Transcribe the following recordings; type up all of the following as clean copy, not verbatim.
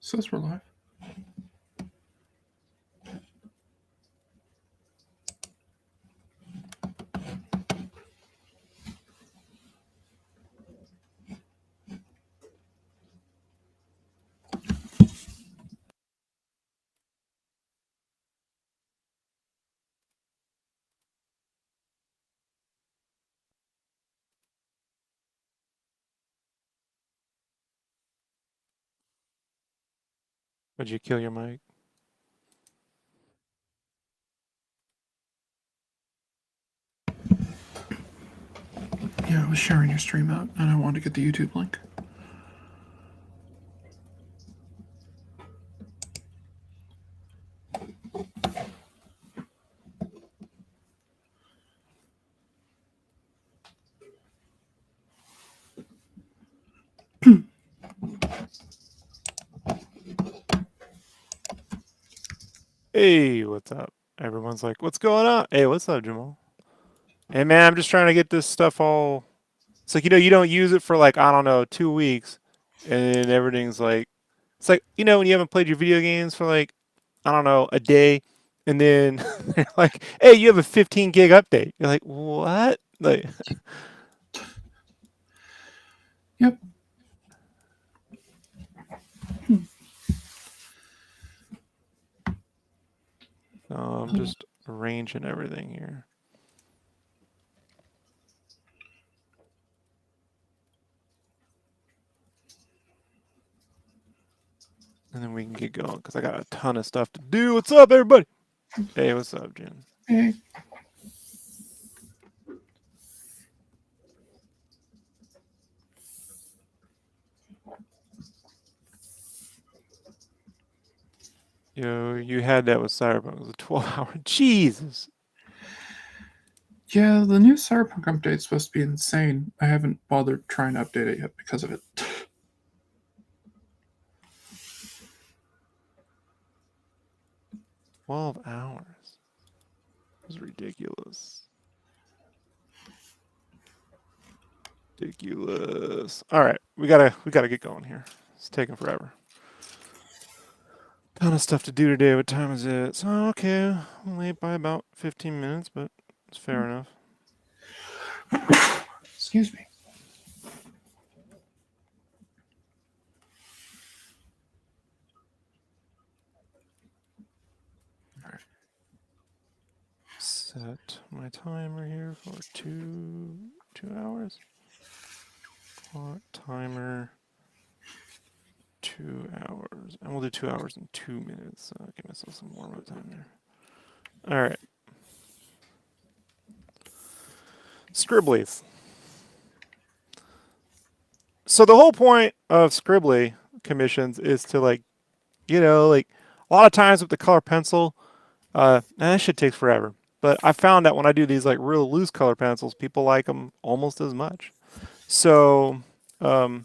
Says we're live. Would you kill your mic? Yeah, I was sharing your stream out, and I wanted to get the YouTube link. Hey, what's up? Everyone's like, what's going on? Hey, what's up, Jamal? Hey, man, I'm just trying to get this stuff all. It's like, you don't use it for like, I don't know, 2 weeks, and everything's like, it's like, when you haven't played your video games for like, I don't know, a day, and then they're like, hey, you have a 15 gig update. You're like, what? Like, Yep. so I'm just arranging everything here. And then we can get going because I got a ton of stuff to do. What's up, everybody? Hey, what's up, Jen? Hey. You had that with Cyberpunk. It was a 12-hour. Jesus. Yeah, the new Cyberpunk update's supposed to be insane. I haven't bothered trying to update it yet because of it. 12 hours. It was ridiculous. Ridiculous. All right, we gotta get going here. It's taking forever. Ton of stuff to do today. What time is it? So okay, I'm late by about 15 minutes, but it's fair enough. Excuse me. Set my timer here for two hours. Clock timer 2 hours, and we'll do 2 hours and 2 minutes. Give myself some warm up time there. All right. Scribblies. So the whole point of Scribbly commissions is to like a lot of times with the color pencil, that shit takes forever. But I found that when I do these like real loose color pencils, people like them almost as much. So, in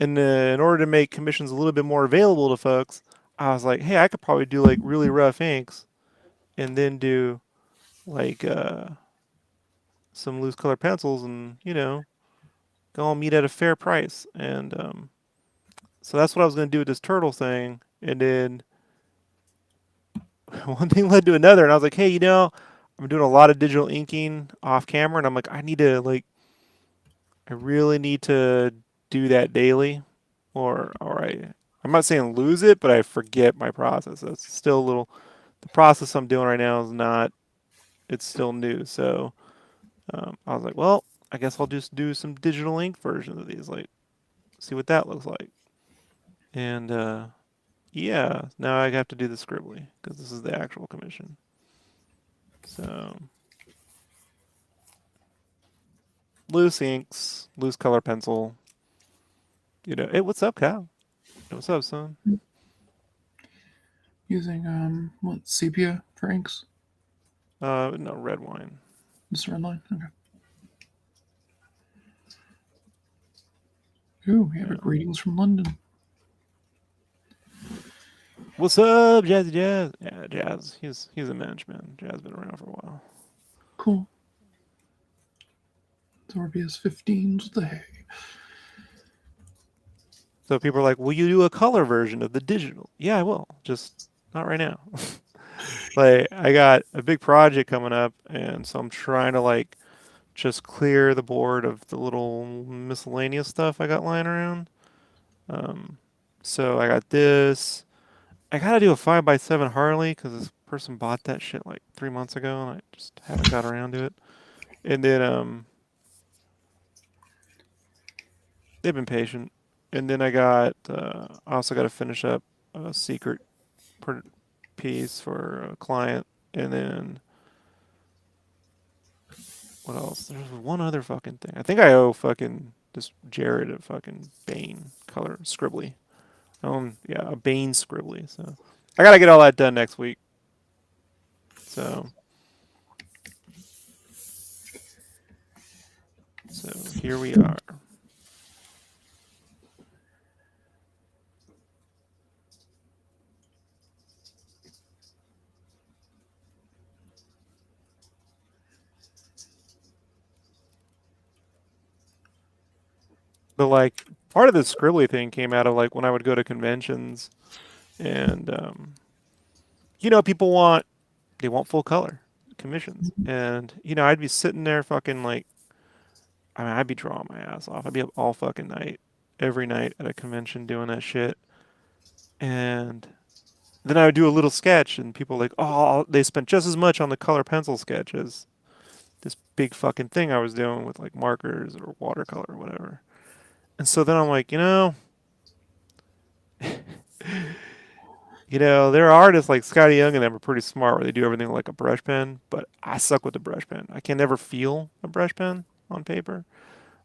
order to make commissions a little bit more available to folks, I was like, hey, I could probably do like really rough inks, and then do like some loose color pencils, and go all meet at a fair price. And so that's what I was going to do with this turtle thing, and then one thing led to another, and I was like, hey, I'm doing a lot of digital inking off camera, and I'm like, I really need to do that daily, or I'm not saying lose it, but I forget my process. That's still a little. The process I'm doing right now is not. It's still new, so I was like, well, I guess I'll just do some digital ink versions of these, like see what that looks like, and yeah, now I have to do the Scribbly because this is the actual commission. So loose inks, loose color pencil. Hey, what's up, Cal? Hey, what's up, son? Using, what, sepia for inks? No, red wine. This red line? Okay. Ooh, we have a greetings from London. What's up, Jazzy Jazz? Yeah, Jazz. He's a mensch, man. Jazz been around for a while. Cool. So RBS 15's the hay. So people are like, "Will you do a color version of the digital?" Yeah, I will. Just not right now. Like I got a big project coming up, and so I'm trying to like just clear the board of the little miscellaneous stuff I got lying around. Um, so I got this. I gotta do a 5x7 Harley because this person bought that shit like 3 months ago, and I just haven't got around to it. And then they've been patient. And then I also got to finish up a secret piece for a client. And then what else? There's one other fucking thing. I think I owe fucking this Jared a fucking Bane color Scribbly. Yeah, a Bane Scribbly. So I gotta get all that done next week. So here we are. But like part of the Scribbly thing came out of like when I would go to conventions and people they want full color commissions. And, I'd be sitting there fucking like, I mean, I'd be drawing my ass off. I'd be up all fucking night, every night at a convention doing that shit. And then I would do a little sketch, and people like, oh, they spent just as much on the color pencil sketch as this big fucking thing I was doing with like markers or watercolor or whatever. And so then I'm like, there are artists like Scotty Young and them are pretty smart where they do everything like a brush pen, but I suck with the brush pen. I can never feel a brush pen on paper.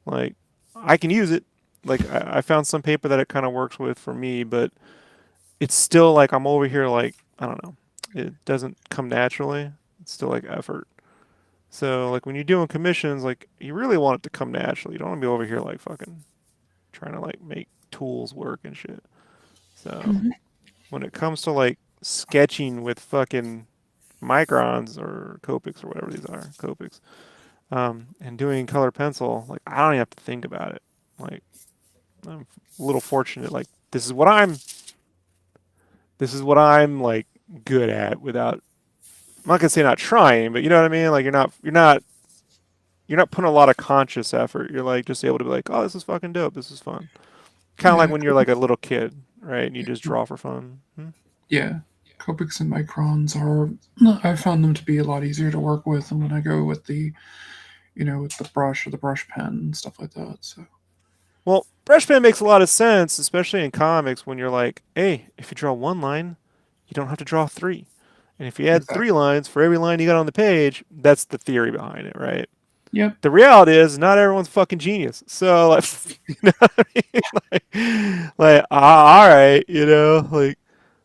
Like, I can use it. Like, I found some paper that it kind of works with for me, but it's still like I'm over here, like, I don't know. It doesn't come naturally. It's still like effort. So, like, when you're doing commissions, like, you really want it to come naturally. You don't want to be over here, like, fucking trying to, like, make tools work and shit. So, Mhm. when it comes to, like, sketching with fucking microns or Copics or whatever these are, Copics, and doing color pencil, like, I don't even have to think about it. Like, I'm a little fortunate. Like this is what I'm like good at without. I'm not gonna say not trying, but you know what I mean. Like you're not putting a lot of conscious effort. You're like just able to be like, oh, this is fucking dope. This is fun. Kind of like Yeah, when you're like a little kid, right? And you just draw for fun. yeah. Copics and microns are. I found them to be a lot easier to work with than when I go with with the brush or the brush pen and stuff like that. So Well, brush pen makes a lot of sense, especially in comics when you're like, hey, if you draw one line, you don't have to draw three. And if you add three exactly. lines for every line you got on the page, that's the theory behind it, right? Yep. The reality is not everyone's fucking genius. So like, you know what I mean? All right, like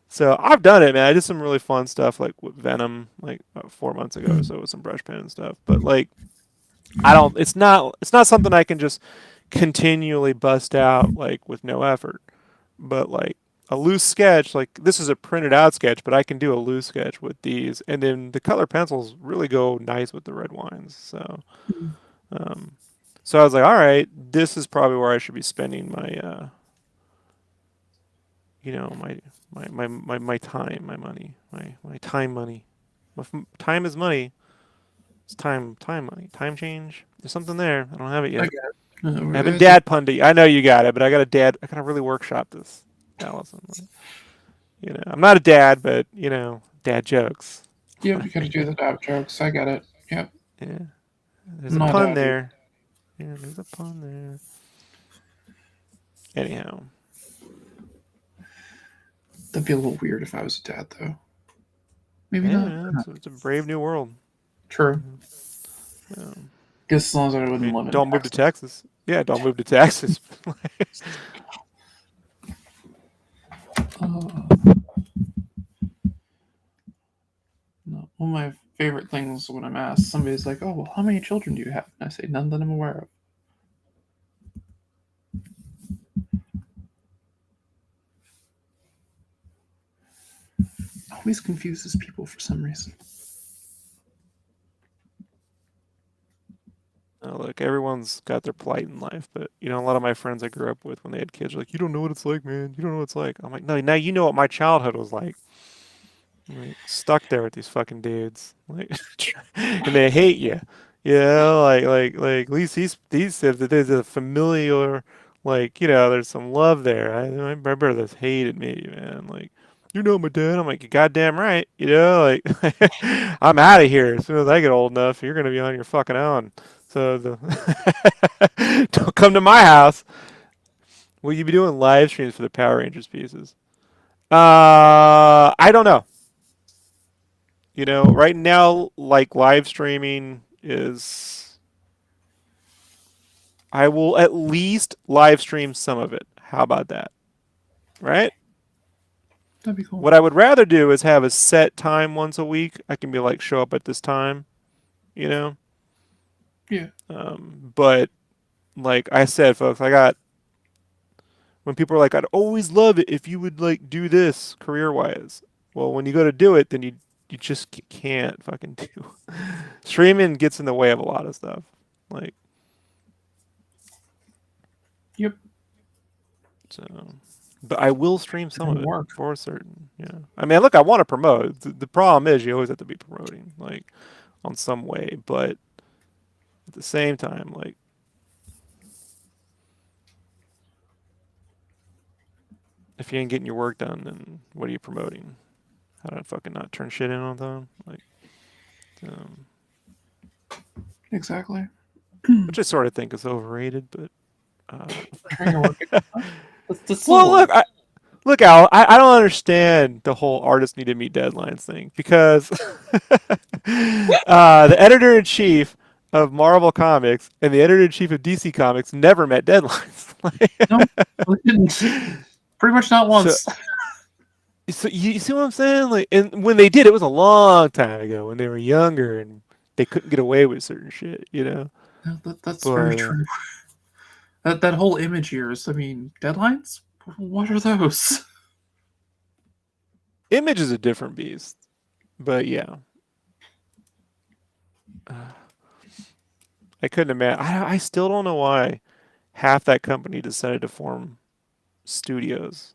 so I've done it, man. I did some really fun stuff like with Venom, like about 4 months ago or so with some brush pen and stuff. But like, I don't. It's not something I can just continually bust out like with no effort. But like a loose sketch, like this is a printed out sketch, but I can do a loose sketch with these, and then the color pencils really go nice with the red wines. Um, so I was like, all right, this is probably where I should be spending my time, my money, my time money. Time is money. It's time money. Time change. There's something there. I don't have it I yet. get it. I haven't It's a, dad pundit. I know you got it, but I gotta really workshop this, Allison. I'm not a dad, but dad jokes. yep, you got to do the dab jokes. I get it. Yep. Yeah, there's I'm a not pun daddy. there. Yeah, there's a pun there. Anyhow, That'd be a little weird if I was a dad, though. Maybe hey not. man, it's a brave new world. True. Mhm. Um, Guess as long as I I wouldn't mean, live in don't move to Texas. Texas. Yeah, don't move to Texas. Uh, no. One of my favorite things when I'm asked, somebody's like, "Oh, well, how many children do you have?" And I say, "None that I'm aware of." Always confuses people for some reason. Look, everyone's got their plight in life, but a lot of my friends I grew up with when they had kids are like, "You don't know what it's like, man. You don't know what it's like." I'm like, "No, now you know what my childhood was like. Like stuck there with these fucking dudes, like, and they hate you. At least these said that there's a familiar, like, there's some love there. My brothers hated me, man. Like, you know my dad. I'm like, you goddamn right. Like, I'm out of here as soon as I get old enough. You're gonna be on your fucking own. So don't come to my house. Will you be doing live streams for the Power Rangers pieces? I don't know. Right now, like live streaming is, I will at least live stream some of it. How about that? Right? That'd be cool. What I would rather do is have a set time once a week. I can be like, show up at this time, you know? Yeah. But like I said, folks, when people are like, I'd always love it if you would like do this career wise. Well, when you go to do it, then you just can't fucking do. Streaming gets in the way of a lot of stuff. Like, Yep. so, but I will stream some of It'll it work. for certain. Yeah. I mean, look, I want to promote. The problem is you always have to be promoting, like, on some way. But at the same time, like, if you ain't getting your work done, then what are you promoting? How do I fucking not turn shit in on time? Like, um, Exactly. which I sort of think is overrated, but. Uh, Turn your work. That's well, little. look, Al. I don't understand the whole artists need to meet deadlines thing because the editor in chief of Marvel Comics and the editor in chief of DC Comics never met deadlines. No, we didn't. Pretty much not so, once. so you see what I'm saying? Like, and when they did, it was a long time ago when they were younger and they couldn't get away with certain shit, No, that's very But true. That whole image years. I mean, deadlines. What are those? Image is a different beast. But yeah. I couldn't imagine. I still don't know why half that company decided to form studios.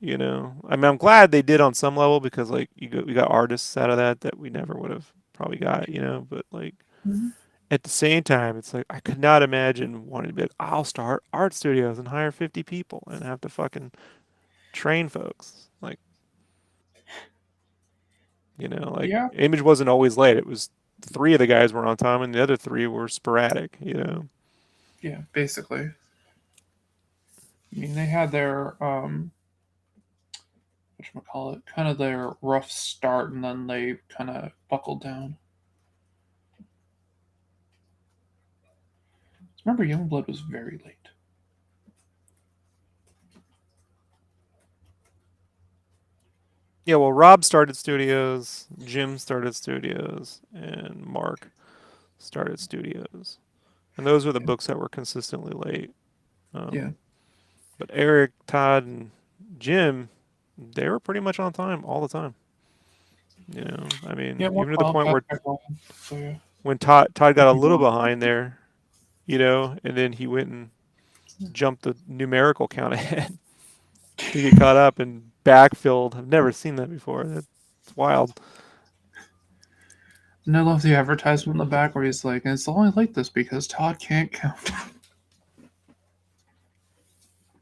I mean, I'm glad they did on some level because like we got artists out of that we never would have probably got. But like Mhm. at the same time, it's like I could not imagine wanting to be like, I'll start art studios and hire 50 people and have to fucking train folks. Like Yeah. Image wasn't always late. It was three of the guys were on time and the other three were sporadic. Yeah. Basically. I mean, they had their whatchamacallit, kind of their rough start, and then they kind of buckled down. Remember, Youngblood was very late. Yeah, well, Rob started studios, Jim started studios, and Mark started studios. And those were the Yeah. books that were consistently late. Yeah. But Eric, Todd, and Jim, they were pretty much on time all the time. I Yeah. mean, One even to the file point got where back on. So yeah. when Todd got a little People. behind there, and then he went and jumped the numerical count ahead to get caught up and backfilled. I've never seen that before. That's wild. And I love the advertisement in the back where he's like, and it's only like this because Todd can't count.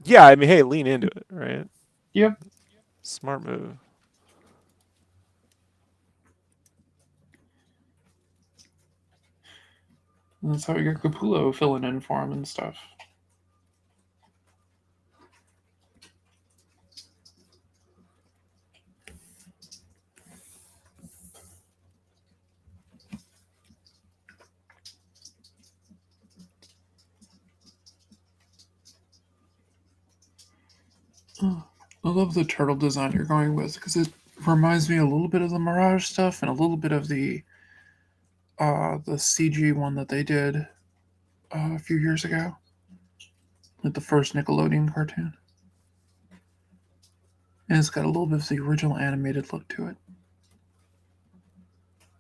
Yeah, I mean, hey, lean into it, right? Yep. Smart move. And that's how we got Capullo filling in for him and stuff. Oh, I love the turtle design you're going with because it reminds me a little bit of the Mirage stuff and a little bit of the CG one that they did a few years ago, like the first Nickelodeon cartoon. And it's got a little bit of the original animated look to it.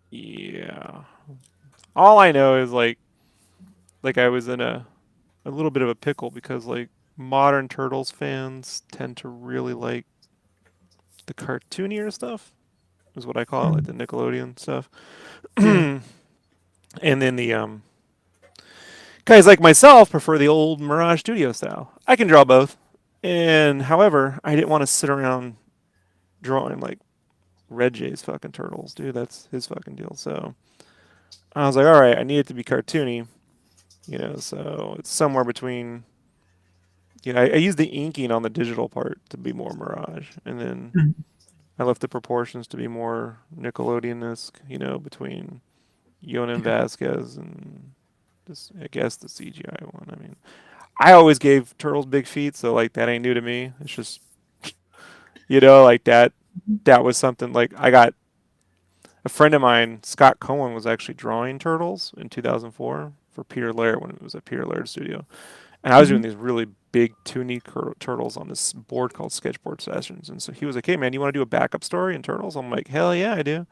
Yeah. All I know is like like I was in a little bit of a pickle because like modern Turtles fans tend to really like the cartoonier stuff, is what I call it, like Mm, the Nickelodeon stuff. yeah. And then the guys like myself prefer the old Mirage Studio style. I can draw both. And however, I didn't want to sit around drawing like Red J's fucking turtles, dude. That's his fucking deal. So I was like, all right, I need it to be cartoony, so it's somewhere between. I used the inking on the digital part to be more Mirage, and then Mm, I left the proportions to be more Nickelodeon-esque, between Yonan yeah. Vasquez and just, I guess, the CGI one. I mean, I always gave turtles big feet, so like that ain't new to me. It's just, like that. That was something like I got a friend of mine, Scott Cohen, was actually drawing turtles in 2004 for Peter Laird when it was at Peter Laird Studio. And I was doing Mhm. these really big 2D turtles on this board called Sketchboard Sessions. And so he was like, "Hey man, you want to do a backup story in turtles?" I'm like, "Hell yeah, I do."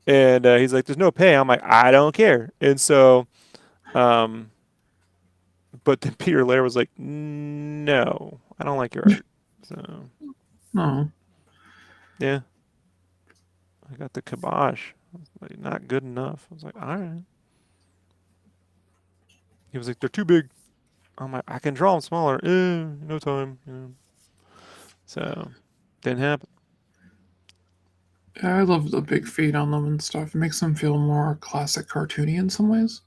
And he's like, "There's no pay." I'm like, "I don't care." And so, um, but then Peter Laird was like, "No, I don't like your art." So No. yeah, I got the kibosh. I was like, not good enough. I was like, "All right." He was like, "They're too big." I'm like, "I can draw them smaller." No time. So didn't happen. Yeah, I love the big feet on them and stuff. It makes them feel more classic cartoony in some ways.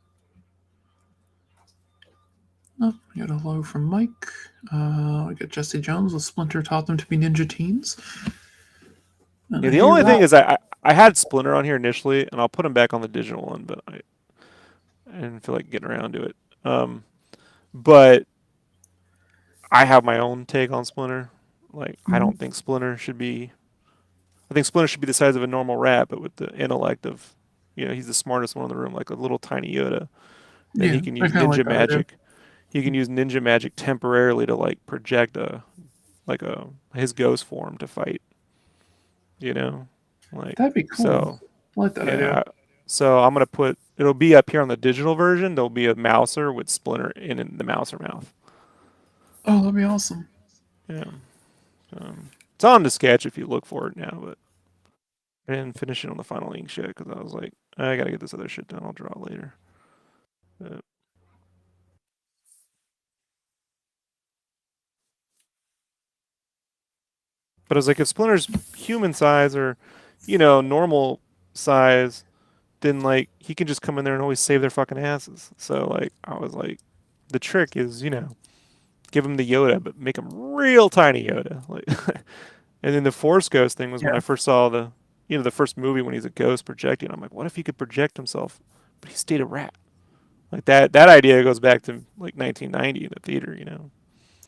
Oh, we got a hello from Mike. We got Jesse Jones with Splinter taught them to be ninja teens. And Yeah, I the hear only thing that. is I had Splinter on here initially, and I'll put him back on the digital one, but I didn't feel like getting around to it. But I have my own take on Splinter. Like, I Mhm. don't think Splinter should be. I think Splinter should be the size of a normal rat, but with the intellect of, he's the smartest one in the room, like a little tiny Yoda. Then he Yeah, can I use kind of like ninja that idea. magic. He can use ninja magic temporarily to like project his ghost form to fight. You know, like That'd be cool. so. I like that idea. Yeah. So I'm gonna put it'll be up here on the digital version. There'll be a mouser with Splinter in the mouser mouth. Oh, that'd be awesome. Yeah. It's on the sketch if you look for it now, but I didn't finish it on the final ink shit because I was like, I gotta get this other shit done. I'll draw it later. But, but I was like, if Splinter's human size or, normal size, then like he can just come in there and always save their fucking asses. So like I was like, the trick is, give him the Yoda, but make him real tiny Yoda. Like, and then the Force Ghost thing was when Yeah. I first saw the first movie when he's a ghost projecting. I'm like, what if he could project himself, but he stayed a rat? Like that idea goes back to like 1990 in the theater.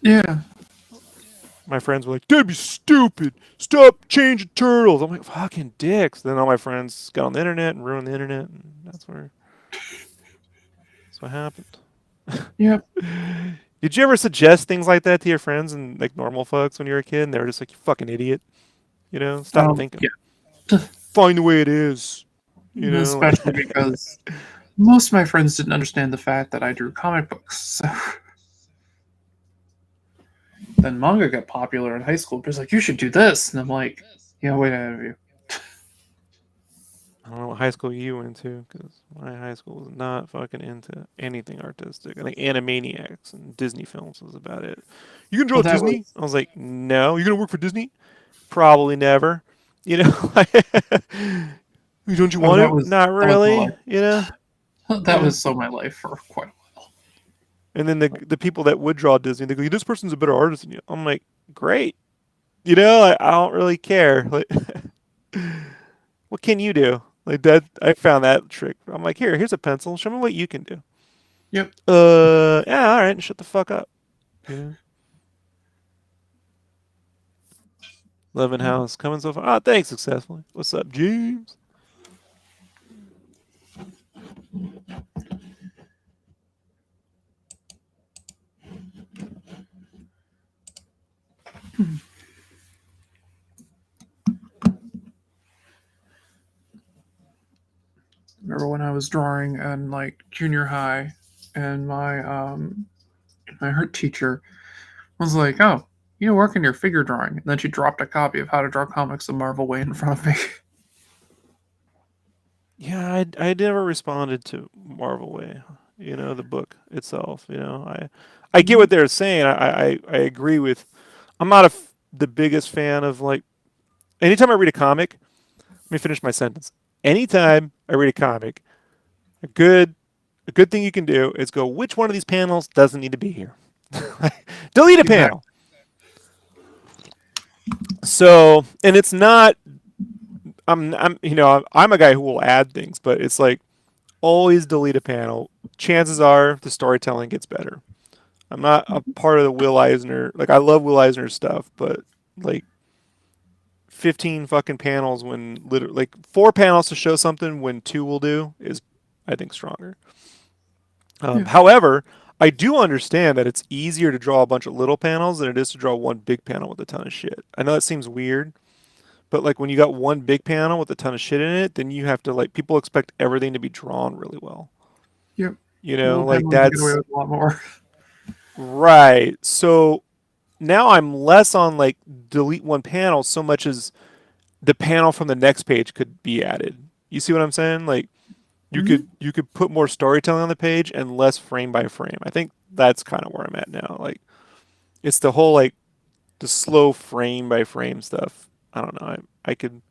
Yeah. My friends were like, that'd be stupid. Stop changing turtles. I'm like, fucking dicks. Then all my friends got on the internet and ruined the internet, and that's what happened. Yep. Did you ever suggest things like that to your friends and like normal folks when you were a kid and they were just like, you fucking idiot? Stop thinking. Yeah. Find the way it is. Especially because most of my friends didn't understand the fact that I drew comic books. So then manga got popular in high school. People like, you should do this. And I'm like, yeah, wait ahead of you. I don't know what high school you went to because my high school was not fucking into anything artistic. I think Animaniacs and Disney films was about it. You can Oh, draw that Disney? was I was like, no. You gonna work for Disney? Probably never. You know, don't you oh want to? Not that was my really. life. That Yeah. was so my life for quite a while. And then the people that would draw Disney, they go, this person's a better artist than you. I'm like, great. I don't really care. Like, what can you do? Like that, I found that trick. I'm like, here's a pencil. Show me what you can do. Yep. Yeah, all right, shut the fuck up. You know, Living House coming so far. Oh, thanks, successfully. What's up, James? Remember when I was drawing in like junior high? and my art teacher was like, "Oh, you work in your figure drawing," and then she dropped a copy of How to Draw Comics the Marvel Way in front of me. Yeah, I never responded to Marvel Way, the book itself. I get Mhm. what they're saying. I agree with. I'm not the biggest fan of like. Anytime I read a comic, let me finish my sentence. Anytime I read a comic, a good a good thing you can do is go, which one of these panels doesn't need to be here? Delete a Exactly. panel. So, and it's not. I'm a guy who will add things, but it's like always delete a panel. Chances are the storytelling gets better. I'm not a part of the Will Eisner. Like I love Will Eisner's stuff, but like 15 fucking panels when literally like 4 panels to show something when two will do is I think stronger. Yeah. However, I do understand that it's easier to draw a bunch of little panels than it is to draw one big panel with a ton of shit. I know that seems weird, but like when you got one big panel with a ton of shit in it, then you have to like people expect everything to be drawn really well. Yep. Little Like panels you get away that's with a lot more. right. So now I'm less on like delete one panel so much as the panel from the next page could be added. You see what I'm saying? Like Hmm. you could put more storytelling on the page and less frame by frame. I think that's kind of where I'm at now. Like it's the whole like the slow frame by frame stuff. I don't know. I could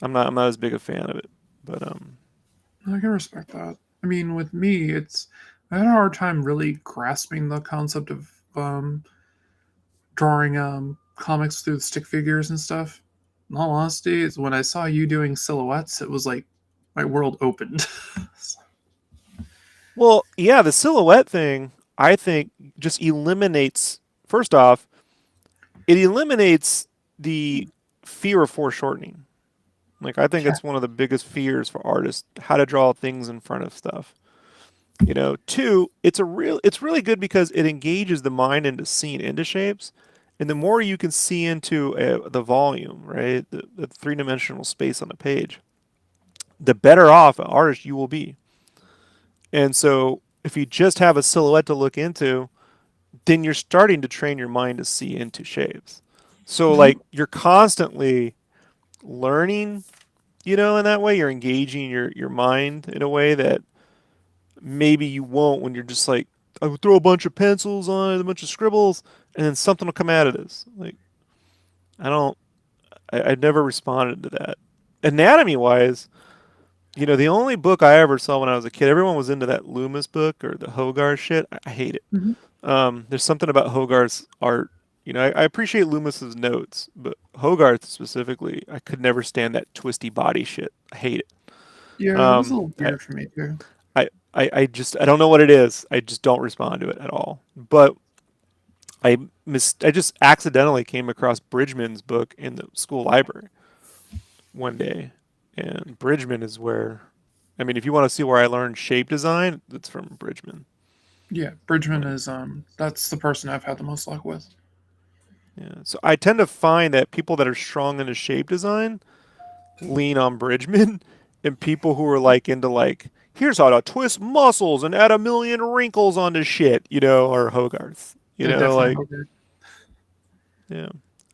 I'm not as big a fan of it. But I can respect that. I mean, with me, I had a hard time really grasping the concept of drawing comics through stick figures and stuff. In all honesty, it's when I saw you doing silhouettes, it was like my world opened. well, yeah, the silhouette thing I think just eliminates first off, it eliminates the fear of foreshortening. Like I think Yeah. it's one of the biggest fears for artists, how to draw things in front of stuff. Two, it's really good because it engages the mind into seeing into shapes. And the more you can see into the volume, right, the three-dimensional space on the page, the better off an artist you will be. And so if you just have a silhouette to look into, then you're starting to train your mind to see into shapes. So Mhm. like you're constantly learning, in that way you're engaging your mind in a way that maybe you won't when you're just like I would throw a bunch of pencils on it, a bunch of scribbles, and then something will come out of this. Like I don't, I never responded to that. Anatomy wise, the only book I ever saw when I was a kid, everyone was into that Loomis book or the Hogarth shit. I hate it. Mhm. There's something about Hogarth's art. I appreciate Loomis's notes, but Hogarth specifically, I could never stand that twisty body shit. I hate it. Yeah, it was a Um, little I, weird for me too. I don't know what it is. I just don't respond to it at all. But I just accidentally came across Bridgman's book in the school library one day, and Bridgman is where, I mean, if you want to see where I learned shape design, it's from Bridgman. Yeah, Bridgman Like, is that's the person I've had the most luck with. yeah. So I tend to find that people that are strong into shape design lean on Bridgman, and people who are like into like, here's how to twist muscles and add a million wrinkles onto shit, are Hogarth. Yeah, definitely Like, Hogarth. yeah.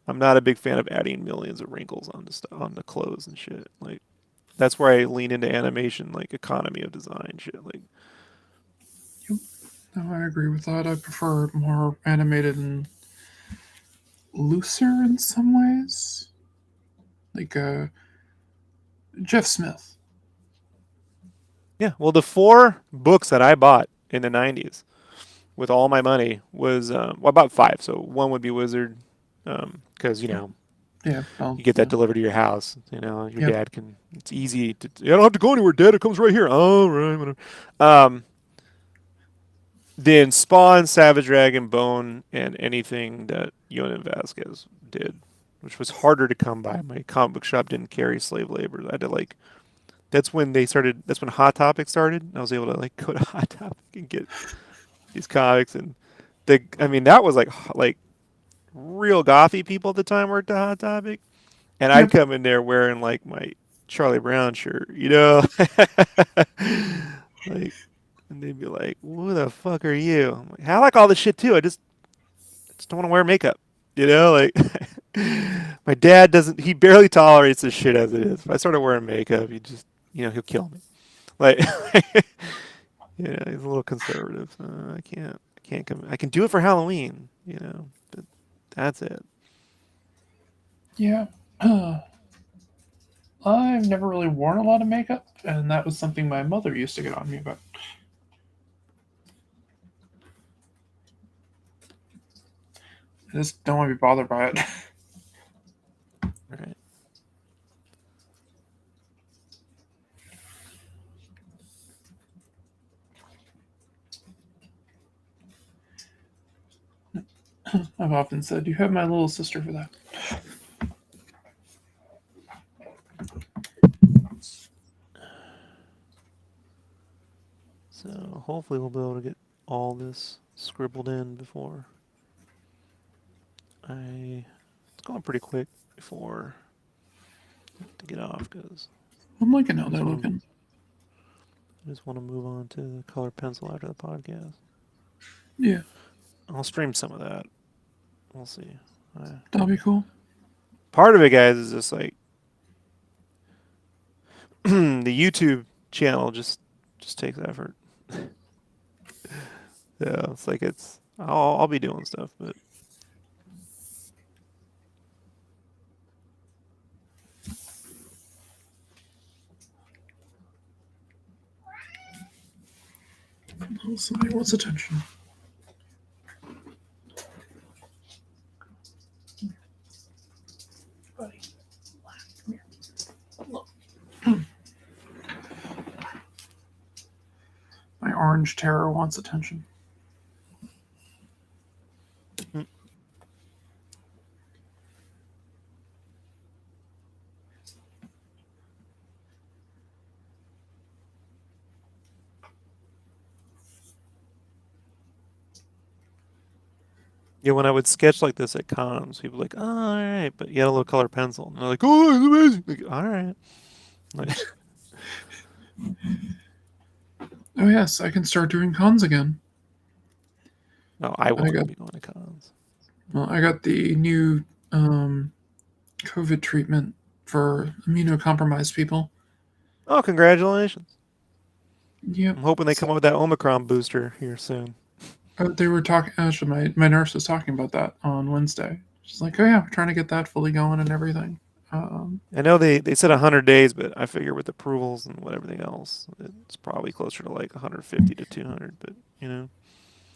I'm not a big fan of adding millions of wrinkles onto stuff, onto clothes and shit. Like that's where I lean into animation, like economy of design shit. Like Yep. No, I agree with that. I prefer more animated and looser in some ways. Like Jeff Smith. yeah, well, the 4 books that I bought in the '90s with all my money was well, I bought 5. So one would be Wizard, because Yeah, well, you get that yeah. delivered to your house. Your Yep. dad can. It's easy to. I don't have to go anywhere, Dad. It comes right here. Oh, right. Whatever. Um, then Spawn, Savage Dragon, Bone, and anything that Yonan Vasquez did, which was harder to come by. My comic book shop didn't carry slave labor. I had to like. That's when they started. That's when Hot Topic started. I was able to like go to Hot Topic and get these comics, and I mean, that was like real gothy people at the time worked at Hot Topic, and I'd Yep. come in there wearing like my Charlie Brown shirt, like, and they'd be like, "What the fuck are you? I'm like, I like all this shit too. I just don't want to wear makeup. You know, like my dad doesn't. He barely tolerates this shit as it is. If I started wearing makeup, he just, he'll kill me. Like, yeah, he's a little conservative. I can't come. I can do it for Halloween. But that's it. Yeah. I've never really worn a lot of makeup, and that was something my mother used to get on me about. I just don't want to be bothered by it. Right. I've often said, you have my little sister for that. So hopefully we'll be able to get all this scribbled in before it's going pretty quick before to get off because I'm liking how I they're just want to looking. I just want to move on to the color pencil after the podcast. Yeah, I'll stream some of that. We'll see. that'll be cool. Part of it, guys, is just like the YouTube channel just takes effort. Yeah, it's like I'll be doing stuff, but Oh, somebody wants attention. Buddy, come here. Look. My orange terror wants attention. yeah, when I would sketch like this at cons, people were like, "Oh, all right," but you had a little color pencil, and they're like, "Oh, it's amazing!" Like, all right, like, Oh yes, I can start doing cons again. no, I I wasn't got gonna be going to cons. I got the new COVID treatment for immunocompromised people. Oh, congratulations! Yep. I'm hoping they So come up with that Omicron booster here soon. they were talking. Actually, my nurse was talking about that on Wednesday. She's like, "Oh yeah, we're trying to get that fully going and everything." I know they said 100 days, but I figure with approvals and everything else, it's probably closer to like 150 to 200. But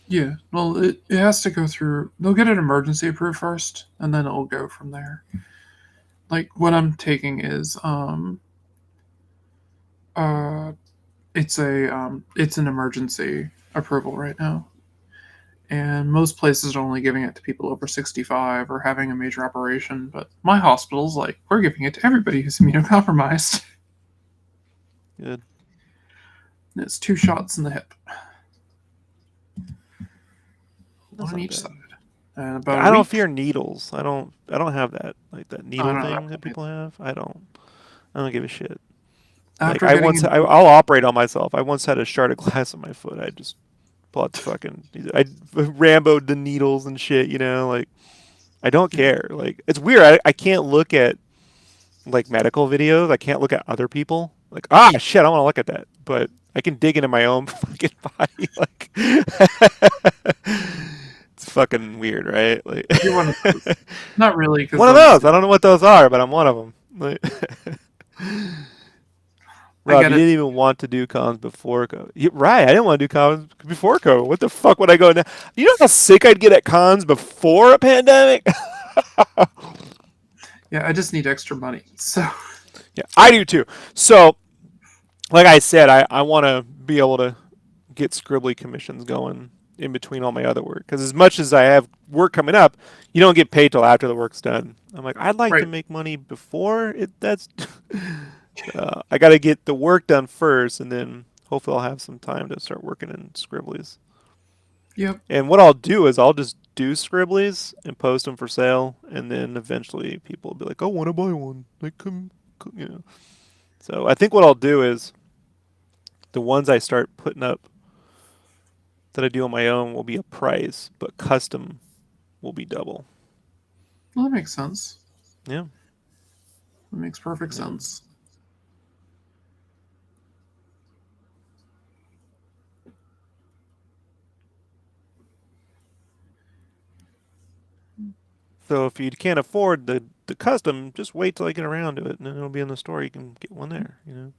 Yeah. Well, it has to go through. They'll get an emergency approved first, and then it'll go from there. Like what I'm taking is uh it's an emergency approval right now. And most places are only giving it to people over 65 or having a major operation. But my hospital's like, we're giving it to everybody who's immunocompromised. good. And it's 2 shots in the hip, That's one on not each bad. side. And about a I don't week, fear needles. I don't have that like that I needle don't thing that know. people have. I don't give a shit. Like After getting I'll operate on myself. I once had a shard of glass in my foot. I just pull out the fucking I Ramboed the needles and shit. Like I don't care. Like it's weird. I can't look at like medical videos. I can't look at other people. Like shit, I want to look at that, but I can dig into my own fucking body. Like it's fucking weird, right? Like you're one of those. Not really, because one of those. I don't know what those are, but I'm one of them. Like, I Rob, get you it. didn't even want to do cons before COVID. Right, I didn't want to do cons before COVID. What the fuck would I go now? You know how sick I'd get at cons before a pandemic? Yeah, I just need extra money. So, Yeah, I do too. So, like I said, I want to be able to get Scribbly commissions going in between all my other work. Because as much as I have work coming up, you don't get paid till after the work's done. I'm like, I'd like to right. make money before it. That's I got to get the work done first, and then hopefully I'll have some time to start working in Scribblies. Yep. And what I'll do is I'll just do Scribblies and post them for sale, and then eventually people will be like, "I want to buy one." Like, come. So I think what I'll do is the ones I start putting up that I do on my own will be a price, but custom will be double. Well, that makes sense. Yeah. That makes perfect Yeah. sense. So if you can't afford the custom, just wait till I get around to it, and then it'll be in the store. You can get one there. You know.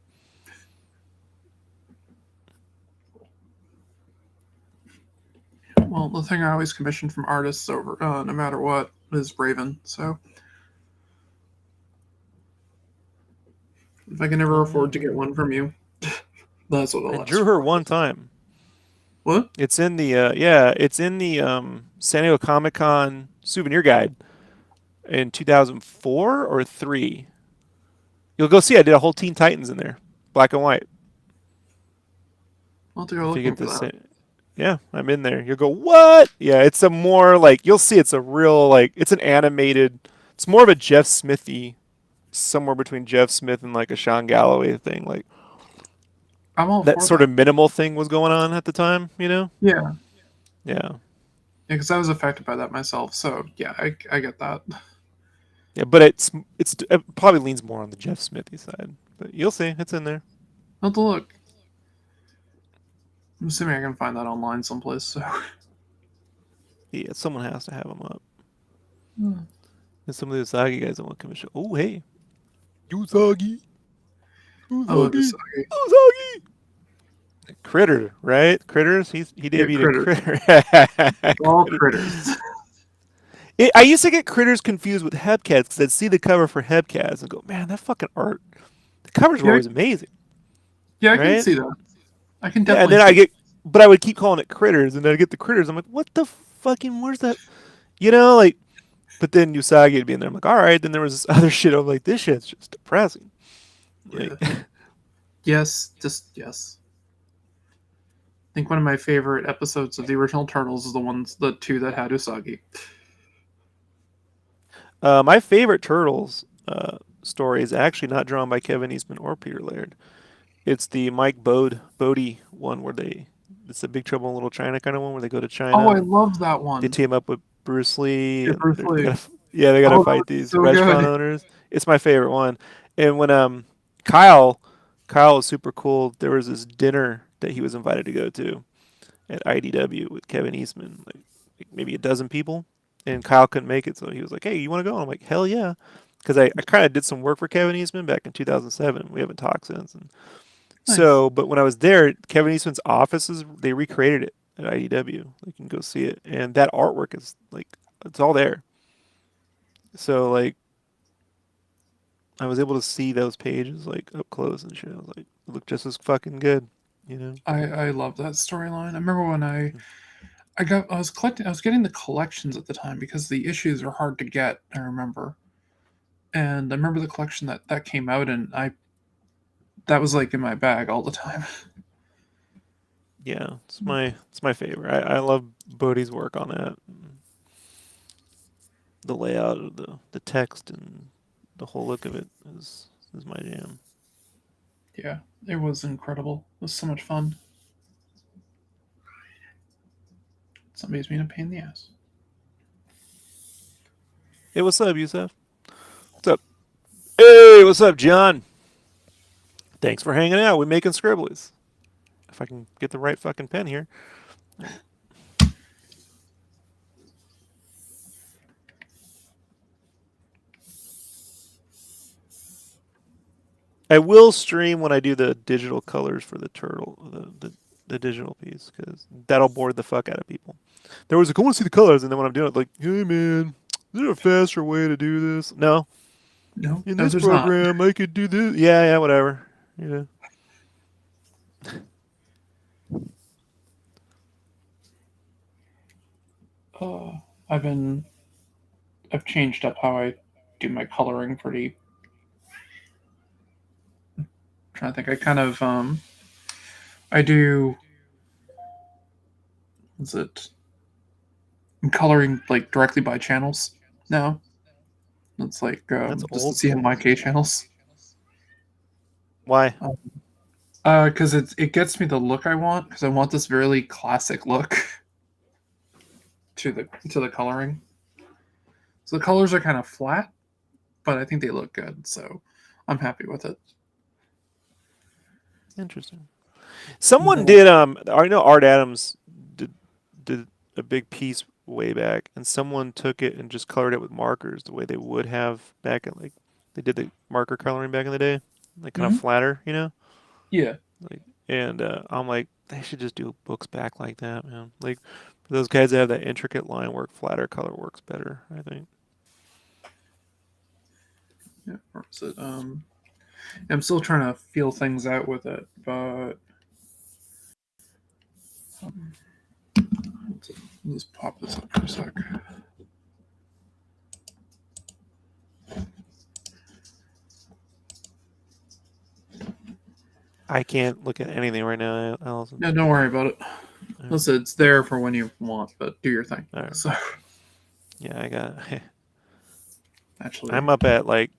Well, the thing I always commission from artists over, no matter what, is Raven. So if I can ever Oh yeah. afford to get one from you, that's what I I'll ask drew her for. one time. What? It's in the yeah, it's in the San Diego Comic Con souvenir guide in 2004 or 3. You'll go see. I did a whole Teen Titans in there, black and white. I'll have to go If you looking get for this, that. yeah, I'm in there. You'll go, what? Yeah, it's a more like you'll see. It's a real like it's an animated. It's more of a Jeff Smithy, somewhere between Jeff Smith and like a Sean Galloway thing. Like I'm all that for sort that. of minimal thing was going on at the time. You know? Yeah, Yeah, because I was affected by that myself. So yeah, I get that. yeah. But it probably leans more on the Jeff Smithy side. But you'll see. It's in there. I'll have to look. I'm assuming I can find that online someplace. So Yeah, someone has to have them up. Hmm. And some of the Usagi guys don't want to come and show. Oh, hey, Usagi, Oh, Usagi, this Usagi. Critter, right? Critters. He yeah, debuted in critters. Critter. All Critter. critters. I used to get Critters confused with Hepcats because I'd see the cover for Hepcats and go, man, that fucking art. The covers were Yeah, always amazing, yeah, I can right? see that. I can Yeah, and definitely then see. but I would keep calling it Critters, and then I get the Critters. I'm like, what the fucking, where's that? You know, like, but then Usagi would be in there. I'm like, all right. Then there was this other shit. I'm like, this shit's just depressing. Like, Yeah. Yes, just yes. I think one of my favorite episodes of the original Turtles is the two that had Usagi. my favorite Turtles story is actually not drawn by Kevin Eastman or Peter Laird. It's the Bodie one where it's the Big Trouble in Little China kind of one where they go to Oh, China I and love that they one. team up with Bruce Lee Yeah, and Bruce they Lee. gotta yeah they gotta Oh, that fight was these so restaurant good. owners. It's my favorite one. And when Kyle Kyle was super cool. There was this dinner that he was invited to go to at IDW with Kevin Eastman, like maybe a dozen people, and Kyle couldn't make it, so he was like, "Hey, you want to go?" And I'm like, "Hell yeah!" Because I kind of did some work for Kevin Eastman back in 2007. We haven't talked since, and Nice. so, but when I was there, Kevin Eastman's offices, they recreated it at IDW. You can go see it, and that artwork is like it's all there. So like I was able to see those pages like up close and shit. I was like, it looked just as fucking good, you know. I love that storyline. I remember when I was getting the collections at the time because the issues are hard to get. I remember, and I remember the collection that came out, and I that was like in my bag all the time. Yeah, it's my favorite. I love Bodhi's work on that. The layout of the text and the whole look of it is my jam. Yeah, it was incredible. It was so much fun. Somebody's being a pain in the ass. Hey, what's up, Yusef? What's up? Hey, what's up, John? Thanks for hanging out. We're making scribblies. If I can get the right fucking pen here. I will stream when I do the digital colors for the turtle, the digital piece, because that'll bore the fuck out of people. There was like, I want to see the colors, and then when I'm doing it, like, hey man, is there a faster way to do this? No, No, in no, this there's not. program, I could do this. Yeah, yeah, whatever. Yeah. Uh, I've been I've changed up how I do my coloring pretty. Trying to think. I kind of I do. Is it? I'm coloring like directly by channels now. It's like That's just the old school. CMYK channels. Why? Because it gets me the look I want. Because I want this really classic look to the coloring. So the colors are kind of flat, but I think they look good. So I'm happy with it. Interesting. Someone The did. I know Art Adams did did a big piece way back, and someone took it and just colored it with markers the way they would have back in like they did the marker coloring back in the day, like kind of Mhm. flatter, you know. Yeah. Like, and I'm like, they should just do books back like that, man. Like for those guys that have that intricate line work, flatter color works better, I think. Yeah. Or is it? I'm still trying to feel things out with it, but um, let's pop this up for a sec. I can't look at anything right now, Allison. No, don't worry about it. All Listen, it's there for when you want, but do your thing. right. So Yeah, I got. actually, I'm up at like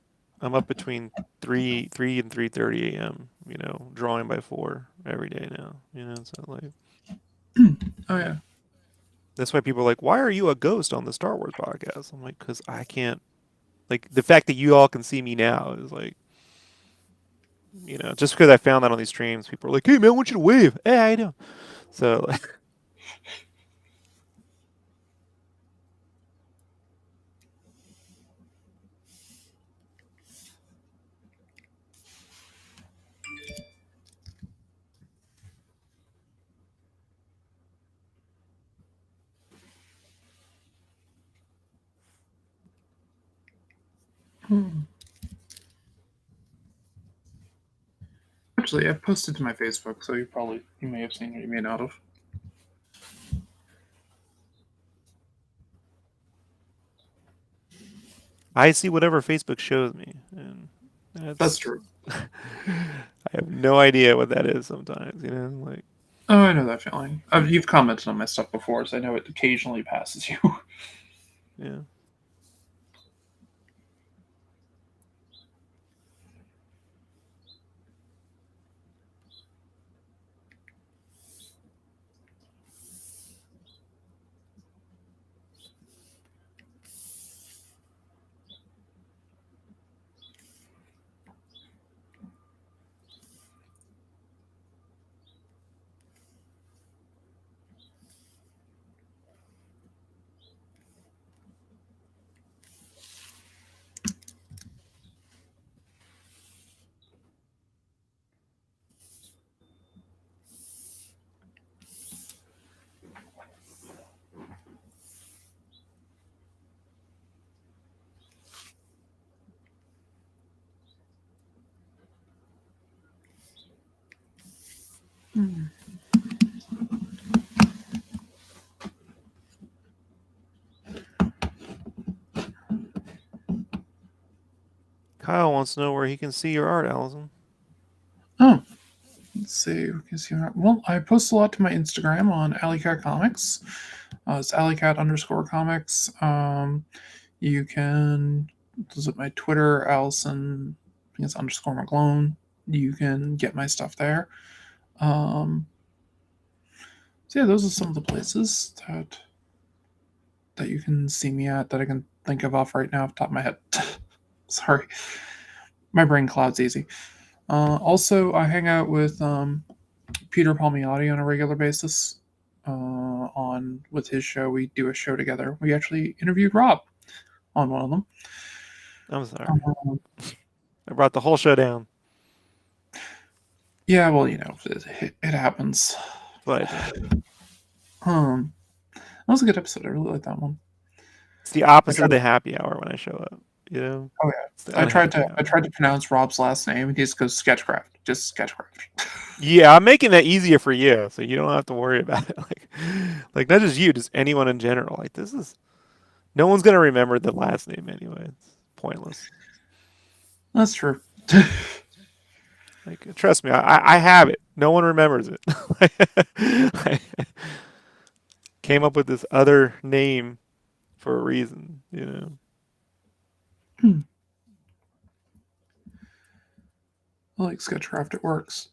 I'm up between three and 3:30 a.m. You know, drawing by 4 every day now. You know, so like oh yeah, that's why people are like, "Why are you a ghost on the Star Wars podcast?" I'm like, "Cause I can't." Like the fact that you all can see me now is like, you know, just because I found that on these streams, people are like, "Hey man, I want you to wave." Hey, how you doing? So like, hmm. Actually, I posted to my Facebook, so you may have seen it, you may not have. I see whatever Facebook shows me, and That's that's true. I have no idea what that is sometimes. You know, like Oh, I know that feeling. You've commented on my stuff before, so I know it occasionally passes you. yeah. Kyle wants to know where he can see your art, Allison. Oh, let's see. Well, I post a lot to my Instagram on Alleycat Comics. It's Alleycat underscore comics. You can visit my Twitter, Allison, I think it's underscore McGlone. You can get my stuff there. Um, so yeah, those are some of the places that you can see me at that I can think of off right now off the top of my head. Sorry, my brain clouds easy. Also, I hang out with Peter Palmiotti on a regular basis. On with his show, we do a show together. We actually interviewed Rob on one of them. I'm sorry. Um, I brought the whole show down. yeah, well, it happens. But I do. That was a good episode. I really like that one. It's the I opposite tried of to, the happy hour when I show up. You know? oh yeah, It's the unhappy I hour. tried to pronounce Rob's last name. He just goes Sketchcraft, just Sketchcraft. Yeah, I'm making that easier for you, so you don't have to worry about it. Like not just you, just anyone in general. Like this is no one's gonna remember the last name anyway. It's pointless. That's true. Like trust me, I have it. No one remembers it. I came up with this other name for a reason, you know. I like Sketchcraft. It works.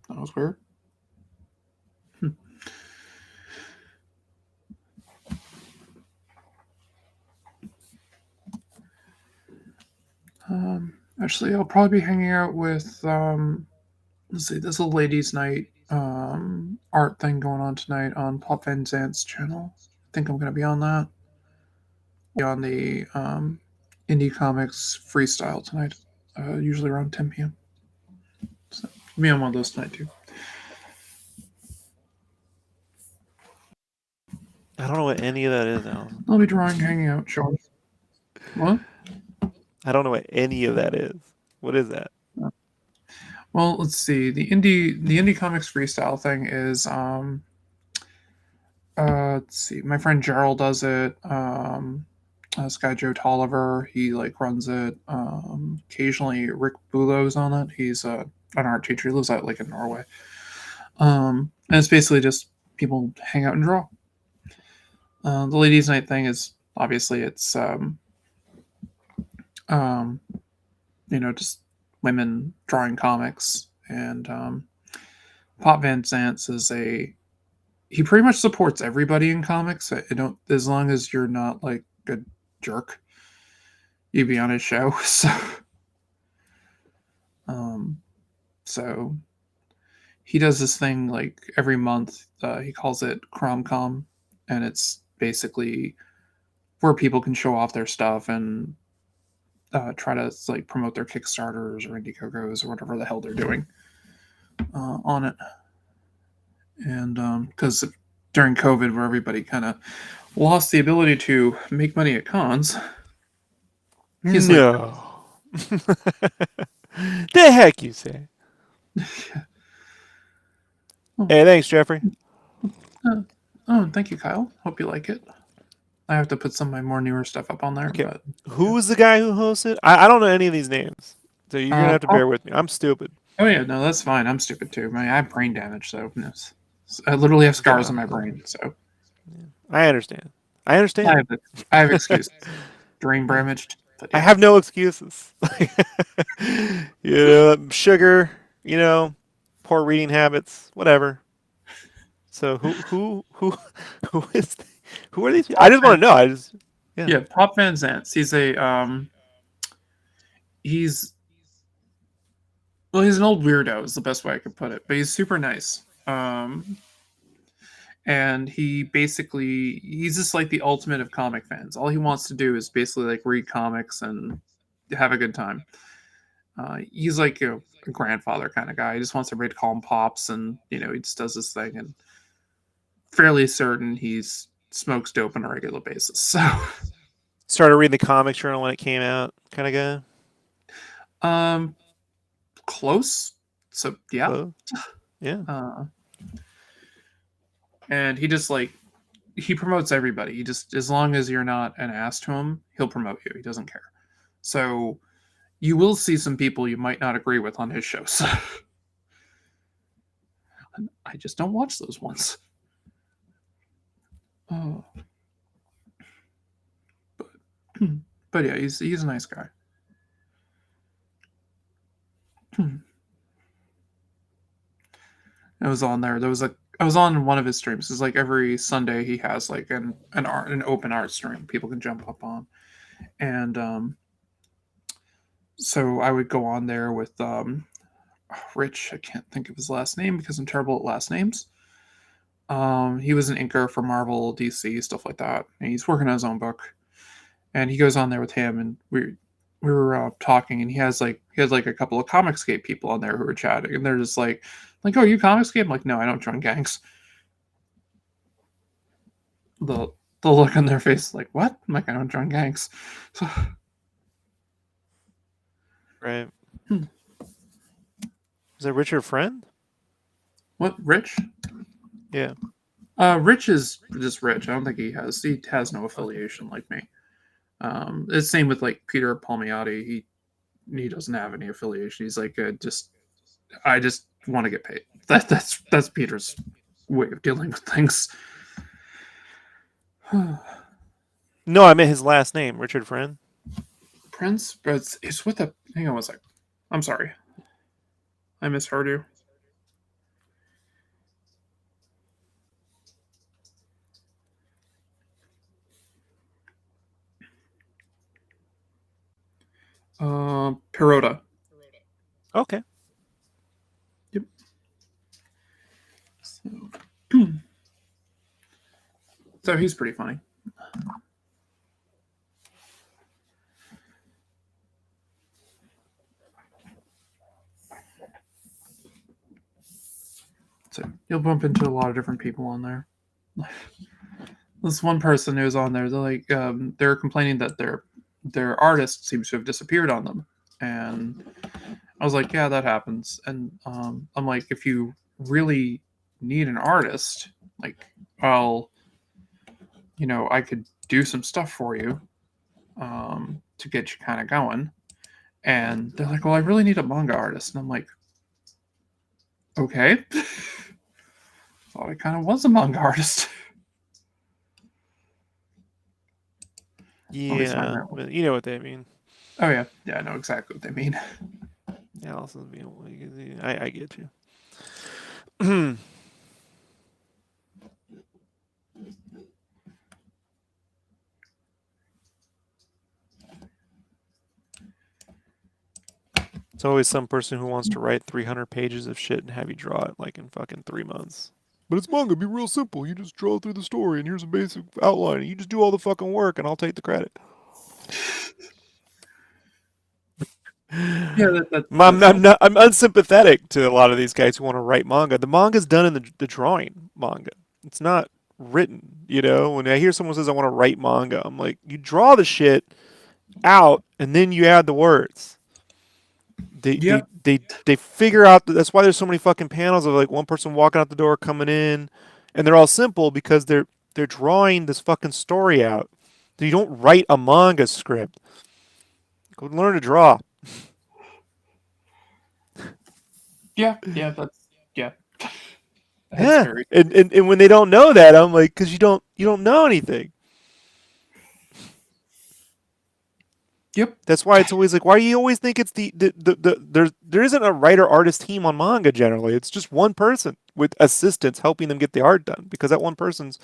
That was weird. Actually, I'll probably be hanging out with. Let's see, there's a ladies' night art thing going on tonight on Pop Van Zant's channel. I think I'm going to be on that. Be on the Indie Comics freestyle tonight, usually around 10 p.m. So, me on one of those tonight too. I don't know what any of that is, Alan. I'll be drawing, hanging out, showing. What? I don't know what any of that is. What is that? Well, let's see. The indie comics freestyle thing is let's see. My friend Gerald does it. This guy Joe Tolliver, he like runs it. Occasionally Rick Bulow's on it. He's an art teacher. He lives out like in Norway. And it's basically just people hang out and draw. The ladies' night thing is obviously it's um, just women drawing comics, and Pop Van Zant is he pretty much supports everybody in comics. I don't, as long as you're not like a jerk, you'd be on his show. So he does this thing like every month. He calls it Cromcom, and it's basically where people can show off their stuff and try to like promote their Kickstarters or Indiegogos or whatever the hell they're doing on it. And because during COVID, where everybody kind of lost the ability to make money at cons, he's no. The heck you say? Oh. Hey, thanks, Jeffrey. Oh, thank you, Kyle. Hope you like it. I have to put some of my more newer stuff up on there. Okay. But Who's the guy who hosts it? I don't know any of these names, so you're gonna have to bear with me. I'm stupid. Oh yeah, no, that's fine. I'm stupid too. I have brain damage, so I literally have scars on my brain. So I understand. I understand. I have excuses. Brain damaged. But I have no excuses. Sugar. Poor reading habits. Whatever. So who is? Who are these people? I just want to know. Yeah, Pop Van Zant. He's he's an old weirdo is the best way I could put it, but he's super nice. And he's just like the ultimate of comic fans. All he wants to do is basically like read comics and have a good time. He's like a grandfather kind of guy. He just wants everybody to call him Pops, and he just does this thing. And fairly certain he's smokes dope on a regular basis. So started reading the comic journal when it came out, kind of guy. Close. So yeah. Close. Yeah. And he promotes everybody. He just, as long as you're not an ass to him, he'll promote you. He doesn't care. So you will see some people you might not agree with on his shows. I just don't watch those ones. Oh. But yeah, he's a nice guy. I was on there. I was on one of his streams. It's like every Sunday he has like an open art stream people can jump up on, and so I would go on there with Rich. I can't think of his last name because I'm terrible at last names. He was an inker for Marvel, DC, stuff like that, and he's working on his own book. And he goes on there with him, and we were talking, and he had like a couple of Comicscape people on there who were chatting, and they're just like, oh, you Comicscape? I'm like, no, I don't join gangs. The look on their face, like, what? I'm like, I don't join gangs. So, right. Is that Richard Friend? What, Rich? Yeah. Rich is just Rich. I don't think he has no affiliation like me. It's the same with like Peter Palmiotti. He doesn't have any affiliation. He's like, I just want to get paid. That's Peter's way of dealing with things. No, I meant his last name, Richard Friend. Prince, but it's with a. Hang on one sec. I'm sorry, I misheard you. Perota. Okay. Yep. So, so he's pretty funny. So you'll bump into a lot of different people on there. This one person who's on there, they're complaining that their artist seems to have disappeared on them, and I was like, yeah, that happens. And I'm like, if you really need an artist, like, I'll, I could do some stuff for you to get you kind of going. And they're like, well, I really need a manga artist. And I'm like, okay. Thought I kind of was a manga artist. Yeah, you know what they mean. Oh, yeah. Yeah, I know exactly what they mean. Yeah, also, I get you. It's always some person who wants to write 300 pages of shit and have you draw it like in fucking 3 months. But it's manga, be real simple. You just draw through the story and here's a basic outline. And you just do all the fucking work and I'll take the credit. Yeah, I'm unsympathetic to a lot of these guys who want to write manga. The manga's done in the drawing manga. It's not written, When I hear someone says I want to write manga, I'm like, you draw the shit out and then you add the words. They figure out that's why there's so many fucking panels of like one person walking out the door coming in, and they're all simple because they're drawing this fucking story out. You don't write a manga script. Go learn to draw. yeah, that's yeah. Very... And when they don't know that, I'm like, because you don't know anything. Yep. That's why it's always like, why do you always think it's there isn't a writer artist team on manga generally. It's just one person with assistants helping them get the art done because that one person's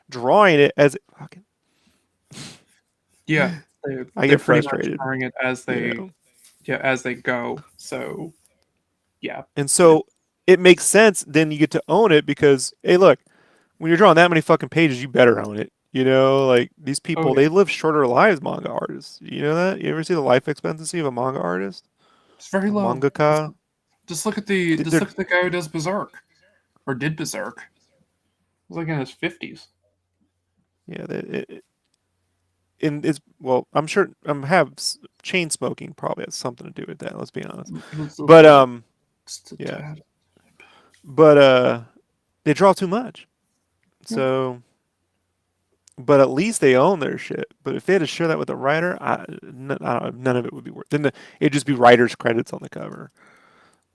drawing it as fucking. Yeah, I get frustrated. Drawing it as as they go. So, yeah. And so it makes sense. Then you get to own it because hey, look, when you're drawing that many fucking pages, you better own it. Like these people, they live shorter lives, manga artists. You know that? You ever see the life expectancy of a manga artist? It's very low. Mangaka. Just look at the guy who does Berserk. Or did Berserk. He's like in his 50s. Yeah, I'm sure have chain smoking probably has something to do with that, let's be honest. But yeah. But they draw too much. So but at least they own their shit. But if they had to share that with a writer, none of it would be worth. Then it'd just be writers' credits on the cover.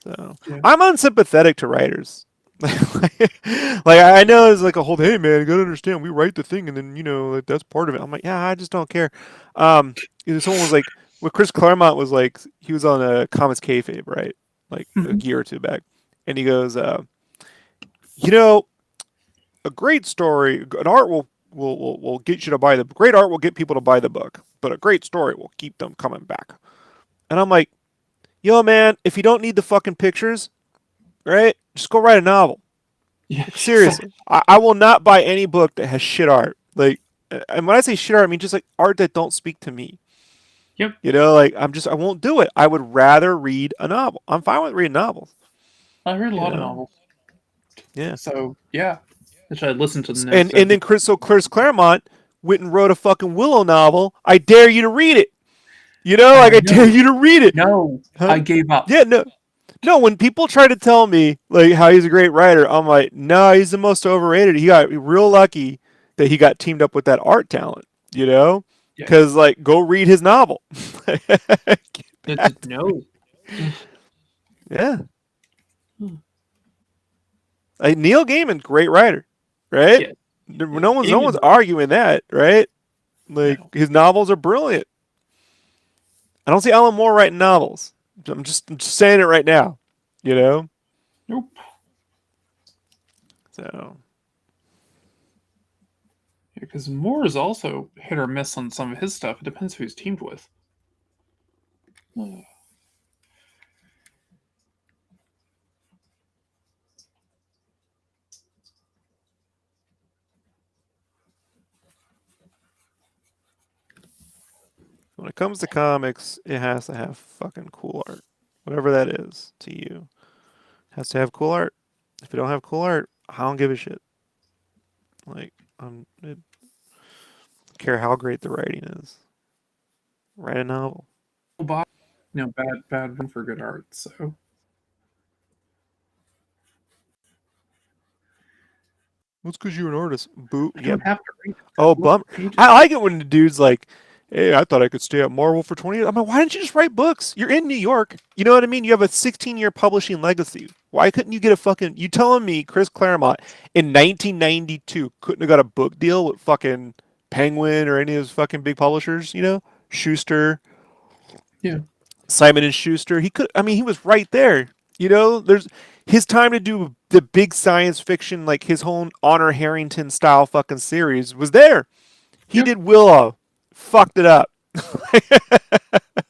So I'm unsympathetic to writers. Like I know it's like a whole. Hey man, you gotta understand. We write the thing, and then like, that's part of it. I'm like, yeah, I just don't care. Someone was like, well, Chris Claremont was like, he was on a Comics Kayfabe, right? Like a year or two back, and he goes, a great story, an art will get you to buy the great art will get people to buy the book, but a great story will keep them coming back. And I'm like, yo man, if you don't need the fucking pictures, right, just go write a novel. Yeah, seriously. I will not buy any book that has shit art. Like, and when I say shit art, I mean just like art that don't speak to me. Yep. Like I won't do it. I would rather read a novel. I'm fine with reading novels. I read a lot of novels. Yeah. So yeah. Which I listened to the next and then Chris Claremont went and wrote a fucking Willow novel. I dare you to read it. I dare you to read it. No, I gave up. Yeah, no. When people try to tell me like how he's a great writer, I'm like, no, he's the most overrated. He got real lucky that he got teamed up with that art talent. Because like, go read his novel. No. Yeah. Neil Gaiman, great writer, right? Yeah. No one's arguing that, right? Like his novels are brilliant. I don't see Alan Moore writing novels. I'm just saying it right now. You know. Nope. So Because Moore is also hit or miss on some of his stuff. It depends who he's teamed with. when it comes to comics, it has to have fucking cool art, whatever that is to you. It has to have cool art. If it don't have cool art, I don't give a shit. Like I don't care how great the writing is. Write a novel. Bad, bad room for good art. So That's because you're an artist. Boo. I Yeah. don't have to read it. Oh, Look bum. at pages. I like it when the dude's like, "Hey, I thought I could stay at Marvel for 20 years." I'm like, "Why didn't you just write books? You're in New York. You know what I mean? You have a 16-year publishing legacy. Why couldn't you get a fucking? You telling me Chris Claremont in 1992 couldn't have got a book deal with fucking Penguin or any of his fucking big publishers? You know, Schuster, Yeah. Simon and Schuster. He could. I mean, he was right there. You know, there's his time to do the big science fiction, like his whole Honor Harrington style fucking series was there. He Yep. did Willow, fucked it up.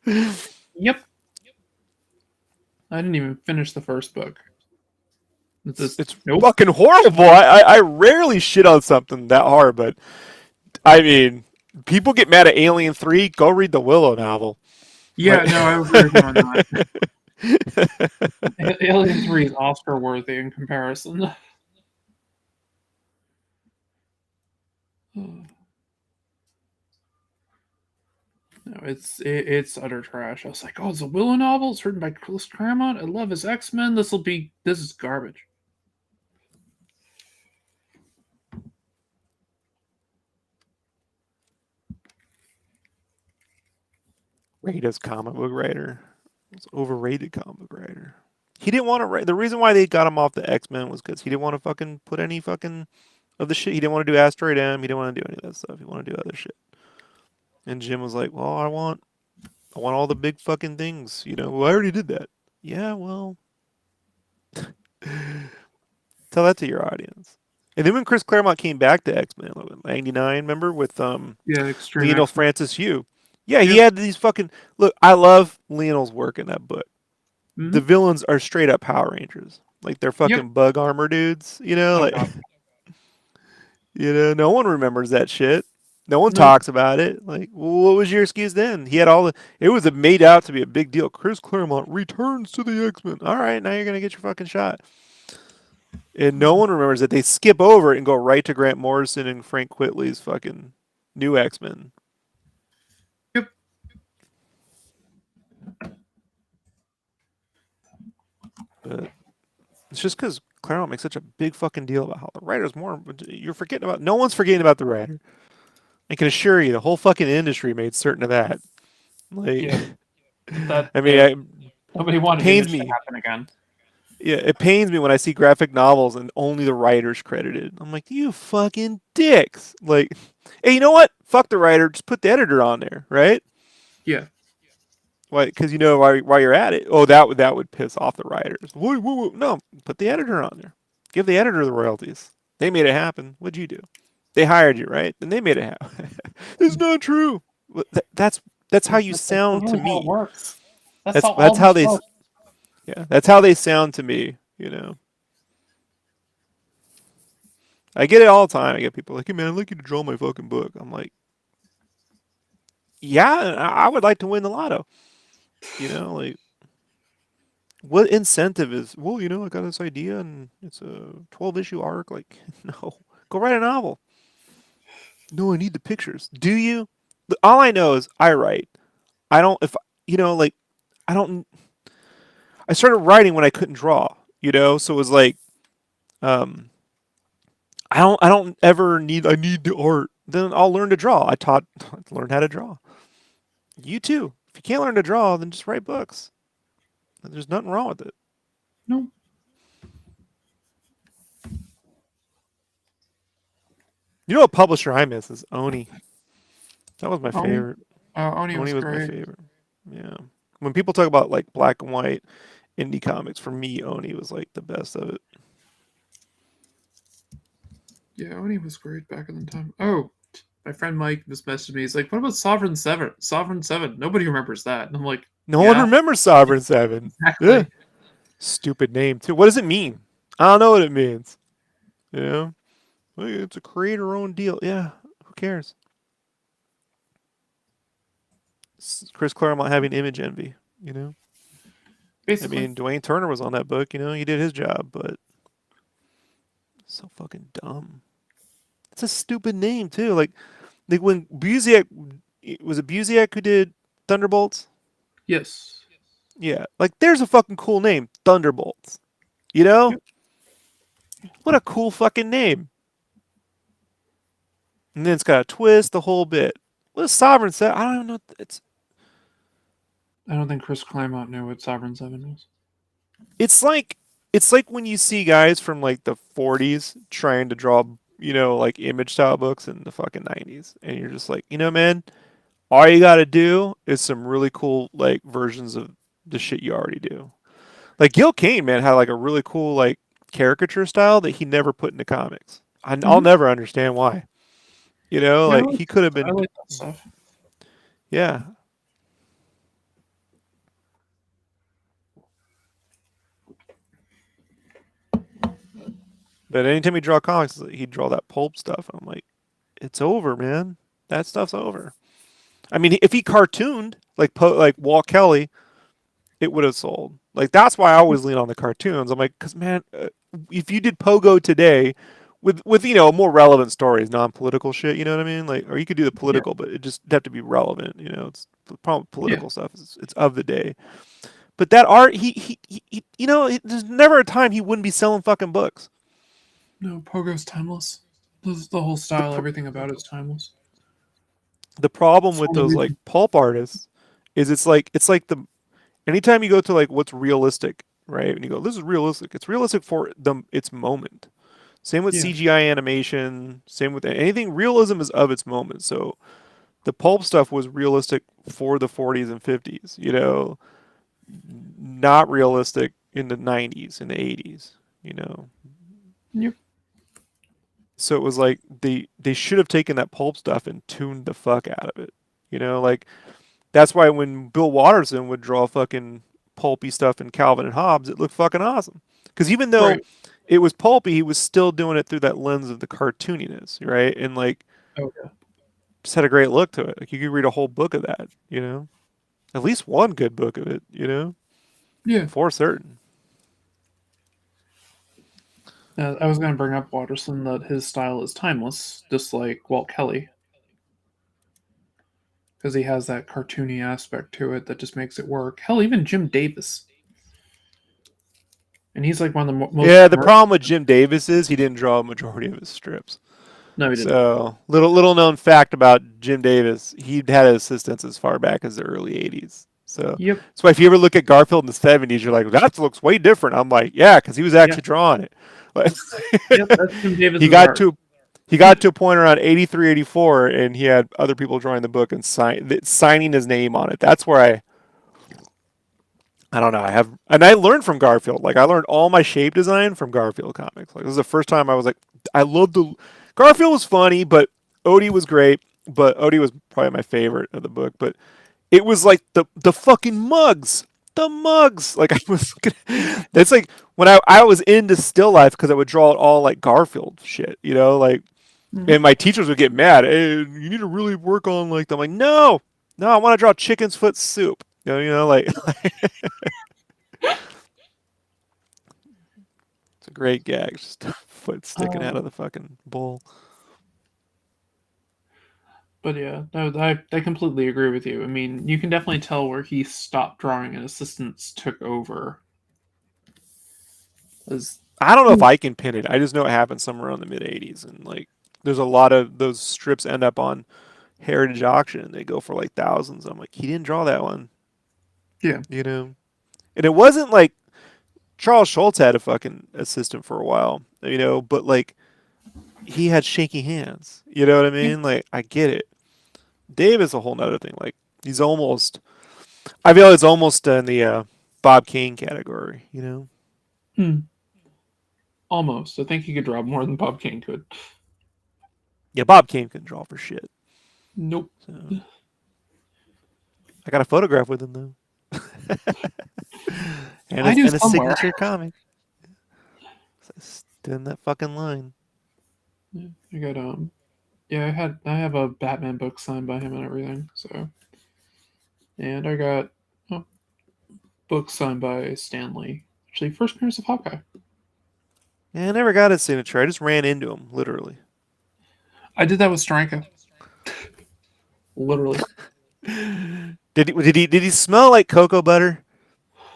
Yep. I didn't even finish the first book. It's just It's nope. fucking horrible. I rarely shit on something that hard, but I mean, people get mad at Alien 3. Go read the Willow novel. Yeah, Like, no, I agree with you on that. Alien 3 is Oscar worthy in comparison. No, it's utter trash. I was like, oh, it's a Willow novel. It's written by Chris Claremont. I love his X Men. This is garbage. Rita's comic book writer. It's overrated comic book writer. He didn't want to write. The reason why they got him off the X Men was because he didn't want to fucking put any fucking of the shit. He didn't want to do Asteroid M. He didn't want to do any of that stuff. He wanted to do other shit. And Jim was like, "Well, I want all the big fucking things. You know, well, I already did that. Yeah, well, tell that to your audience." And then when Chris Claremont came back to X Men, like '99, remember with Yeah, Extreme Lionel X Men. Francis Hugh. Yeah, he Yep. had these fucking look. I love Lionel's work in that book. The Hmm. villains are straight up Power Rangers. Like they're Yep. fucking bug armor dudes. You know, Oh like god. no one remembers that shit. No one Nope. talks about it. Like, well, what was your excuse then? He had all the. It was made out to be a big deal. Chris Claremont returns to the X Men. All right, now you're gonna get your fucking shot. And no one remembers that they skip over it and go right to Grant Morrison and Frank Quitely's fucking new X Men. Yep. But it's just because Claremont makes such a big fucking deal about how the writer's more. You're forgetting about. No one's forgetting about the writer. I can assure you, the whole fucking industry made certain of that. Like, Yeah. That I mean, yeah. it Nobody wanted pains Image to me. happen again. Yeah, it pains me when I see graphic novels and only the writer's credited. I'm like, you fucking dicks. Like, hey, you know what? Fuck the writer. Just put the editor on there, right? Yeah. Why? Because you know why you're at it. Oh, that would piss off the writers. Whoa, whoa, whoa. No, put the editor on there. Give the editor the royalties. They made it happen. What'd you do? They hired you, right? And they made it happen. It's not true. That's how you That's sound to literally how it me. works. That's That's how all that's how this they works. yeah. That's how they sound to me. You know. I get it all the time. I get people like, "Hey man, I'd like you to draw my fucking book." I'm like, "Yeah, I would like to win the lotto." You know, like what incentive is? Well, you know, I got this idea and it's a 12 issue arc. Like, no, go write a novel. No, I need the pictures. Do you? All I know is I write. I don't. If you know, like, I don't. I started writing when I couldn't draw. You know, so it was like, um, I don't ever need. I need the art. Then I'll learn to draw. Learned how to draw. You too. If you can't learn to draw, then just write books. There's nothing wrong with it. No. You know, a publisher I miss is Oni. That was my Oni. favorite. Oni Oni was was my great. favorite. Yeah. When people talk about like black and white indie comics, for me, Oni was like the best of it. Yeah, Oni was great back in the time. Oh, my friend Mike just messaged me. He's like, "What about Sovereign Seven? Sovereign Seven? Nobody remembers that." And I'm like, No one "Yeah, remembers Sovereign Seven. Yeah. exactly." Stupid name too. What does it mean? I don't know what it means. You know? Well, it's a creator-owned deal. Yeah. Who cares? Chris Claremont having image envy. You know? I Basically, mean, Dwayne Turner was on that book. You know, he did his job, but so fucking dumb. It's a stupid name too. Like when Busiek was it Busiek who did Thunderbolts? yes. Yeah. Like there's a fucking cool name, Thunderbolts. You know? Yep. What a cool fucking name. And then it's got a twist, the whole bit. What is Sovereign set? I don't even know. I don't think Chris Claremont knew what Sovereign Seven was. It's like it's like when you see guys from like the 40s trying to draw, like image style books in the fucking 90s, and you're just like, man, all you got to do is some really cool like versions of the shit you already do. Like Gil Kane, man, had like a really cool like caricature style that he never put into comics. I'll Mm-hmm. never understand why. Yeah, Like he could have I been, like that stuff. yeah. But anytime he draw comics, he'd draw that pulp stuff. I'm like, it's over, man. That stuff's over. I mean, if he cartooned like Walt Kelly, it would have sold. Like that's why I always lean on the cartoons. I'm like, because man, if you did Pogo today, with more relevant stories, non-political shit, you know what I mean? Like, or you could do the Yeah, political, but it just have to be relevant. It's the problem with yeah. political stuff is it's of the day. But that art, there's never a time he wouldn't be selling fucking books. No, Pogo's timeless. The whole The style, pr- everything about it is timeless. the problem It's with one of the those like reasons. pulp artists is it's like the anytime you go to like what's realistic, right? And you go, this is realistic. It's realistic for its moment. Same with Yeah, CGI animation. Same with anything. Realism is of its moment. So the pulp stuff was realistic for the 40s and 50s. Not realistic in the 90s and the 80s. You know. yep. So it was like they should have taken that pulp stuff and tuned the fuck out of it. Like that's why when Bill Watterson would draw fucking pulpy stuff in Calvin and Hobbes, it looked fucking awesome. Because even though Right. it was pulpy, he was still doing it through that lens of the cartooniness, right? And like Oh yeah. just had a great look to it. Like you could read a whole book of that, at least one good book of it, Yeah. for certain. I was going to bring up Watterson that his style is timeless, just like Walt Kelly, because he has that cartoony aspect to it that just makes it work. Hell, even Jim Davis, and he's like one of the most Yeah, the commercial. problem with Jim Davis is he didn't draw a majority of his strips. No, he didn't. So little known fact about Jim Davis, he had assistants as far back as the early '80s. So Yep. that's why if you ever look at Garfield in the '70s, you're like, that looks way different. I'm like, yeah, because he was Yeah. actually drawing it. Like, Yep. That's Jim he Davis's got art. to he got to a point around 83, 84, and he had other people drawing the book and signing his name on it. That's where I don't know. I learned from Garfield. Like I learned all my shape design from Garfield comics. Like this is the first time I was like, I loved the Garfield was funny, but Odie was great. But Odie was probably my favorite of the book. But it was like the fucking mugs, the mugs. Like I was, it's like when I was into still life because I would draw it all like Garfield shit, like, Mhm. and my teachers would get mad. Hey, you need to really work on like them. Like no, no, I want to draw chicken's foot soup. Like it's a great gag. Just a foot sticking out Uh, of the fucking bowl. but yeah, no, I completely agree with you. I mean, you can definitely tell where he stopped drawing and assistants took over. As I don't know if I can pin it. I just know it happened somewhere around the mid '80s, and like there's a lot of those strips end up on Heritage Auction, and they go for like thousands. I'm like, he didn't draw that one, yeah, and it wasn't like Charles Schultz had a fucking assistant for a while, but like he had shaky hands. You know what I yeah, mean? Like I get it. Dave is a whole nother thing. Like he's almost I feel it's almost in the Bob Kane category, you know? Hmm. Almost. I think he could draw more than Bob Kane could. Yeah, Bob Kane couldn't draw for shit. Nope. So I got a photograph with him though, I do and a somewhere. signature comic. So stood in that fucking line. Yeah, I got yeah, I have a Batman book signed by him and everything. So, and I got a book signed by Stanley. Actually, first appearance of Hawkeye. Yeah, I never got his signature. I just ran into him, literally. I did that with Stranka. Literally. Did he smell like cocoa butter?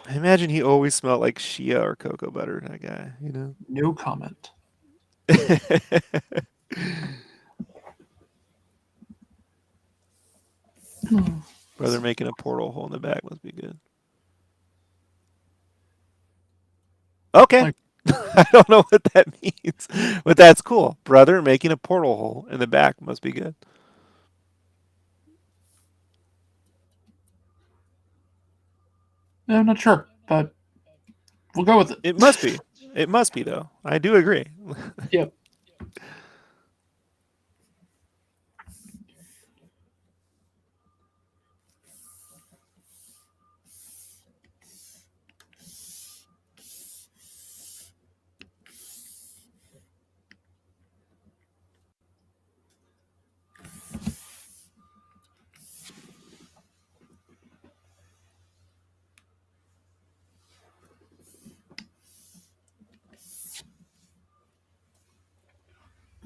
I imagine he always smelled like Shia or cocoa butter. That guy, you know. No comment. Brother making a portal hole in the back must be good. Okay. Like, I don't know what that means, but that's cool. Brother making a portal hole in the back must be good. I'm not sure, but we'll go with it. It must be. It must be though. I do agree. Yep.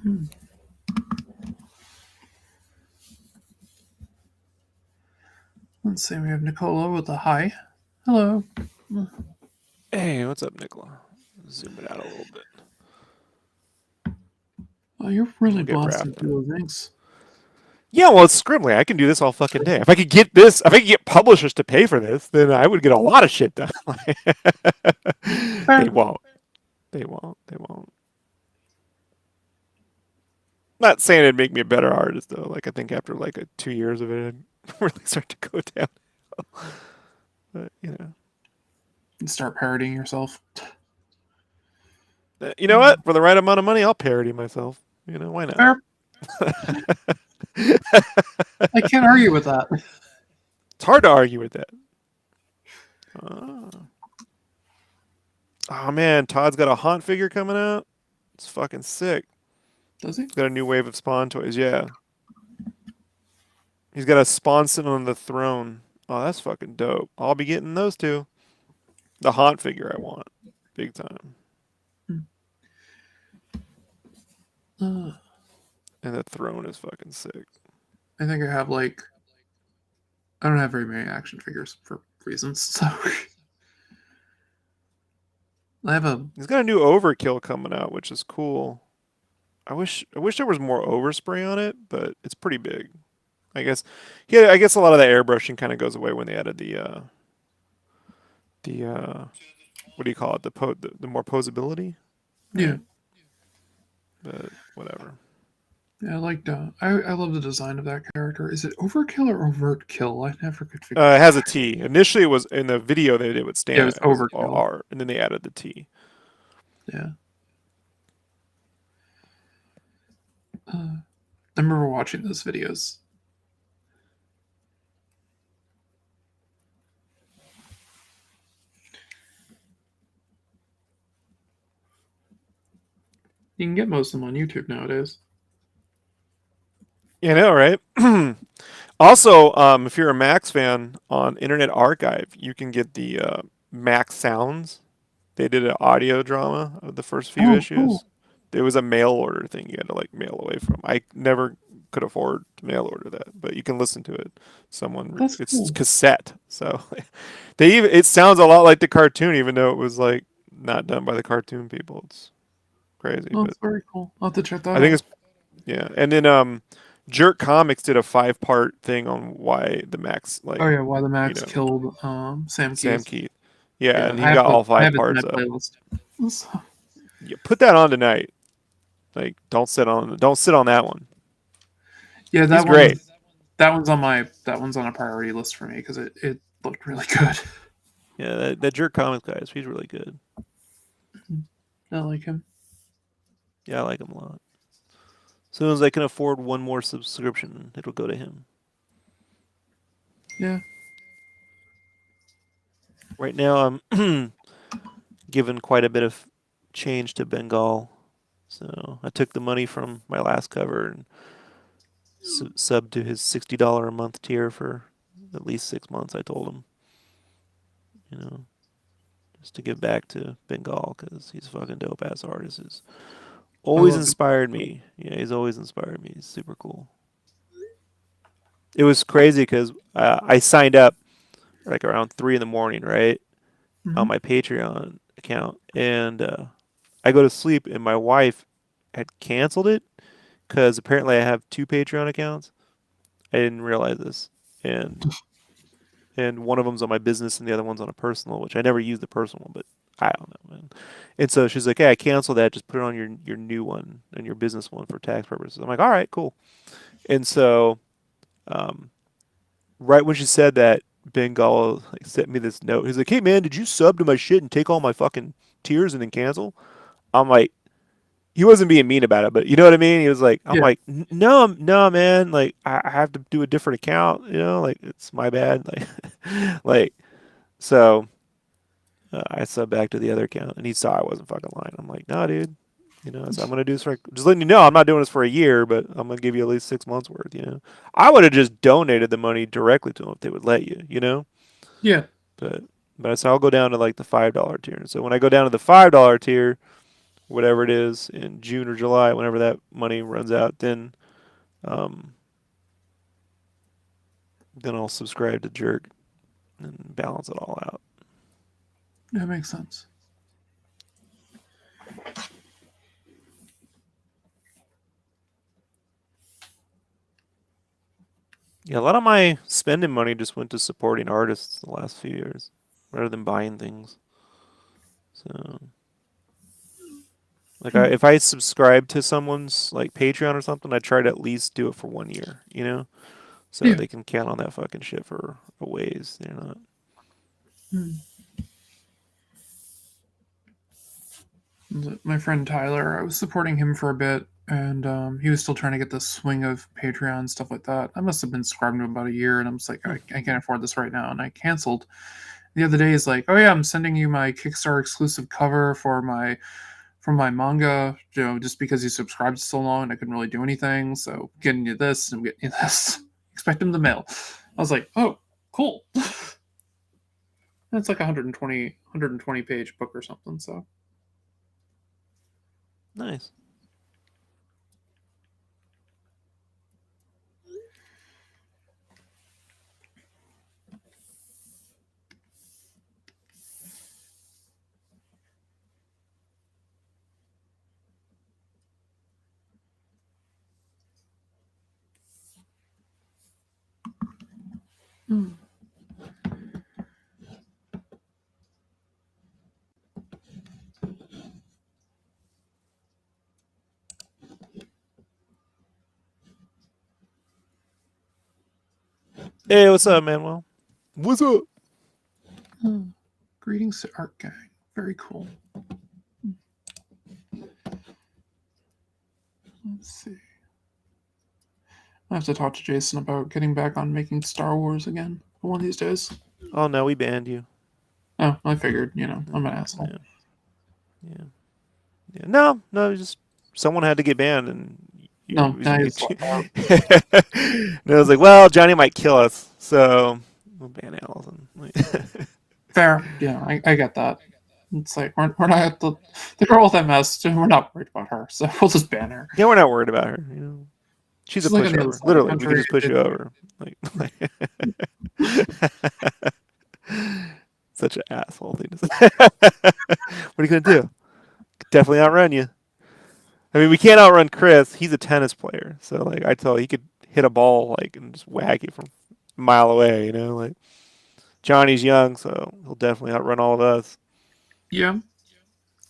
Hmm. Let's see. We have Nicola with a hi. Hello. Hey, what's up, Nicola? Zoom it out a little bit. Oh, you're really We'll get blasting Raph. through those inks. Yeah, well, it's Scribbly. I can do this all fucking day. If I could get this, if I could get publishers to pay for this, then I would get a lot of shit done. They Fair. won't. They won't. They won't. Not saying it'd make me a better artist though. Like I think after like 2 years of it, I'd really start to go down. But You start parodying yourself. you know what? For the right amount of money, I'll parody myself. Why not? Fair. I can't argue with that. It's hard to argue with that. Oh man, Todd's got a Haunt figure coming out. It's fucking sick. Does he? He's got a new wave of Spawn toys. Yeah, he's got a Spawn sitting on the throne. Oh, that's fucking dope. I'll be getting those two. The Haunt figure I want, big time. Uh, And the throne is fucking sick. I think I have like I don't have very many action figures for reasons. So I have a He's got a new Overkill coming out, which is cool. I wish there was more overspray on it, but it's pretty big. I guess yeah, I guess a lot of the airbrushing kind of goes away when they added the what do you call it? The more posability, yeah. right? But whatever. Yeah, I liked I love the design of that character. Is it overkill or overt kill? I never could figure It out. has a T. Initially, it was in the video they did with Yeah, it Stan. was It was all overkill. R, and then they added the T. Yeah. I remember watching those videos. You can get most of them on YouTube nowadays. You know, right? Also, if you're a Max fan on Internet Archive, you can get the Max Sounds. They did an audio drama of the first few Oh, issues. cool. There was a mail order thing you had to like mail away from. I never could afford to mail order that, but you can listen to it. That's It's cool. cassette, so it sounds a lot like the cartoon, even though it was like not done by the cartoon people. It's crazy, Oh, but that's very cool. I'll have to check that I think out. it's yeah. And then Jerk Comics did a 5-part thing on why the Max Oh yeah, why the you Max know killed Sam Sam Keith. Keith. Yeah, Yeah, and he got all I five have it in my parts up. playlist. So- Yeah, put that on tonight. Like, don't sit on that one. yeah, He's great. that one's on a priority list for me because it looked really good. Yeah, that Jerk Comics guy, he's really good. I like him. Yeah, I like him a lot. As soon as I can afford one more subscription, it'll go to him. Yeah. Right now, I'm giving quite a bit of change to Bengal. So I took the money from my last cover and subbed to his $60 a month tier for at least 6 months. I told him, you know, just to give back to Bengal because he's a fucking dope ass artist. He's I always love it. inspired me. Yeah, he's always inspired me. He's super cool. It was crazy because I signed up like around 3 in the morning, right, on Hmm. my Patreon account, and I go to sleep, and my wife had canceled it because apparently I have two Patreon accounts. I didn't realize this, and one of them's on my business, and the other one's on a personal, which I never use the personal one, but I don't know, man. And so she's like, "Hey, I canceled that. Just put it on your new one and your business one for tax purposes." I'm like, "All right, cool." And so, um, right when she said that, Bengal like sent me this note. He's like, "Hey, man, did you sub to my shit and take all my fucking tiers and then cancel?" I'm like, he wasn't being mean about it, but you know what I mean. He was like, I'm Yeah. like, no, no, man. Like, I have to do a different account. You know, like it's my bad. Like, like so. I subbed back to the other account, and he saw I wasn't fucking lying. I'm like, no, dude. You know, so I'm gonna do this for just letting you know. I'm not doing this for a year, but I'm gonna give you at least 6 months worth. You know, I would have just donated the money directly to them if they would let you. You know, Yeah. but I said I'll go down to like the $5 tier. And so when I go down to the $5 tier, whatever it is in June or July, whenever that money runs out, um, then I'll subscribe to Jerk and balance it all out. That makes sense. Yeah, a lot of my spending money just went to supporting artists the last few years rather than buying things. So, like, Hmm. if I subscribe to someone's like Patreon or something, I try to at least do it for 1 year, you know, so Yeah. they can count on that fucking shit for a ways. They're not. Hmm. My friend Tyler, I was supporting him for a bit, and he was still trying to get the swing of Patreon stuff like that. I must have been subscribed to him about a year, and I'm just like, I can't afford this right now, and I canceled. The other day, he's like, oh yeah, I'm sending you my Kickstarter exclusive cover for my manga, just because you subscribed so long and I couldn't really do anything. So getting you this and I'm getting you this. Expect him to mail. I was like, oh, cool. It's like 120 page book or something. So Nice. mm. Hey, what's up, Manuel? What's up? Mm. Greetings to Art Gang. Very cool. Let's see. I have to talk to Jason about getting back on making Star Wars again one of these days. Oh no, we banned you. Oh, I figured, I'm Yeah, an asshole. yeah, yeah. Yeah. No, no, just someone had to get banned, and No, now you he's locked out. and I was like, well, Johnny might kill us, so we'll ban Allison. Fair. Yeah, I get that. It's like we're not at the girl with MS. We're not worried about her, so we'll just ban her. Yeah, we're not worried about her. You know, she's a She's like on the other pushover. side of the Literally, we can country. just push you over. Like such an asshole thing to say. What are you gonna do? Definitely outrun you. I mean, we can't outrun Chris. He's a tennis player, so like I tell you, he could hit a ball like and just whack it from a mile away. You know, like Johnny's young, so he'll definitely outrun all of us. Yeah,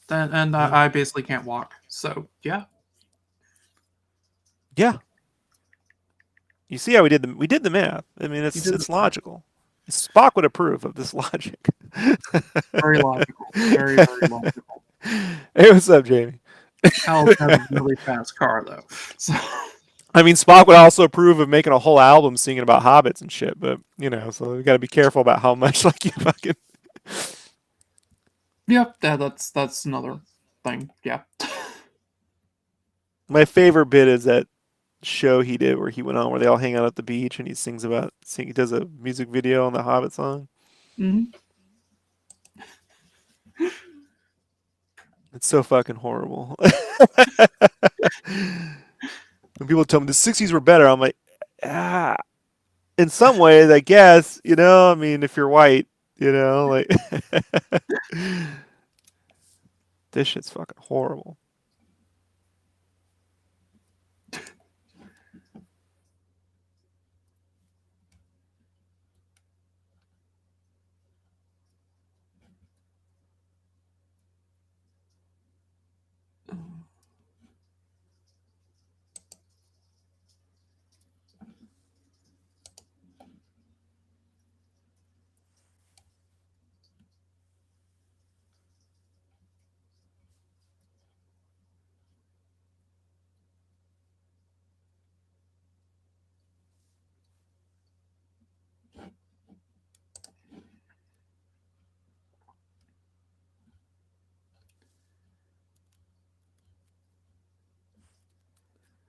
and Yeah. I basically can't walk. So yeah, Yeah. You see how we did the math. I mean, you it's did the it's math. logical. Spock would approve of this logic. Very logical. Very, very logical. Hey, what's up, Jamie? Alex has a really fast car, though. So, I mean, Spock would also approve of making a whole album singing about hobbits and shit, but you know, so we got to be careful about how much like you fucking. yep, that's another thing. Yeah. My favorite bit is that show he did where he went on where they all hang out at the beach and he sings about he does a music video on the Hobbit song. hmm It's so fucking horrible. When people tell me the '60s were better, I'm like, ah. In some ways, I guess. You know, I mean, if you're white, you know, like this shit's fucking horrible.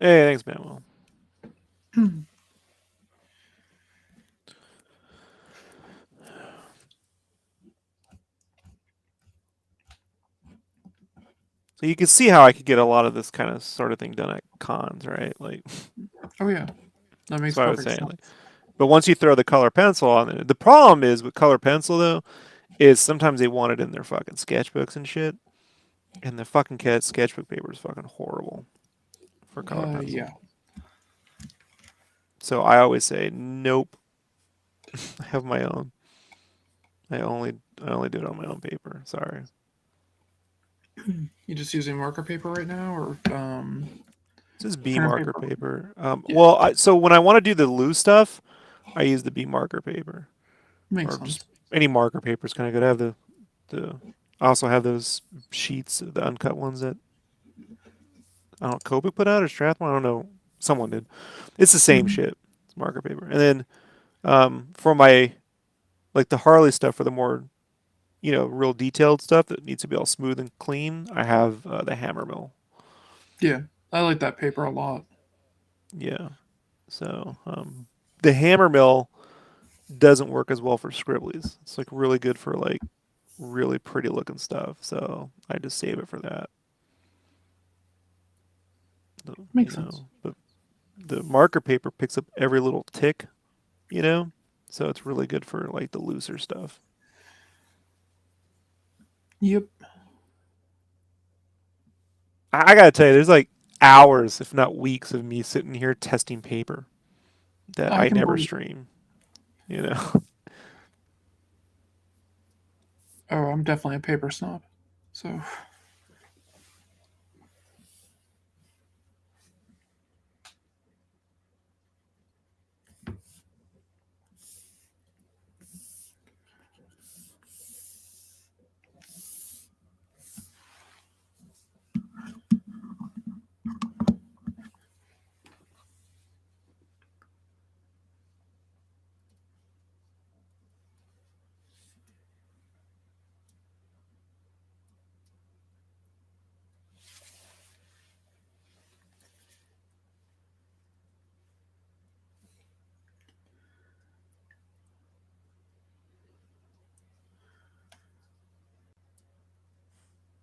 Hey, thanks, Manuel. So you can see how I could get a lot of this kind of sort of thing done at cons, right? Like, Oh yeah, that that's makes what I was perfect saying. Like, sense. but once you throw the color pencil on it, the problem is with color pencil though, is sometimes they want it in their fucking sketchbooks and shit, and the fucking cat sketchbook paper is fucking horrible for color pencil. Yeah. So I always say, nope. I have my own. I only I only do it on my own paper. Sorry. You just using marker paper right now, or This is B pen and marker paper? paper. Yeah, Well, so when I want to do the loose stuff, I use the B marker paper, makes or just sense. any marker paper is kind of good. I have the. I also have those sheets, the uncut ones that I don't know, Copic put out or Strathmore. I don't know. Someone did. It's the same hmm shit. It's marker paper. And then for my like the Harley stuff for the more real detailed stuff that needs to be all smooth and clean, I have the hammer mill. Yeah, I like that paper a lot. Yeah. So the hammer mill doesn't work as well for scribblies. It's like really good for like really pretty looking stuff. So I just save it for that. The, Makes sense. but the marker paper picks up every little tick, you know, so it's really good for like the looser stuff. Yep. I gotta tell you, there's like hours, if not weeks, of me sitting here testing paper that I I can never believe. stream. You know, Oh, I'm definitely a paper snob. So,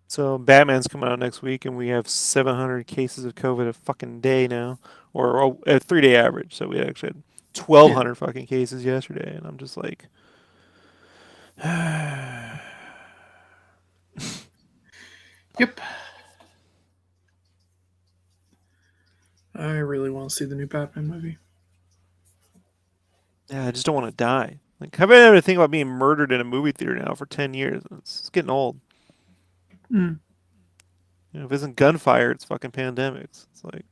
so Batman's coming out next week, and we have 700 cases of COVID a fucking day now, or a 3 day average. So we actually had yeah. 1,200 fucking cases yesterday, and I'm just like, Yep. I really want to see the new Batman movie. yeah, I just don't want to die. Like, I've been having to think about being murdered in a movie theater now for 10 years. It's getting old. Mm. If it isn't gunfire, it's fucking pandemics. It's like,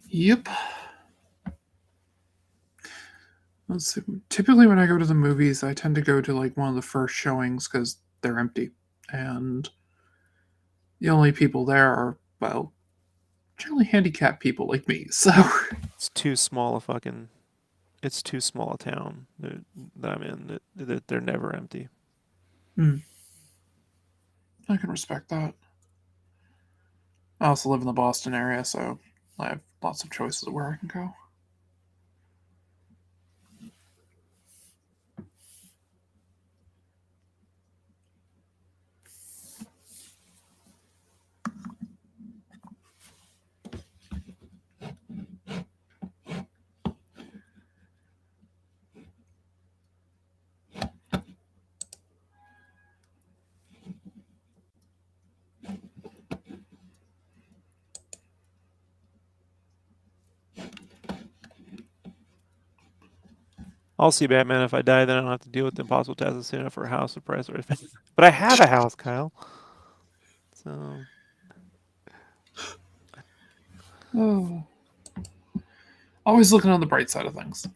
Yep. Let's see. Typically, when I go to the movies, I tend to go to like one of the first showings because they're empty, and the only people there are, well, generally handicapped people like me. So It's too small a fucking. It's too small a town that I'm in. That they're never empty. hmm, I can respect that. I also live in the Boston area, so I have lots of choices of where I can go. I'll see Batman. If I die, then I don't have to deal with the impossible task of saving up for a house or price or But I have a house, Kyle. So Oh, always looking on the bright side of things.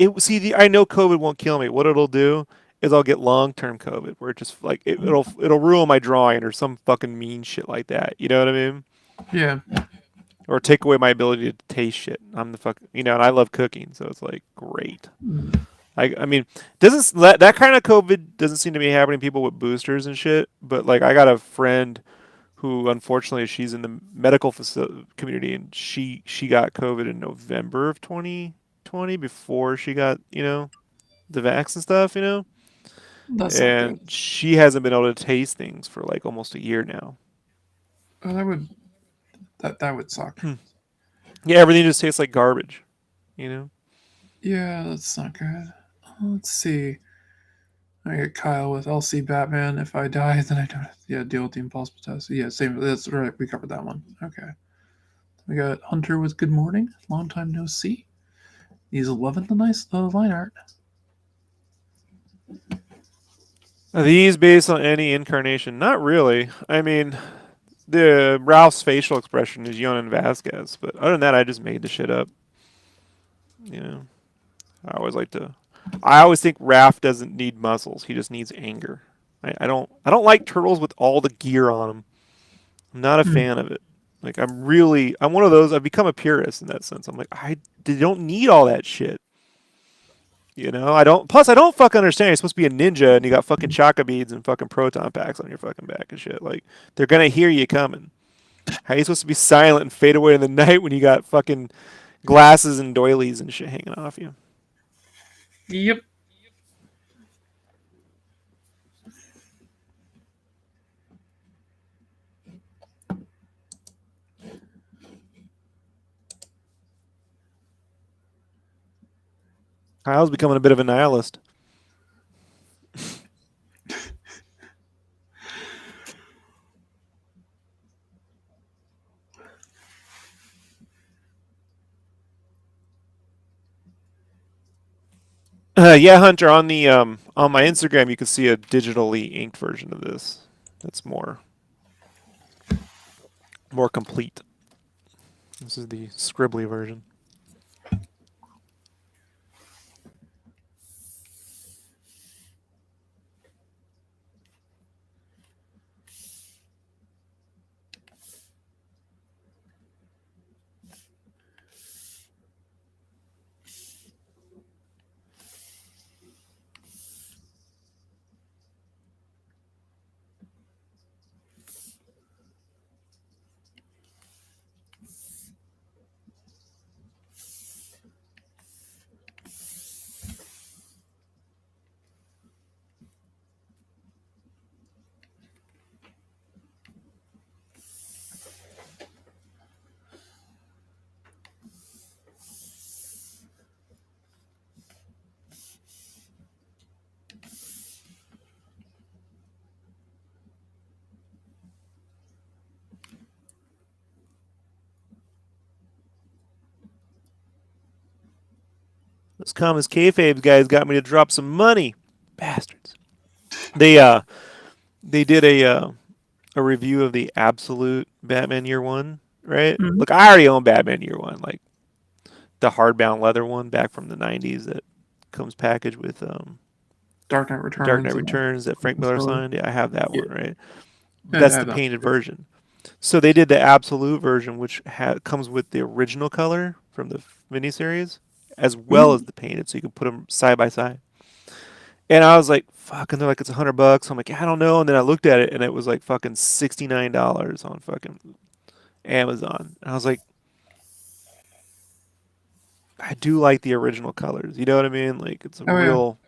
I know COVID won't kill me. What it'll do is I'll get long term COVID, where it just like it'll ruin my drawing or some fucking mean shit like that. You know what I mean? Yeah. Or take away my ability to taste shit. I'm the fuck, and I love cooking, so it's like great. Mm. I mean, doesn't that kind of COVID doesn't seem to be happening to people with boosters and shit. But like, I got a friend who unfortunately she's in the medical community, and she got COVID in November of 2020 before she got the vax and stuff, That's not good. and she hasn't been able to taste things for like almost a year now. Oh, that would suck. Hmm. Yeah, everything just tastes like garbage, you know. Yeah, that's not good. Let's see. I get Kyle with LC Batman. If I die, then I don't have to deal with the impossible test. Yeah, same. That's right. We covered that one. Okay. We got Hunter with Good Morning. Long time no see. He's loving the line art. Are these based on any incarnation? Not really. I mean, the Ralph's facial expression is Yonan Vasquez, but other than that, I just made the shit up. You know, I always like to. I always think Raph doesn't need muscles; he just needs anger. I don't. I don't like turtles with all the gear on them. I'm not a Hmm. fan of it. Like I'm one of those. I've become a purist in that sense. I'm like, they don't need all that shit. I don't. Plus, I don't fucking understand. You're supposed to be a ninja, and you got fucking chakra beads and fucking proton packs on your fucking back and shit. Like, they're gonna hear you coming. How are you supposed to be silent and fade away in the night when you got fucking glasses and doilies and shit hanging off you? Yep. Kyle's becoming a bit of a nihilist. Yeah, Hunter. On my Instagram, you can see a digitally inked version of this. That's more complete. This is the scribbly version. Those Commons kayfabe guys got me to drop some money, bastards. They did a review of the absolute Batman Year One, right? Hmm. Look, I already own Batman Year One. Like the hardbound leather one back from the '90s that comes packaged with Dark Knight Dark Returns Knight and Returns that Frank Miller Story. signed. Yeah, I have that Yeah, one, right? and That's I the have that painted too. version. So they did the absolute version, which comes with the original color from the miniseries, as well as Mhm. the painted, so you can put them side by side. And I was like, "Fuck!" And they're like, "It's $100." I'm like, "I don't know." And then I looked at it, and it was like fucking $69 on fucking Amazon. And I was like, I do like the original colors. You know what I mean? Like it's a Oh yeah, real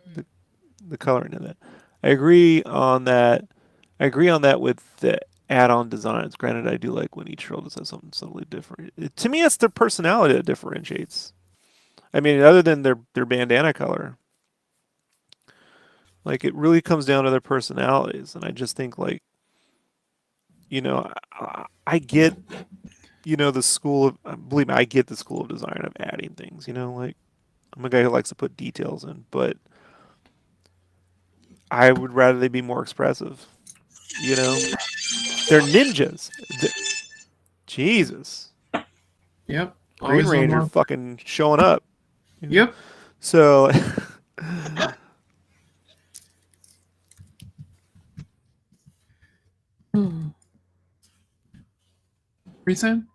the coloring in that. I agree on that. I agree on that with the add-on designs. Granted, I do like when each girl just has something subtly different. To me, it's their personality that differentiates. I mean, other than their bandana color, like it really comes down to their personalities. And I just think like I get the school of believe me, I get the school of design of adding things. Like I'm a guy who likes to put details in, but I would rather they be more expressive. You know, they're ninjas. Jesus, yep. Green Always on Ranger mark. fucking showing up. Yep. So, Hmm. What are you saying?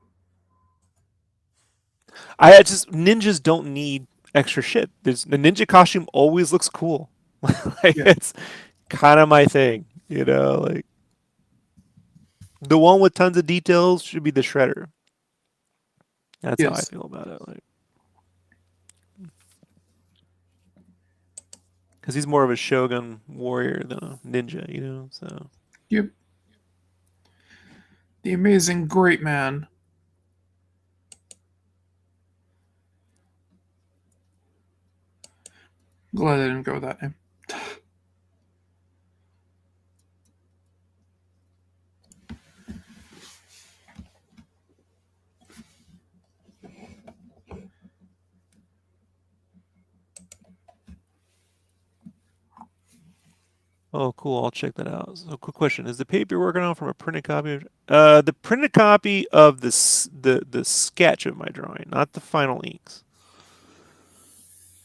I just ninjas don't need extra shit. The ninja costume always looks cool. Like Yeah. it's kind of my thing. Like the one with tons of details should be the shredder. That's how I Yes. feel about it. Like, because he's more of a shogun warrior than a ninja. So Yep. The amazing great man. Glad I didn't go with that name. oh, cool. I'll check that out. So, quick question: is the paper you're working on from a printed copy? The printed copy of the sketch of my drawing, not the final inks.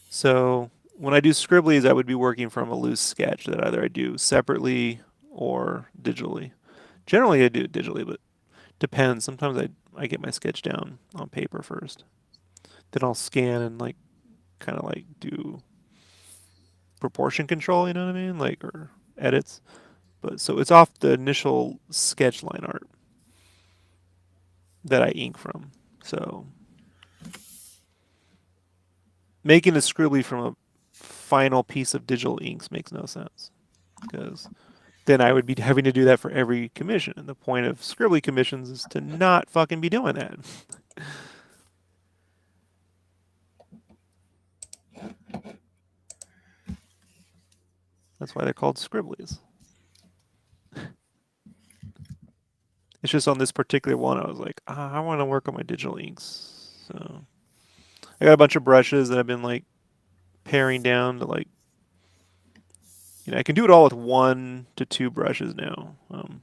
So when I do scribblies, I would be working from a loose sketch that either I do separately or digitally. Generally, I do it digitally, but depends. Sometimes I get my sketch down on paper first, then I'll scan and like kind of like do proportion control. You know what I mean? Like or edits. But so it's off the initial sketch line art that I ink from. So making a scribbly from a final piece of digital inks makes no sense because then I would be having to do that for every commission. And the point of scribbly commissions is to not fucking be doing that. That's why they're called scribblies. It's just on this particular one, I was like, I want to work on my digital inks. So I got a bunch of brushes that I've been like paring down to like, I can do it all with 1 to 2 brushes now. Oh, that's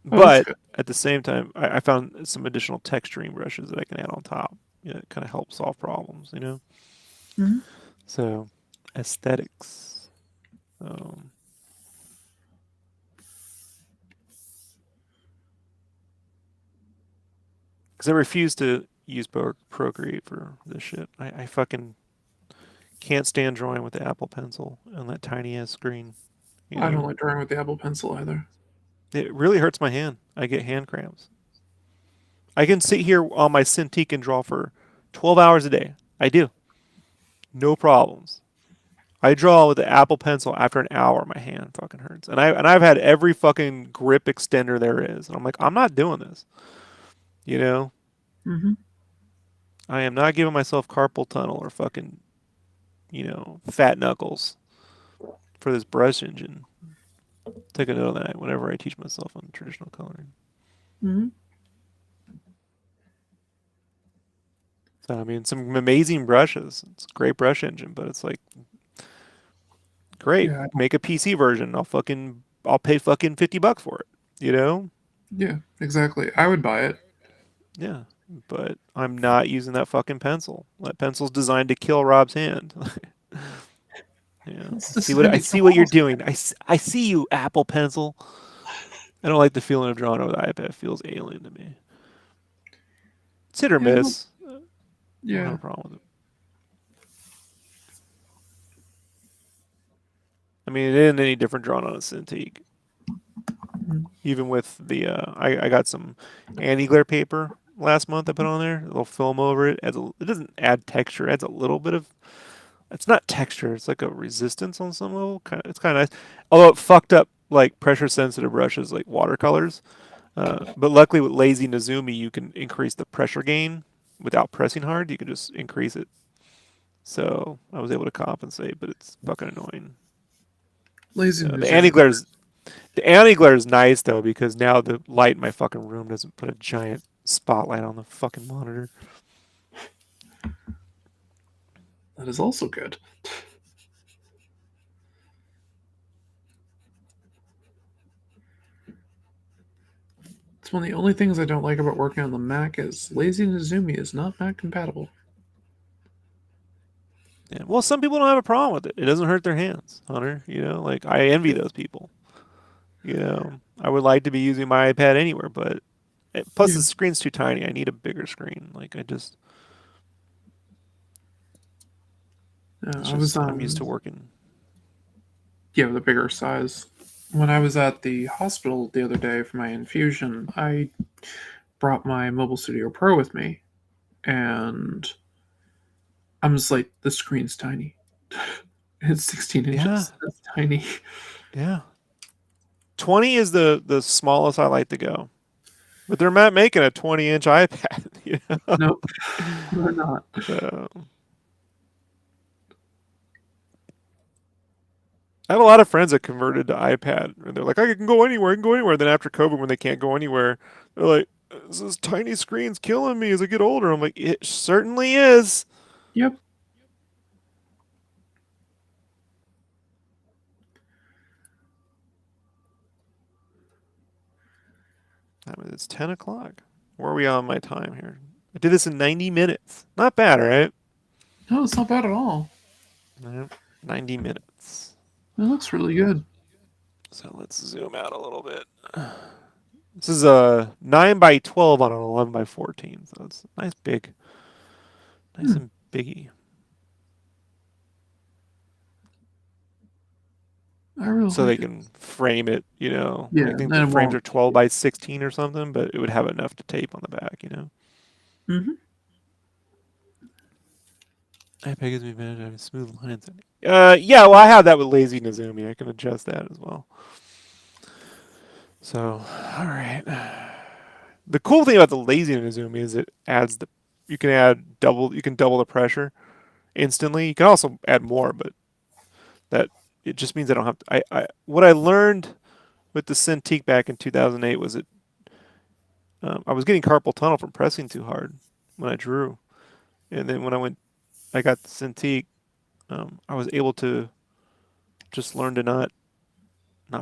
But good. at the same time, I found some additional texturing brushes that I can add on top. It kind of helps solve problems. Hmm. So aesthetics. Um, because I refuse to use Procreate for this shit. I fucking can't stand drawing with the Apple Pencil on that tiny ass screen. You I don't know, like drawing with the Apple Pencil either. it really hurts my hand. I get hand cramps. I can sit here on my Cintiq and draw for 12 hours a day. I do, no problems. I draw with the Apple Pencil after an hour. My hand fucking hurts, and I've had every fucking grip extender there is, and I'm like, I'm not doing this. You know, Hmm. I am not giving myself carpal tunnel or fucking fat knuckles for this brush engine. Take a note of that whenever I teach myself on traditional coloring. Hmm. So I mean, some amazing brushes. It's a great brush engine, but it's like great. Yeah. Make a PC version. I'll pay fucking $50 for it. You know? Yeah. Exactly. I would buy it. Yeah. but I'm not using that fucking pencil. That pencil's designed to kill Rob's hand. Yeah, It's I see what designed I to see kill what you're all. doing. I see you, Apple Pencil. I don't like the feeling of drawing over the iPad. It feels alien to me. It's hit or Yeah, look, miss. I don't have yeah. a problem with it. I mean, it isn't any different drawn on a Cintiq. Mm. Even with the, I got some anti-glare paper last month I put on there. A little film over it. It doesn't add texture. It adds a little bit of, it's not texture. It's like a resistance on some level. It's kind of nice. Although it fucked up like pressure sensitive brushes like watercolors. But luckily with Lazy Nizumi, you can increase the pressure gain without pressing hard. You can just increase it. So I was able to compensate, but it's fucking annoying. Lazy The Nizumi. anti-glare is nice though because now the light in my fucking room doesn't put a giant spotlight on the fucking monitor. That is also good. It's one of the only things I don't like about working on the Mac is Lazy Nizumi is not Mac compatible. Yeah. Well, some people don't have a problem with it. It doesn't hurt their hands, Hunter. Like I envy Yeah. those people. I would like to be using my iPad anywhere, but plus Yeah. the screen's too tiny. I need a bigger screen. Like it's I was just I'm used to working. yeah, with a bigger size. When I was at the hospital the other day for my infusion, I brought my Mobile Studio Pro with me, and I'm just like, the screen's tiny. It's 16 Yeah, inches. That's tiny. yeah. 20 is the smallest I like to go. But they're not making a 20-inch iPad, you know. Nope, they're not. So I have a lot of friends that converted to iPad, and they're like, I can go anywhere, I can go anywhere. Then after COVID, when they can't go anywhere, they're like, this tiny screen's killing me as I get older. I'm like, it certainly is. Yep. I mean, it's 10 o'clock. Where are we on my time here? I did this in 90 minutes. Not bad, right? No, it's not bad at all. Yep, 90 minutes. It looks really good. So let's zoom out a little bit. This is a 9 by 12 on an 11 by 14. So it's nice Hmm, and biggy. I really So they like it. can frame it, Yeah, I think then the it frames won't. are 12 by 16 or something, but it would have enough to tape on the back. Hmm. iPad gives me advantage of having smooth lines. Yeah, well, I have that with Lazy Nizumi. I can adjust that as well. So, all right. The cool thing about the Lazy Nizumi is you can double the pressure instantly. You can also add more, but that it just means I don't have to. What I learned with the Cintiq back in 2008 was I was getting carpal tunnel from pressing too hard when I drew, and then I got the Cintiq. I was able to just learn to not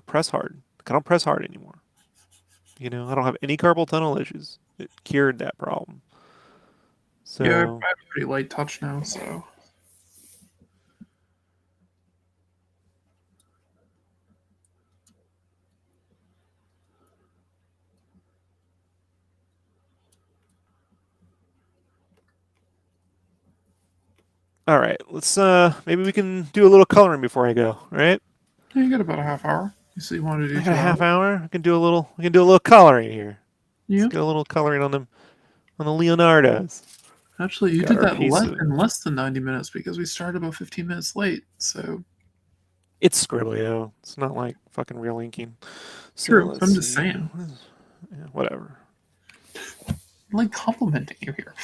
press hard. Like, I don't press hard anymore. I don't have any carpal tunnel issues. It cured that problem. Yeah, I have So, a pretty light touch now, so. all right, let's maybe we can do a little coloring before I go. All right, Yeah, you got about a half hour. You see, you want to do I got a 2 hours? half hour. We can do a little coloring here. Let's Yeah. get a little coloring on the Leonardos. Actually, you Got did our that piece less of in less than 90 minutes because we started about 15 minutes late. So it's scribbly though. It's not like fucking real inking. So true. let's I'm just see. saying. Yeah, whatever. I'm like complimenting you here.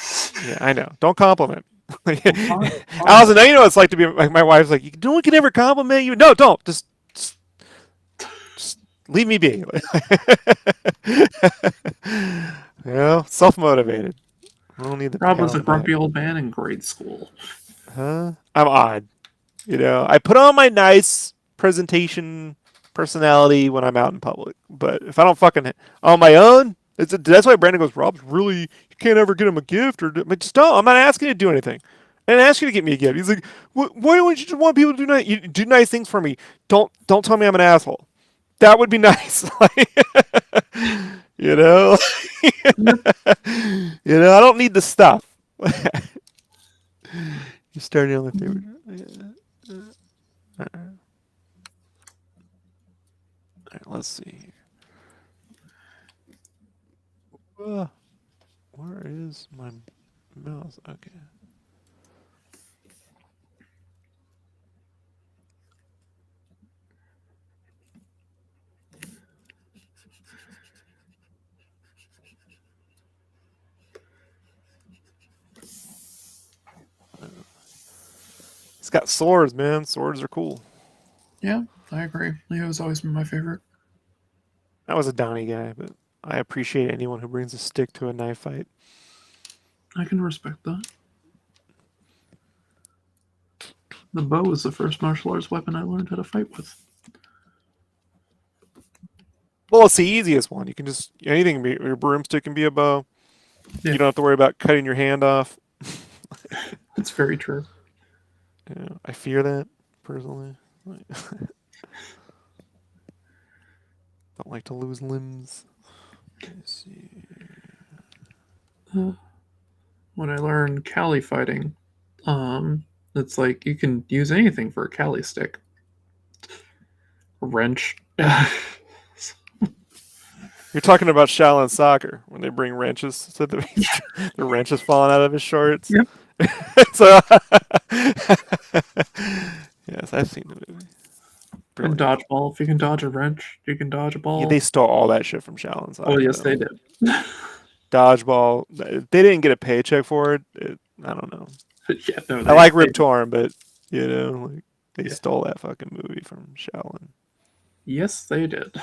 Yeah, I know. Don't compliment. Well, fine, fine. Allison, now you know what it's like to be like my wife's like, no one can ever compliment you. No, don't. Just leave me be. Self motivated. I don't need the Rob pat was on a the back. grumpy old man in grade school. Huh? I'm odd. I put on my nice presentation personality when I'm out in public. But if I don't fucking on my own, that's why Brandon goes, Rob's really can't ever get him a gift or but just don't. I'm not asking you to do anything. I didn't ask you to get me a gift. He's like, why don't you just want people to do nice? You do nice things for me. Don't tell me I'm an asshole. That would be nice. you know, Yep. I don't need the stuff. You started on my favorite. All right, let's see. Where is my mouse? Okay. It's got swords, man. Swords are cool. Yeah, I agree. Leo's always been my favorite. I was a Donnie guy, but I appreciate anyone who brings a stick to a knife fight. I can respect that. The bow was the first martial arts weapon I learned how to fight with. Well, it's the easiest one. You can just anything can be your broomstick can be a bow. Yeah. You don't have to worry about cutting your hand off. It's very true. Yeah, I fear that personally. Don't like to lose limbs. Let's see. When I learned Cali fighting, it's like you can use anything for a Cali stick. A wrench. You're talking about Shaolin soccer when they bring wrenches so the wrenches falling out of his shorts. Yep. So yes, I've seen the movie. And Brilliant. dodgeball. If you can dodge a wrench, you can dodge a ball. Yeah, they stole all that shit from Shaolin soccer. Oh yes, though. they did. Dodgeball. They didn't get a paycheck for it. I don't know. Yeah, no, I like Rip Torn, but like they Yeah. stole that fucking movie from Shaolin. Yes, they did.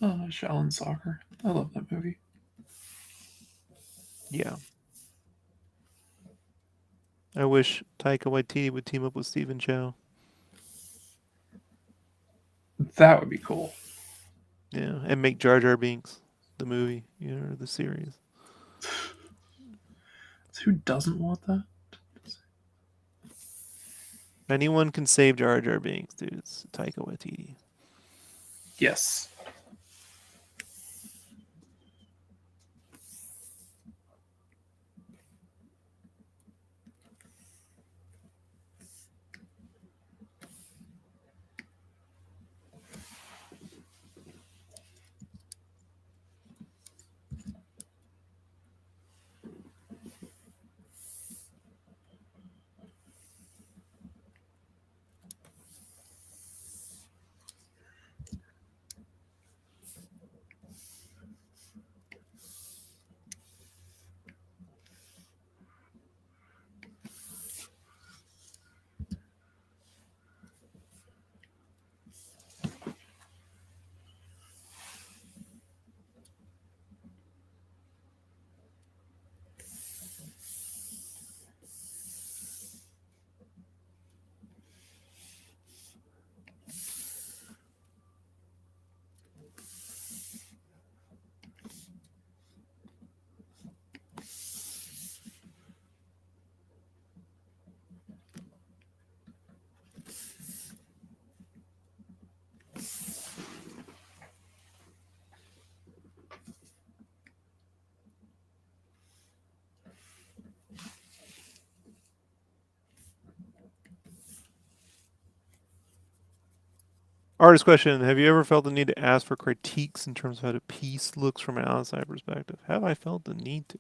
Oh, Shaolin Soccer. I love that movie. Yeah. I wish Taika Waititi would team up with Stephen Chow. That would be cool. Yeah, and make Jar Jar Binks the movie, or the series. Who doesn't want that? Anyone can save Jar Jar Binks, dude. It's Taika Waititi. Yes. Artist question: have you ever felt the need to ask for critiques in terms of how the piece looks from an outside perspective? Have I felt the need to?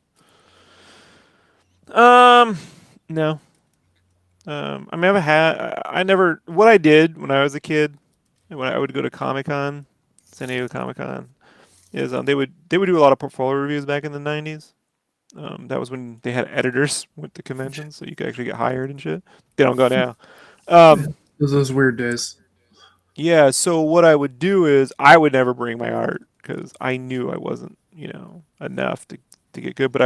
No. I mean, I never. What I did when I was a kid, when I would go to Comic Con, San Diego Comic Con, is they would do a lot of portfolio reviews back in the '90s. That was when they had editors with the conventions, so you could actually get hired and shit. They don't go now. Yeah, Um, those weird days. yeah. So what I would do is I would never bring my art because I knew I wasn't, enough to get good. But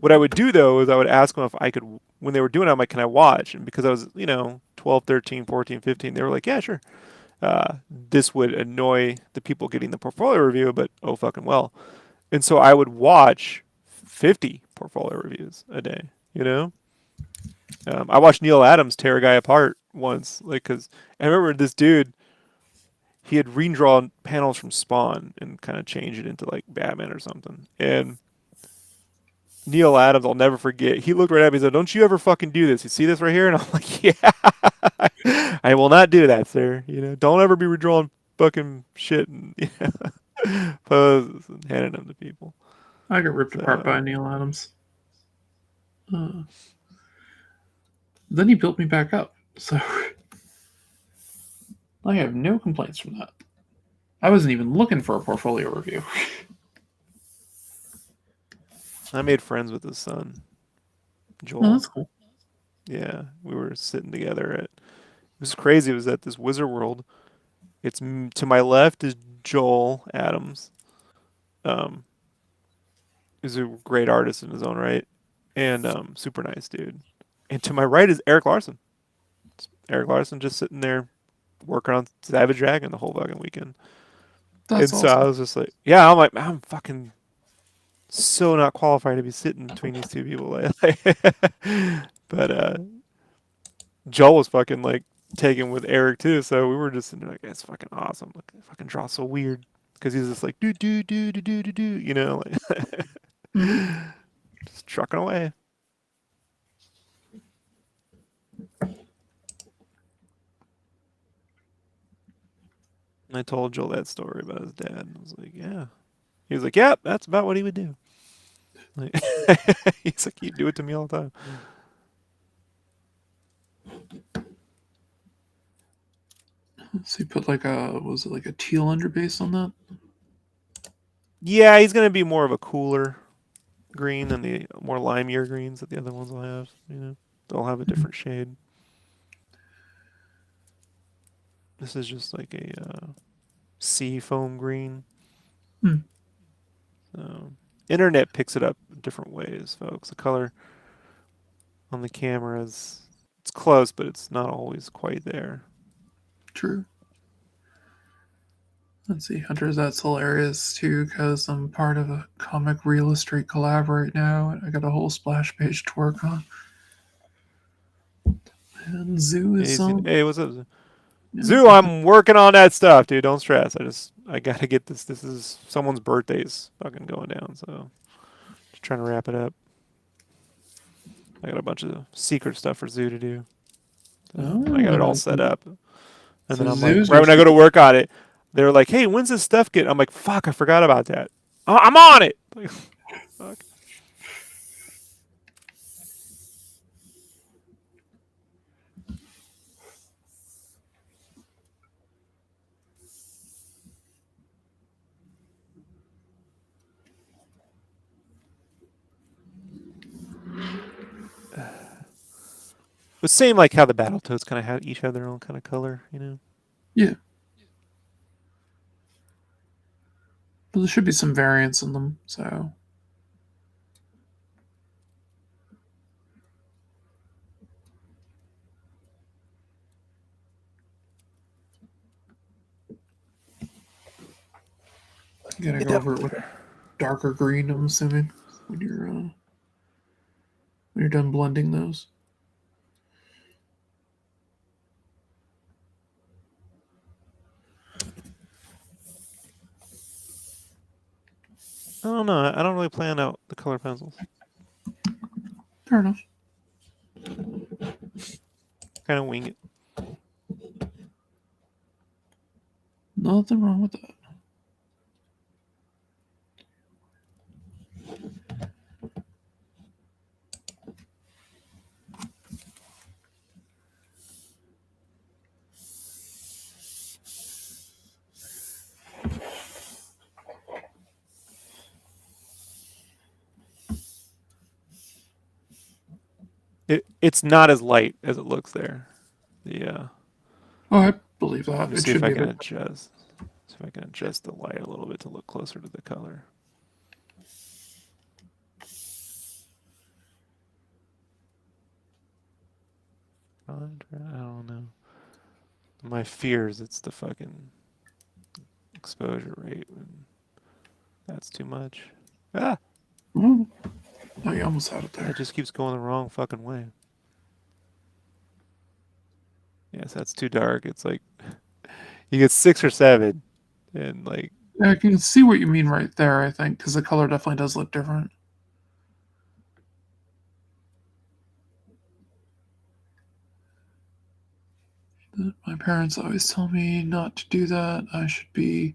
what I would do though is I would ask them if I could. When they were doing it, I'm like, can I watch? And because I was, 12, 13, 14, 15, they were like, yeah, sure. This would annoy the people getting the portfolio review, but oh fucking well. And so I would watch 50 portfolio reviews a day, you know? I watched Neil Adams tear a guy apart once, like, because I remember this dude, he had redrawn panels from Spawn and kind of changed it into like Batman or something. And Neil Adams, I'll never forget, he looked right at me and said, don't you ever fucking do this. You see this right here? And I'm like, yeah, I will not do that, sir. Don't ever be redrawing fucking shit and poses and handing them to people. I got ripped apart So, by Neil Adams. Uh, then he built me back up. So I have no complaints from that. I wasn't even looking for a portfolio review. I made friends with his son, Oh, Joel. that's cool. Yeah, we were sitting together at. It was crazy. It was at this Wizard World. To my left is Joel Adams. Um, he's a great artist in his own right, and super nice dude. And to my right is Eric Larson. Eric Larson just sitting there working on Savage Dragon the whole fucking weekend. That's And so I awesome. was just like, yeah, I'm like, I'm fucking so not qualified to be sitting between these two people. But Joel was fucking like taken with Eric too, so we were just sitting there like, that's fucking awesome. Like, I fucking draw so weird because he's just like do do do do do do do, like Hmm. just trucking away. And I told Joel that story about his dad, and I was like, yeah. He was like, yeah, that's about what he would do. Like, he's like, he'd do it to me all the time. So you put like was it like a teal underbase on that? Yeah, he's gonna be more of a cooler green than the more limier greens that the other ones will have. They'll have a Mhm. different shade. This is just like a sea foam green. Hmm. So, internet picks it up different ways, folks. The color on the camera is it's close, but it's not always quite there. True. Let's see. Hunters, that's hilarious too, because I'm part of a comic real estate collab right now, and I got a whole splash page to work on. And Zoo is some. Hey, what's up, Yeah, Zoo? I'm working on that stuff, dude. Don't stress. I gotta get this. This is someone's birthday's fucking going down, so just trying to wrap it up. I got a bunch of secret stuff for Zoo to do. So I got it all oh, set up. And so then I'm like, Zoo's right your when I go to secret. work on it, they're like, hey, when's this stuff get? I'm like, fuck, I forgot about that. I'm on it. Like, fuck. But same like how the Battletoads kind of have each have their own kind of color. Yeah, but there should be some variance in them. So you gotta Get go down over it with there. darker green. I'm assuming when you're done blending those. I don't know. I don't really plan out the color pencils. Fair enough. Kind of wing it. Nothing wrong with that. it's not as light as it looks there. Yeah. Oh, I believe Let that. me It see if should I be a can bit. adjust. See if I can adjust the light a little bit to look closer to the color. I don't know. My fears, it's the fucking exposure rate. That's too much. Ah! Ooh. Oh, you almost had it Yeah, it there. just keeps going the wrong fucking way. Yes, that's too dark. It's like you get 6 or 7, and like Yeah, I can see what you mean right there, I think, because the color definitely does look different. My parents always tell me not to do that. I should be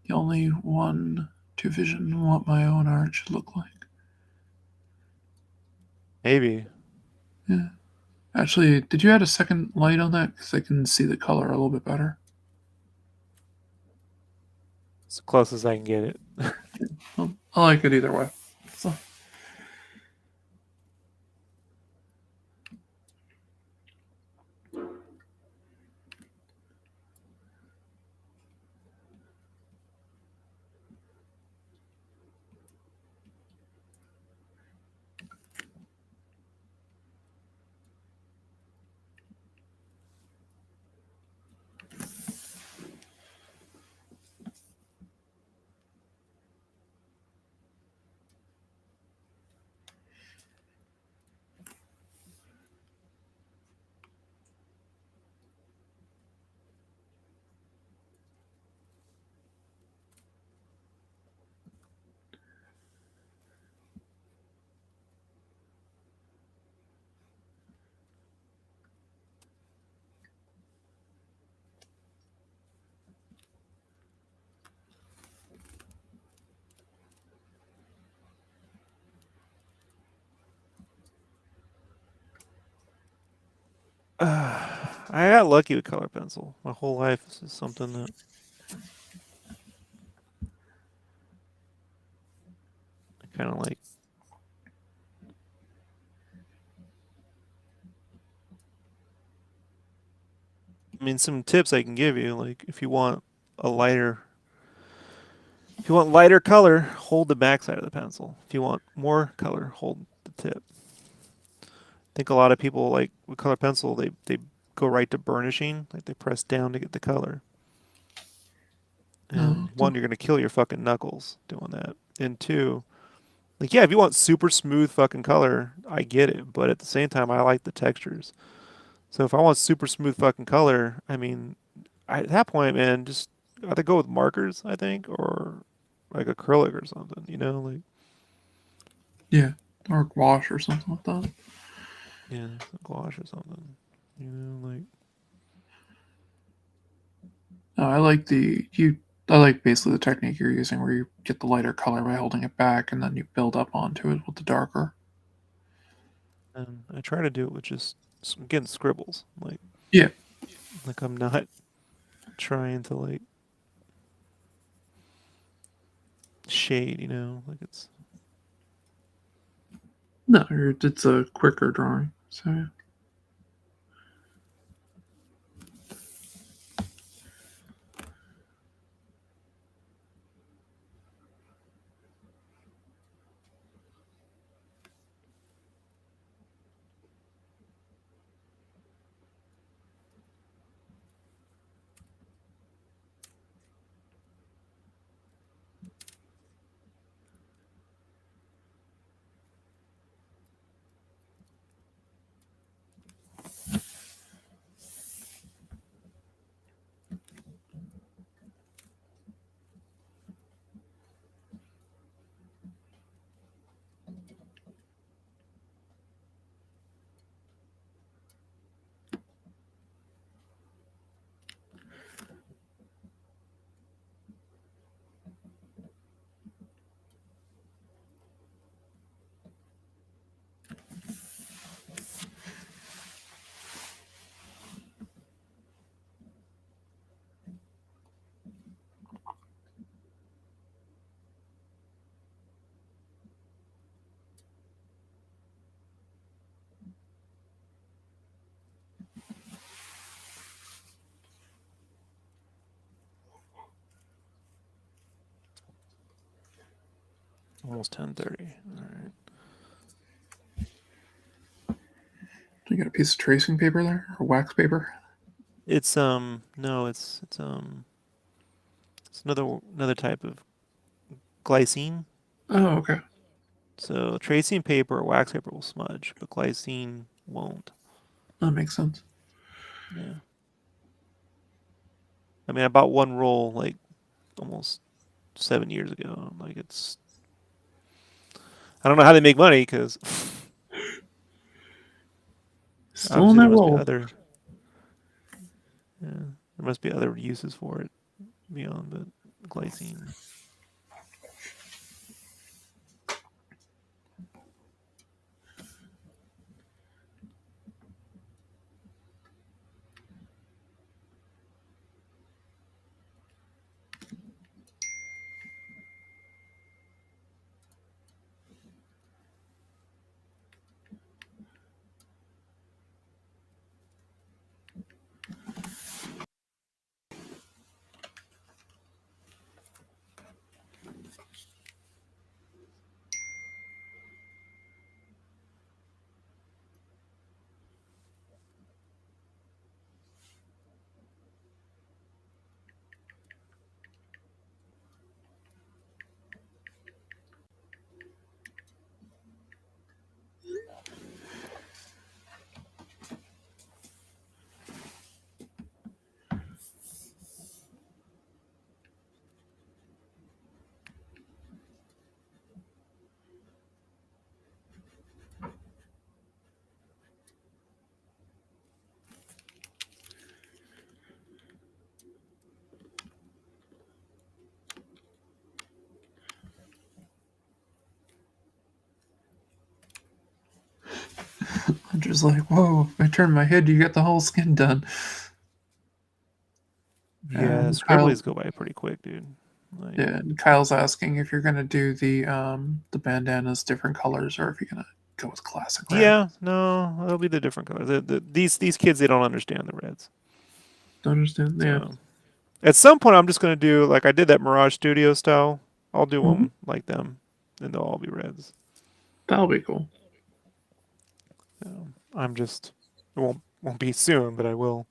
the only one to vision what my own art should look like. maybe Yeah. Actually, did you add a second light on that? Because I can see the color a little bit better. it's the closest I can get it. Well, I like it either way. So, I got lucky with color pencil. My whole life this is something that I kind of like. I mean, some tips I can give you, like if you want a lighter, if you want lighter color, hold the backside of the pencil. If you want more color, hold the tip. I think a lot of people like with color pencil, they go right to burnishing, like they press down to get the color. And the, one, you're gonna kill your fucking knuckles doing that. And two, like yeah, if you want super smooth fucking color, I get it. But at the same time, I like the textures. So if I want super smooth fucking color, I mean, at that point, man, just either go with markers, I think, or like acrylic or something. You know, like yeah, or gouache or something like that. yeah, gouache or something. You know, like No, I like the you. I like basically the technique you're using, where you get the lighter color by holding it back, and then you build up onto it with the darker. and I try to do it with just again scribbles. Yeah, Like I'm not trying to like shade. You know, like it's no, it's a quicker drawing. So yeah. Almost 10:30. All right. You got a piece of tracing paper there, or wax paper? It's no, it's another type of glycine. Oh, okay. So tracing paper or wax paper will smudge, but glycine won't. That makes sense. Yeah. I mean, I bought one roll like almost 7 years ago. Like it's, I don't know how they make money because Still in obviously there that must be roll. other, yeah, there must be other uses for it beyond the glycine. I'm just like, whoa, if I turn my head, you get the whole skin done. Yeah, Kyle, scribblies go by pretty quick, dude. Like, yeah, and Kyle's asking if you're gonna do the bandanas different colors or if you're gonna go with classic red. yeah, no, it'll be the different colors. These kids they don't understand the reds. Don't understand? Yeah. So at some point, I'm just gonna do like I did that Mirage Studio style. I'll do Mhm. them like them, and they'll all be reds. That'll be cool. I'm just it won't be soon, but I will.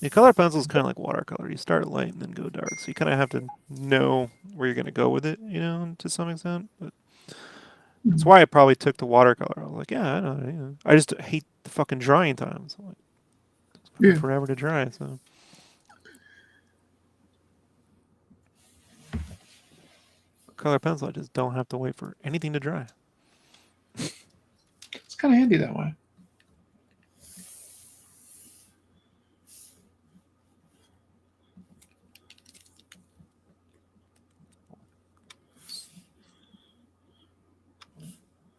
The color pencil is kind of like watercolor. You start light and then go dark, so you kind of have to know where you're gonna go with it, to some extent. But that's Mhm. why I probably took the watercolor. I was like, yeah, I know. I just hate the fucking drying times. Like, it's fucking Yeah. forever to dry. So color pencil, I just don't have to wait for anything to dry. It's kind of handy that way.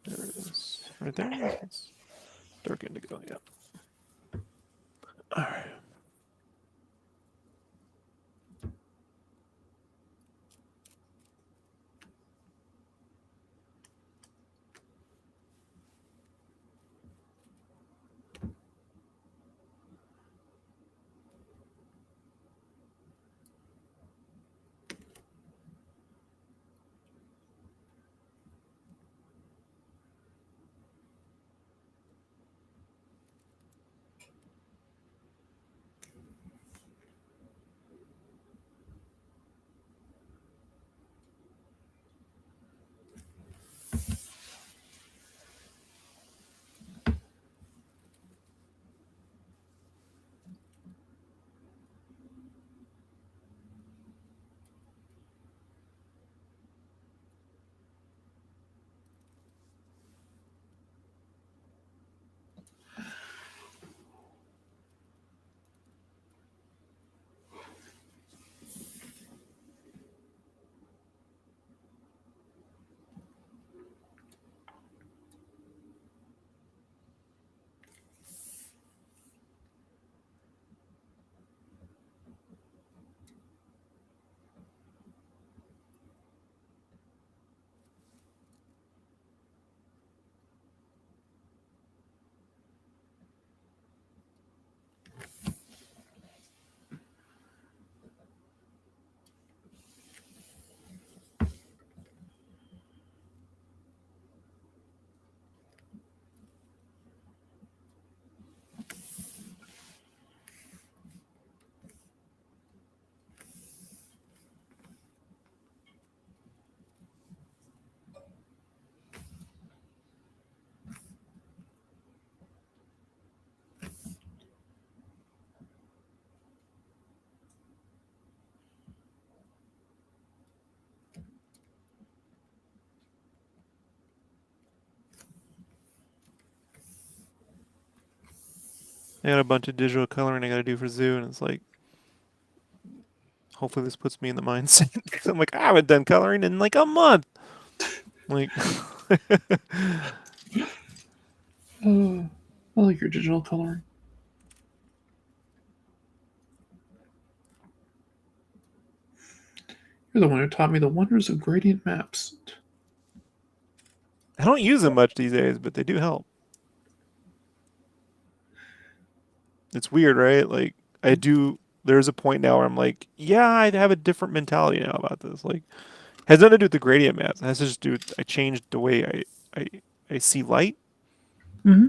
There it is, right there. It's dark indigo. Yeah. I got a bunch of digital coloring I got to do for zoo, and it's like, hopefully this puts me in the mindset. 'Cause I'm like, I haven't done coloring in like a month. Like, I like your digital coloring. You're the one who taught me the wonders of gradient maps. I don't use them much these days, but they do help. It's weird, right? Like, I do. There's a point now where I'm like, yeah, I have a different mentality now about this. Like, has nothing to do with the gradient maps. It has to just do with I changed the way I I see light. Mm-hmm.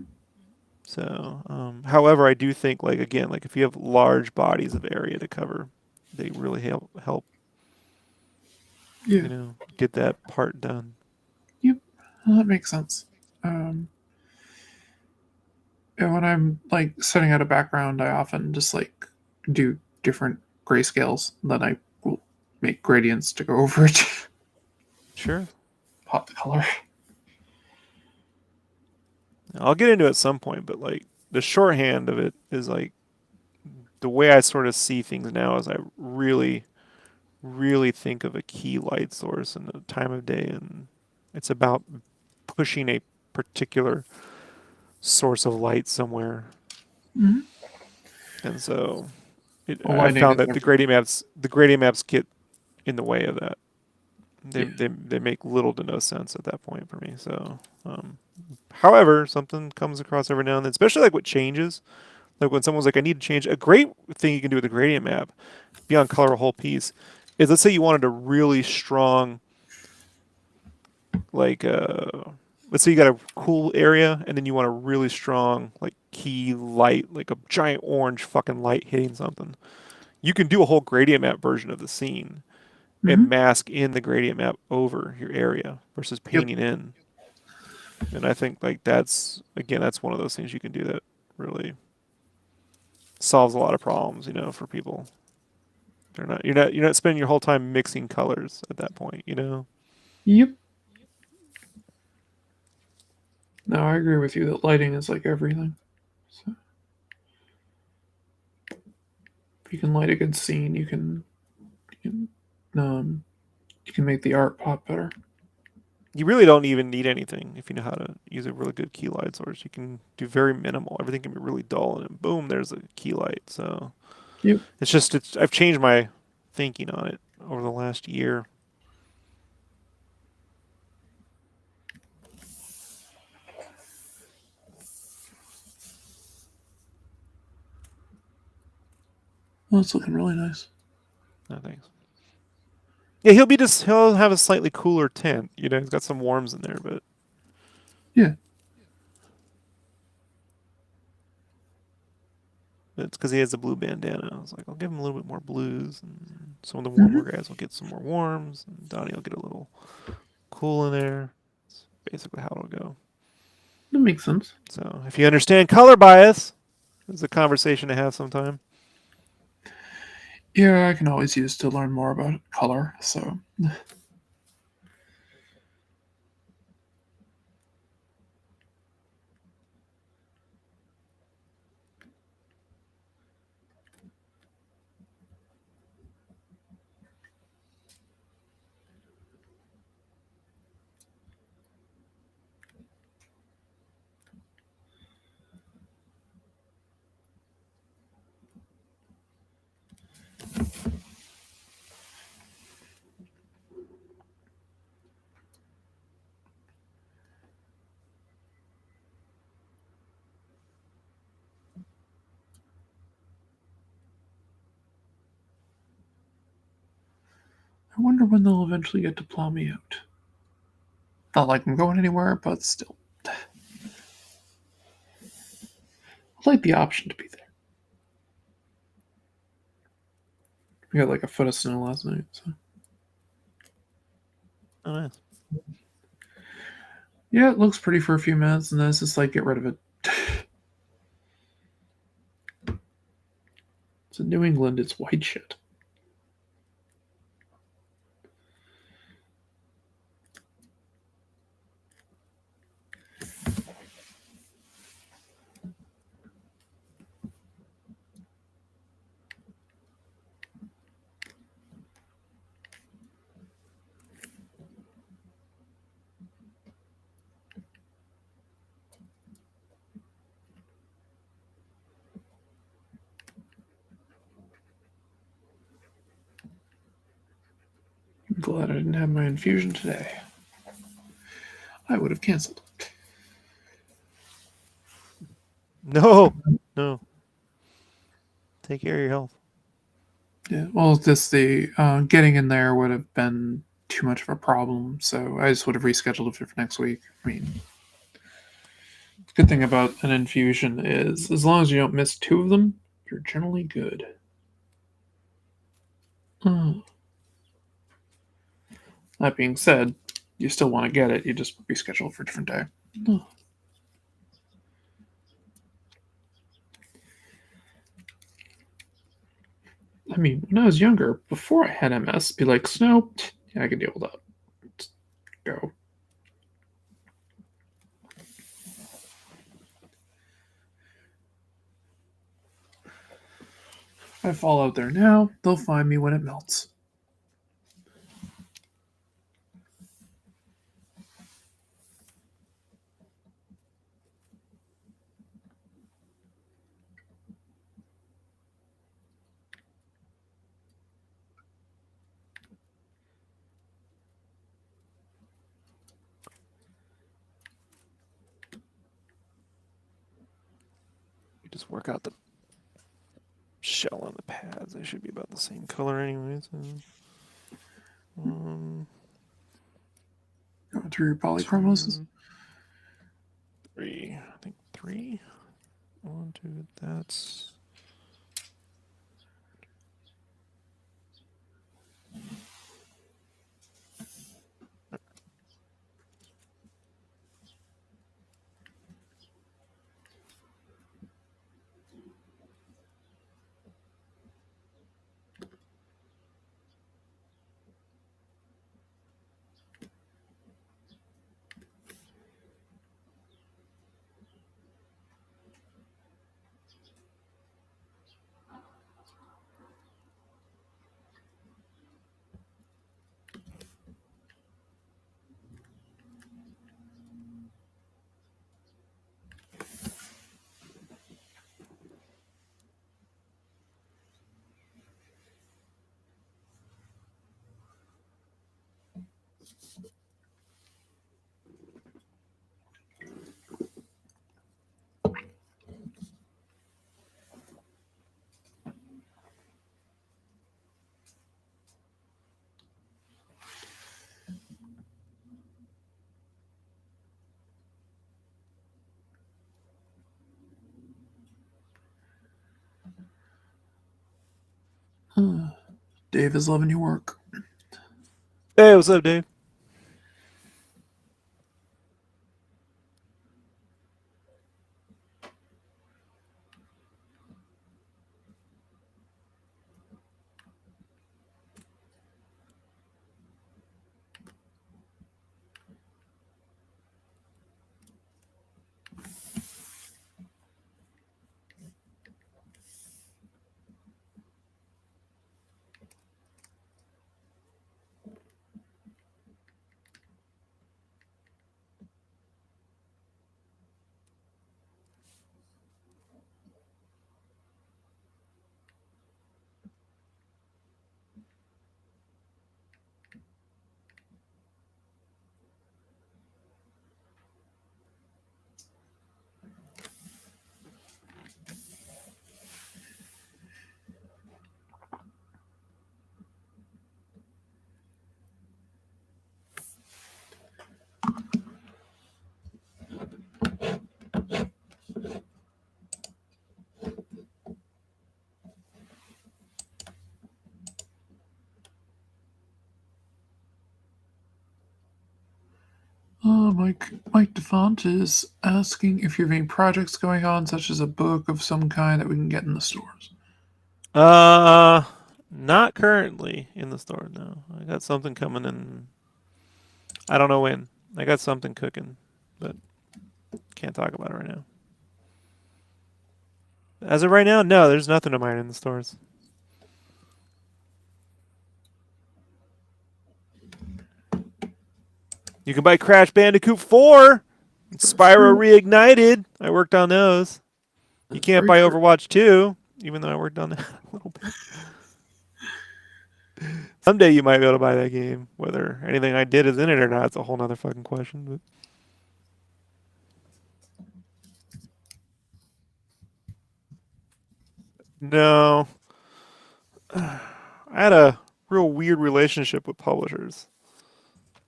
So, however, I do think like again, like if you have large bodies of area to cover, they really help Yeah. get that part done. Yep. Well, that makes sense. Um, and when I'm like setting out a background, I often just like do different grayscales. Then I will make gradients to go over it, Sure, pop the color. I'll get into it at some point, but like the shorthand of it is like the way I sort of see things now is I really think of a key light source and the time of day, and it's about pushing a particular source of light somewhere. Mm-hmm. And so Well, I lighting found is that everything. the gradient maps get in the way of that. Yeah. They make little to no sense at that point for me. So, however, something comes across every now and then, especially like what changes. Like when someone's like, I need to change. A great thing you can do with a gradient map, beyond color a whole piece, is let's say you wanted a really strong, like, let's say you got a cool area and then you want a really strong, like, key light, like a giant orange fucking light hitting something. You can do a whole gradient map version of the scene and Mm-hmm. mask in the gradient map over your area versus Yep. painting in. And I think like that's again that's one of those things you can do that really solves a lot of problems, for people. You're not spending your whole time mixing colors at that point. Yep. No, I agree with you that lighting is like everything. So if you can light a good scene, um, you can make the art pop better. You really don't even need anything if you know how to use a really good key light source. You can do very minimal. Everything can be really dull, and then boom, there's a key light. So Yep. I've changed my thinking on it over the last year. Well, it's looking really nice. No thanks. Yeah, he'll have a slightly cooler tint. He's got some warms in there, but Yeah. it's because he has a blue bandana. I was like, I'll give him a little bit more blues, and some of the Mm-hmm. warmer guys will get some more warms, and Donnie will get a little cool in there. It's basically how it'll go. That makes sense. So if you understand color bias, it's a conversation to have sometime. Yeah, I can always use to learn more about color. So I wonder when they'll eventually get to plow me out. Not like I'm going anywhere, but still, I'd like the option to be there. We got like a foot of snow last night, so Oh, nice. yeah, it looks pretty for a few minutes, and then it's just like get rid of it. It's in New England, it's white shit. glad I didn't have my infusion today. I would have canceled. No. Take care of your health. Yeah, well, just the getting in there would have been too much of a problem, so I just would have rescheduled it for next week. I mean, the good thing about an infusion is as long as you don't miss 2 of them, you're generally good. Hmm. That being said, you still want to get it, you just reschedule it for a different day. Hmm. I mean, when I was younger, before I had MS, be like, snow, yeah, I can deal with that. Just go. If I fall out there now, they'll find me when it melts. You just work out the shell on the pads. They should be about the same color anyways. Going through your polychromosis. 3. I think 3. 1, 2. That's. Dave is loving your work. Hey, what's up, Dave? Mike DeFont is asking if you have any projects going on, such as a book of some kind that we can get in the stores. Not currently in the store. No, I got something coming in. I don't know when. I got something cooking, but can't talk about it right now. As of right now, no, there's nothing of mine in the stores. You can buy Crash Bandicoot 4, Spyro Reignited. I worked on those. You can't buy Overwatch 2, even though I worked on that a little bit. Someday you might be able to buy that game. Whether anything I did is in it or not, it's a whole nother fucking question. But no, I had a real weird relationship with publishers.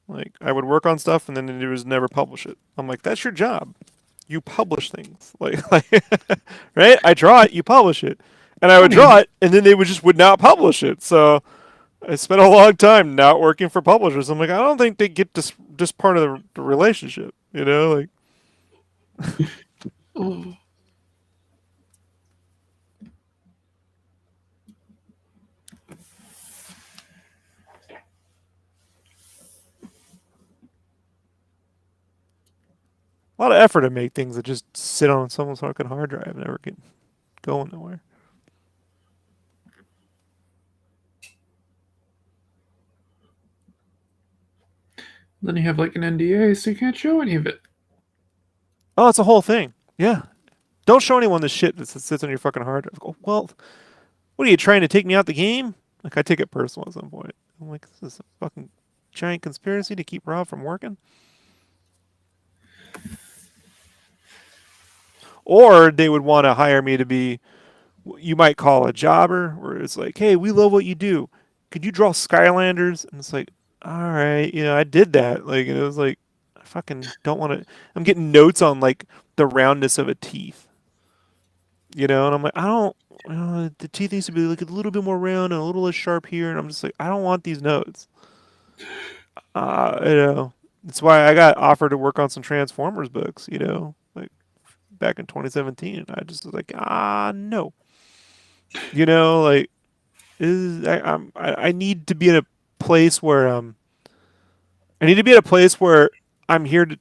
Like I would work on stuff and then it was never publish it. I'm like, that's your job. You publish things. Like right? I draw it, you publish it. And I would Funny, draw it and then they would not publish it. So I spent a long time not working for publishers. I'm like, I don't think they get this part of the relationship. You know, like oh, a lot of effort to make things that just sit on someone's fucking hard drive and never get going nowhere. then you have like an NDA, so you can't show any of it. Oh, it's a whole thing. Yeah. Don't show anyone the shit that sits on your fucking hard drive. Go, well, what are you trying to take me out the game? Like I take it personal at some point. I'm like, this is a fucking giant conspiracy to keep Rob from working. Or they would want to hire me to be, you might call a jobber, where it's like, hey, we love what you do. Could you draw Skylanders? And it's like, all right, I did that. Like, it was like, I fucking don't want to. I'm getting notes on like the roundness of a teeth, and I'm like, I don't. The teeth needs to be like a little bit more round and a little less sharp here, and I'm just like, I don't want these notes. You know, that's why I got offered to work on some Transformers books. Like back in 2017, I just was like, no. Like I need to be in a place where I need to be at a place where I'm here to,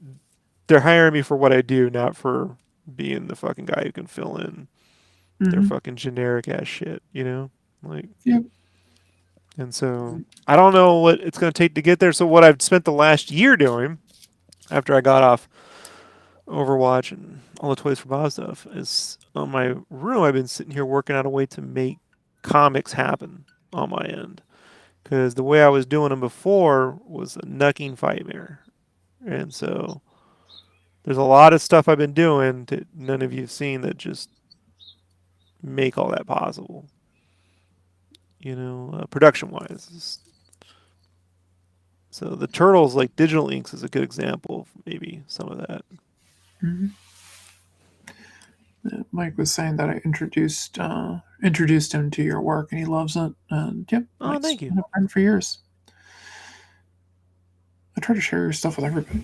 they're hiring me for what I do, not for being the fucking guy who can fill in their Mm-hmm. fucking generic ass shit. Like, Yep. and so I don't know what it's going to take to get there. So what I've spent the last year doing after I got off Overwatch and all the Toys for Bob stuff is on my room. I've been sitting here working out a way to make comics happen on my end. Because the way I was doing them before was a knucking nightmare. And so there's a lot of stuff I've been doing that none of you have seen that just make all that possible. Production wise. So the Turtles, like Digital Inks, is a good example of maybe some of that. Mm-hmm. Mike was saying that I introduced him to your work, and he loves it. And yep, Oh, Mike's thank you. been a friend for years. I try to share your stuff with everybody.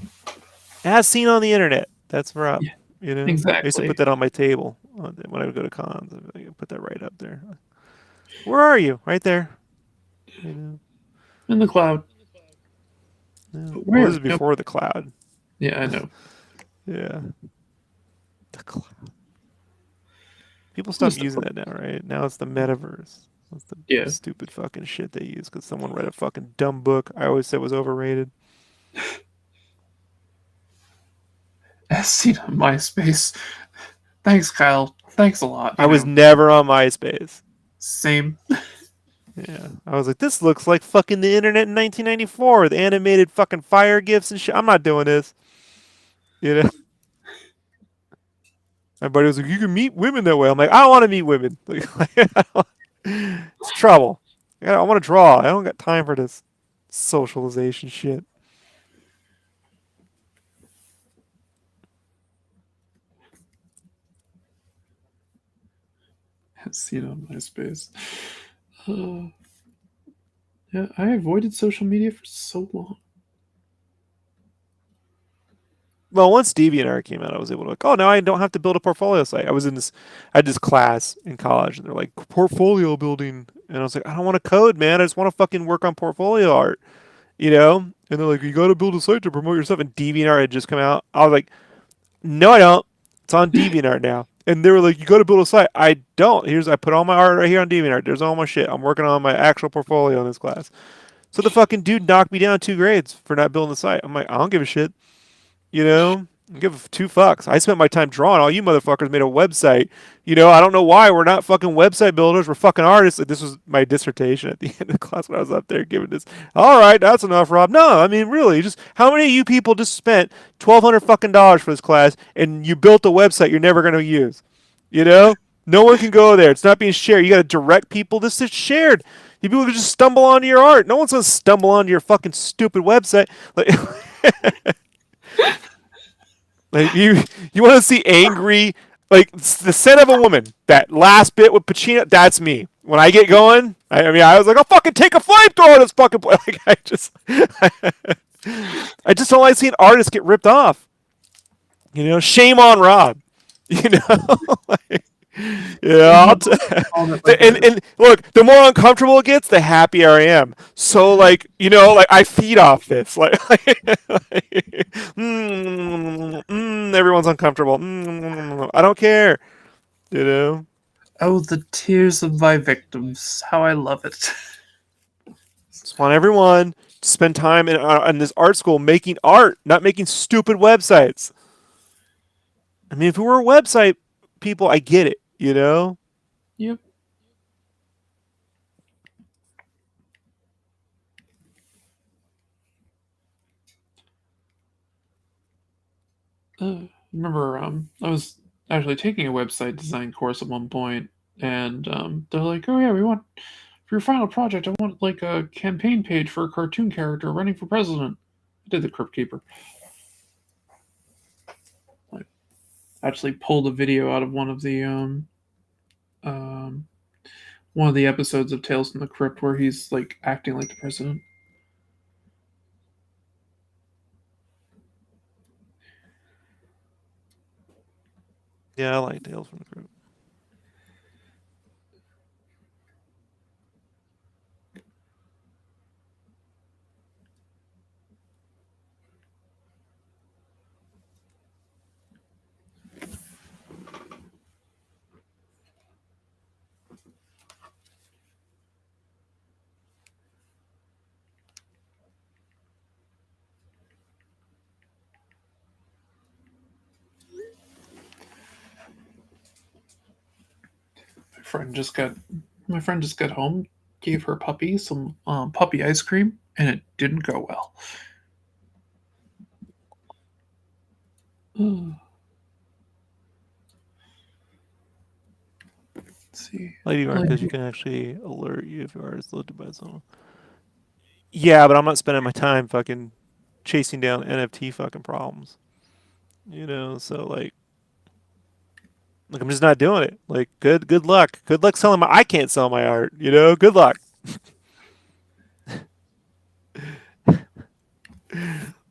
As seen on the internet. That's where up. Yeah, I used to exactly. put that on my table when I would go to cons. I put that right up there. Where are you? Right there. You know. In the cloud. Yeah. But Well, this where? is Nope. before the cloud. Yeah, I know. Yeah. The cloud. People stopped Just using that now, right? Now it's the metaverse. That's the yeah. stupid fucking shit they use because someone read a fucking dumb book I always said was overrated. As seen on MySpace. Thanks, Kyle. Thanks a lot. I was never on MySpace. Same. Yeah. I was like, this looks like fucking the internet in 1994 with animated fucking fire gifs and shit. I'm not doing this. You know? My buddy was like, you can meet women that way. I'm like, I don't want to meet women. It's trouble. I want to draw. I don't got time for this socialization shit. As seen on MySpace. Yeah, I avoided social media for so long. Well, once DeviantArt came out, I was able to like, oh, now I don't have to build a portfolio site. I had this class in college, and they're like portfolio building, and I was like, I don't want to code, man. I just want to fucking work on portfolio art, And they're like, you got to build a site to promote yourself. And DeviantArt had just come out. I was like, no, I don't. It's on DeviantArt now. And they were like, you got to build a site. I don't. I put all my art right here on DeviantArt. There's all my shit. I'm working on my actual portfolio in this class. So the fucking dude knocked me down 2 grades for not building the site. I'm like, I don't give a shit. Give two fucks. I spent my time drawing. All you motherfuckers made a website. I don't know why we're not fucking website builders. We're fucking artists. This was my dissertation at the end of the class when I was up there giving this. All right, that's enough, Rob. No, I mean really, just how many of you people just spent $1,200 fucking dollars for this class and you built a website you're never gonna use? You know, no one can go there. It's not being shared. You got to direct people. This is shared. You people can just stumble onto your art. No one's gonna stumble onto your fucking stupid website. Like. Like you want to see angry, like the scent of a woman. That last bit with Pacino, that's me. When I get going, I mean, I was like, I'll fucking take a flamethrower in this fucking place. Like, I just don't like seeing artists get ripped off. Shame on Rob. Like, yeah. And look, the more uncomfortable it gets, the happier I am. So like I feed off this. Everyone's uncomfortable. I don't care. You know. Oh, the tears of my victims. How I love it. Just want everyone to spend time in this art school making art, not making stupid websites. I mean, if we were website people, I get it. Yep. Remember, I was actually taking a website design course at one point, and they're like, "Oh yeah, we want for your final project, I want like a campaign page for a cartoon character running for president." I did the Crypt Keeper. Like, actually pulled a video out of um, one of the episodes of Tales from the Crypt where he's like acting like the president. Yeah, I like Tales from the Crypt. My friend just got home, gave her puppy some puppy ice cream, and it didn't go well. Let's see. Lady art because you can actually alert you if your art is looked by someone. Yeah, but I'm not spending my time fucking chasing down NFT fucking problems. So like I'm just not doing it. Like good luck. Good luck selling my I can't sell my art, Good luck.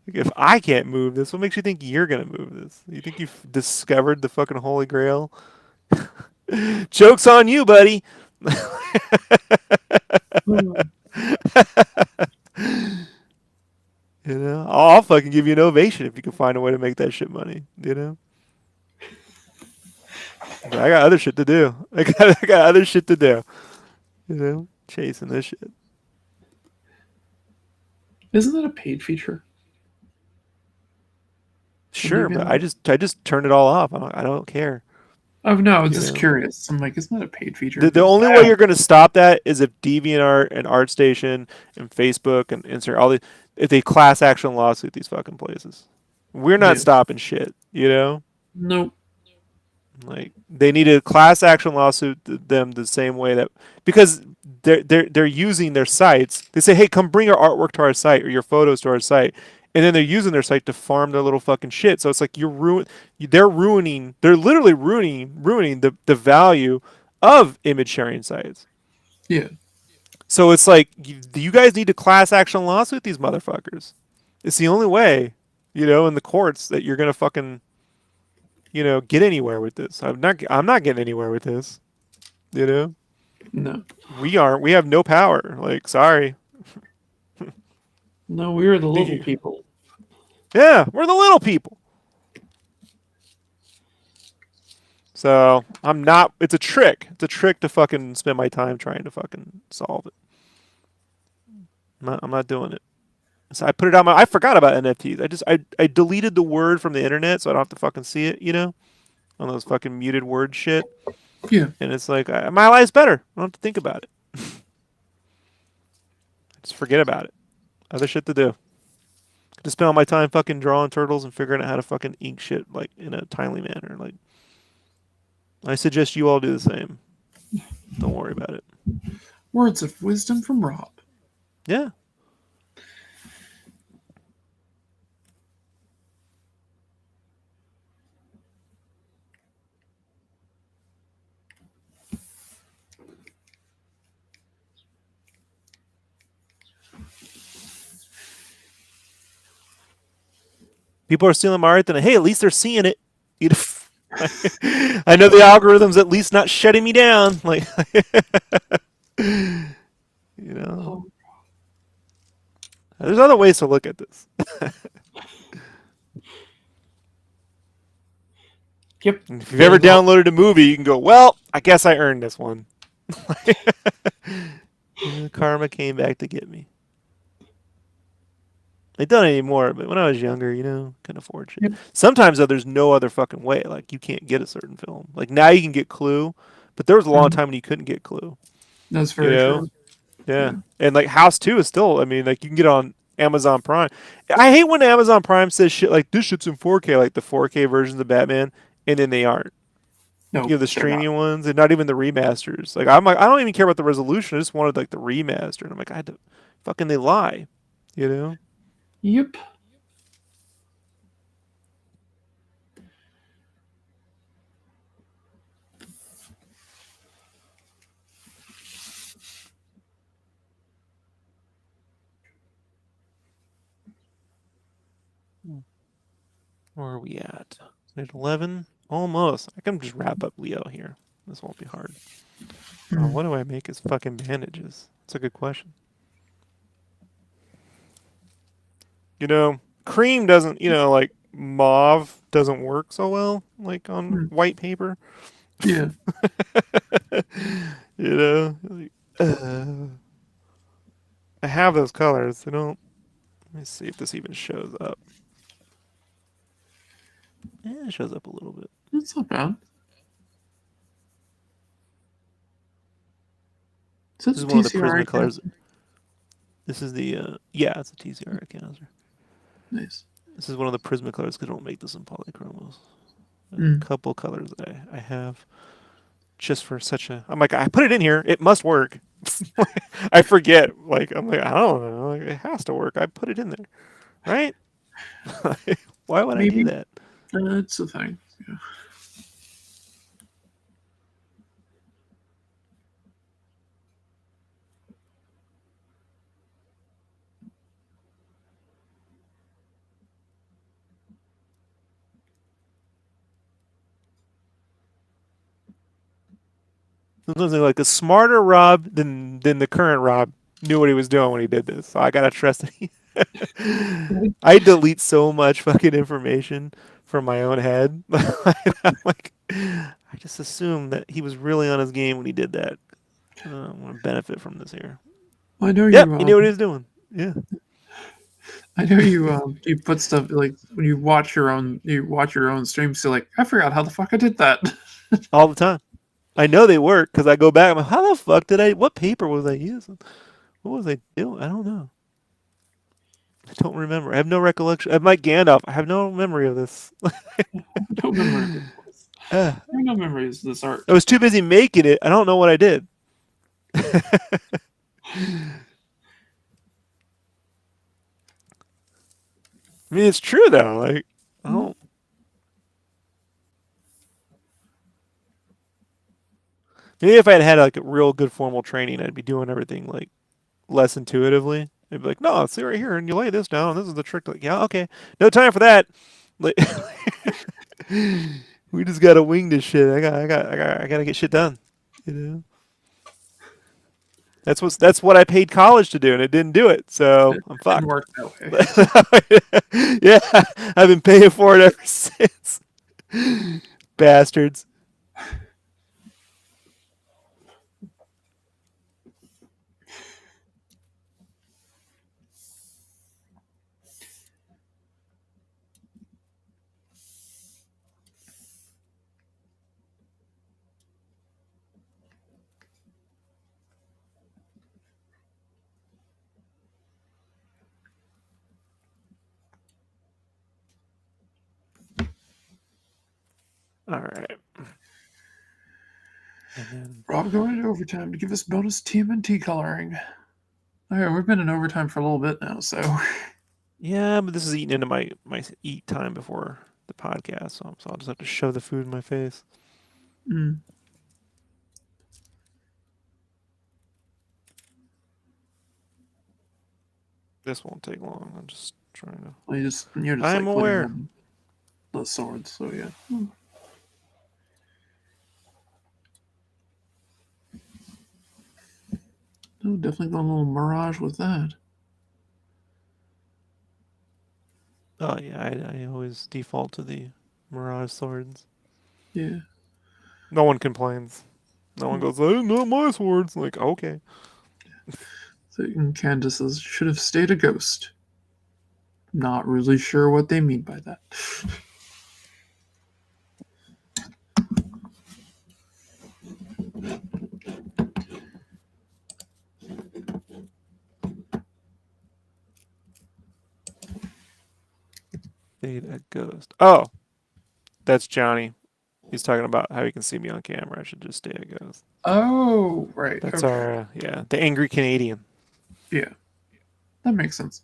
Like if I can't move this, what makes you think you're gonna move this? You think you've discovered the fucking holy grail? Joke's on you, buddy. I'll fucking give you an ovation if you can find a way to make that shit money. But I got other shit to do. I got other shit to do. Chasing this shit. Isn't that a paid feature? Sure, but I just turned it all off. I don't care. Oh no, I was just curious. I'm like, isn't that a paid feature? The only way you're going to stop that is if DeviantArt and ArtStation and Facebook and Instagram, if they class action lawsuit these fucking places. We're not stopping shit, Nope. Like they need a class action lawsuit them the same way that because they're using their sites. They say, hey, come bring your artwork to our site or your photos to our site, and then they're using their site to farm their little fucking shit. So it's like they're literally ruining the value of image sharing sites. Yeah. So it's like you guys need to class action lawsuit these motherfuckers. It's the only way, in the courts that you're gonna fucking, get anywhere with this. I'm not getting anywhere with this. No. We aren't. We have no power. Like, sorry. No, we are the little people. Yeah, we're the little people. So I'm not. It's a trick. It's a trick to fucking spend my time trying to fucking solve it. I'm not doing it. So I put it on my. I forgot about NFTs. I deleted the word from the internet so I don't have to fucking see it. On those fucking muted word shit. Yeah. And it's like my life's better. I don't have to think about it. Just forget about it. Other shit to do. Just spend all my time fucking drawing turtles and figuring out how to fucking ink shit like in a timely manner. Like I suggest you all do the same. Don't worry about it. Words of wisdom from Rob. Yeah. People are stealing my art, then hey, at least they're seeing it. I know the algorithm's at least not shutting me down. Like, you know, Oh, there's other ways to look at this. yep. If you've ever There's all. downloaded a movie, you can go, well, I guess I earned this one. Karma came back to get me. They don't anymore, but when I was younger, couldn't afford shit. Yep. Sometimes though, there's no other fucking way. Like you can't get a certain film. Like now you can get Clue, but there was a long Mhm. time when you couldn't get Clue. That's You very know? true. Yeah. Yeah. And like House 2 is still, I mean, like you can get on Amazon Prime. I hate when Amazon Prime says shit like this shit's in 4K, like the 4K versions of Batman, and then they aren't. No, The they're not. streaming ones and not even the remasters. Like I'm like, I don't even care about the resolution. I just wanted like the remaster. And I'm like, I had to fucking they lie. You know? Yep. Where are we at? At 11? Almost. I can just wrap up Leo here. This won't be hard. Oh, Mm. what do I make as fucking bandages? That's a good question. Cream doesn't, like mauve doesn't work so well, like on Mm. white paper. Yeah. Like, I have those colors. They don't. Let me see if this even shows up. Yeah, it shows up a little bit. That's not bad. Is that This the is one of the TCRI Prisma colors. canister? This is the, yeah, it's a TCR canister. Nice. This is one of the Prisma colors because I don't make this in polychromos. There's a Mm. couple colors that I have just for such a. I'm like, I put it in here. It must work. I forget. Like, I'm like, I don't know. Like, it has to work. I put it in there, right? Why would I do Maybe. that? It's a thing. Yeah. Something like a smarter Rob than the current Rob knew what he was doing when he did this. So I gotta trust that he. I delete so much fucking information from my own head. I'm like, I just assume that he was really on his game when he did that. I'm gonna benefit from this here. Well, I know Yep, you. he knew what he was doing. Yeah, I know you. You put stuff like when you watch your own. You watch your own streams. You're like, I forgot how the fuck I did that. all the time. I know they work because I go back. I'm like, how the fuck did I? What paper was I using? What was I doing? I don't know. I don't remember. I have no recollection. I'm like Gandalf. I have no memory of this. No memory of this. uh, No memories of this art. I was too busy making it. I don't know what I did. I mean, it's true though. Like, I don't. Maybe if I had had like a real good formal training, I'd be doing everything like less intuitively. I'd be like, no, see right here, and you lay this down. This is the trick. Like, yeah, okay, no time for that. Like, we just gotta wing this shit. I gotta get shit done. You know, that's what I paid college to do, and it didn't do it. So It I'm didn't fucked. work that way. Yeah, I've been paying for it ever since. Bastards. All right. And then, Rob going into overtime to give us bonus TMNT coloring. Okay, we've been in overtime for a little bit now, so yeah, but this is eating into my eat time before the podcast, so I'll just have to shove the food in my face. mm. This won't take long. I'm just trying to. Well, you're just I'm like putting aware. in the swords, so yeah. Oh, definitely got a little mirage with that. Oh yeah, I always default to the Mirage swords. Yeah. No one complains. No one goes, "Hey, not my swords." Like, okay. So Candace says, should have stayed a ghost. Not really sure what they mean by that. Fade a ghost. Oh, that's Johnny. He's talking about how he can see me on camera. I should just stay a ghost. Oh, right. That's Okay. our yeah, the angry Canadian. Yeah, that makes sense.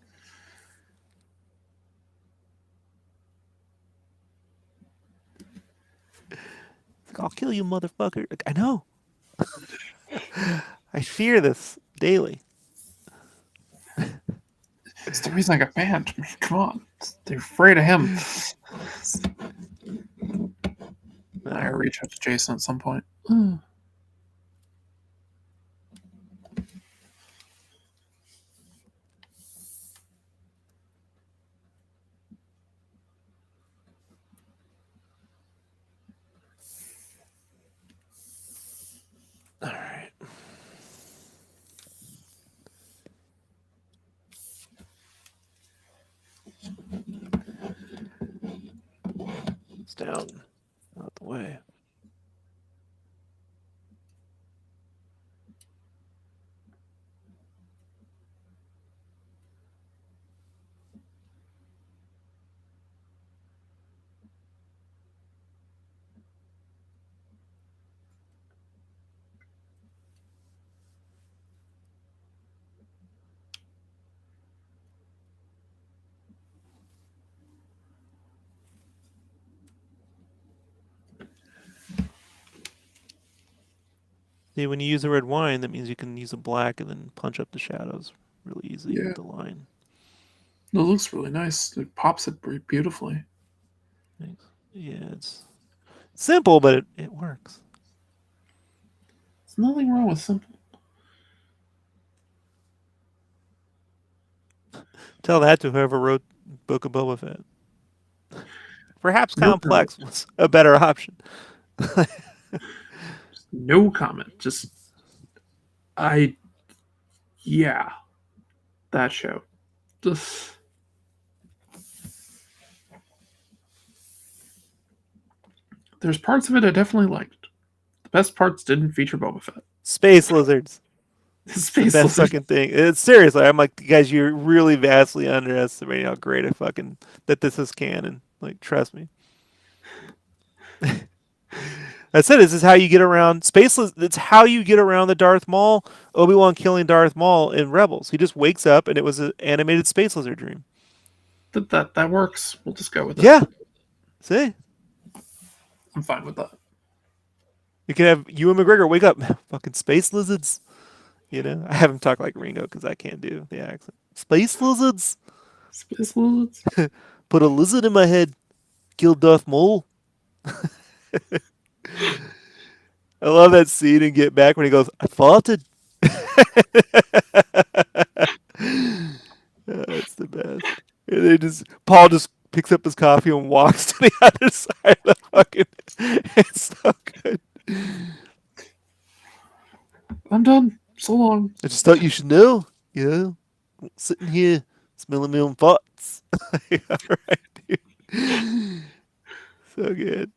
Like, I'll kill you, motherfucker. Like, I know. I fear this daily. It's the reason I got banned. I mean, come on. They're afraid of him. I No. reach out to Jason at some point. All All right. It's down. Out the way. See, when you use the red wine, that means you can use a black and then punch up the shadows really easy yeah, with the line. it looks really nice. It pops it beautifully. Thanks. Yeah, it's simple, but it works. There's nothing wrong with simple. Tell that to whoever wrote Book of Boba Fett. Perhaps No comment. complex was a better option. No comment. Just I yeah, that show. Just there's parts of it I definitely liked. The best parts didn't feature Boba Fett. Space lizards. It's the Space best Lizard. fucking thing. It's seriously, I'm like, guys, you're really vastly underestimating how great that this is canon. Like, trust me. I said this is how you get around It's how you get around the Darth Maul, Obi-Wan killing Darth Maul in Rebels. He just wakes up and it was an animated space lizard dream. That works. We'll just go with it. Yeah. See, I'm fine with that. you can have Ewan McGregor wake up, fucking space lizards. You know, I have him talk like Ringo because I can't do the accent. Space lizards. Space Lizards. Put a lizard in my head. Kill Darth Maul. I love that scene in Get Back when he goes, "I farted." That's the best. And they just Paul just picks up his coffee and walks to the other side of the fucking. It's so good. I'm done. So long. I just thought you should know. You know, sitting here smelling my own farts. All right, dude. So good.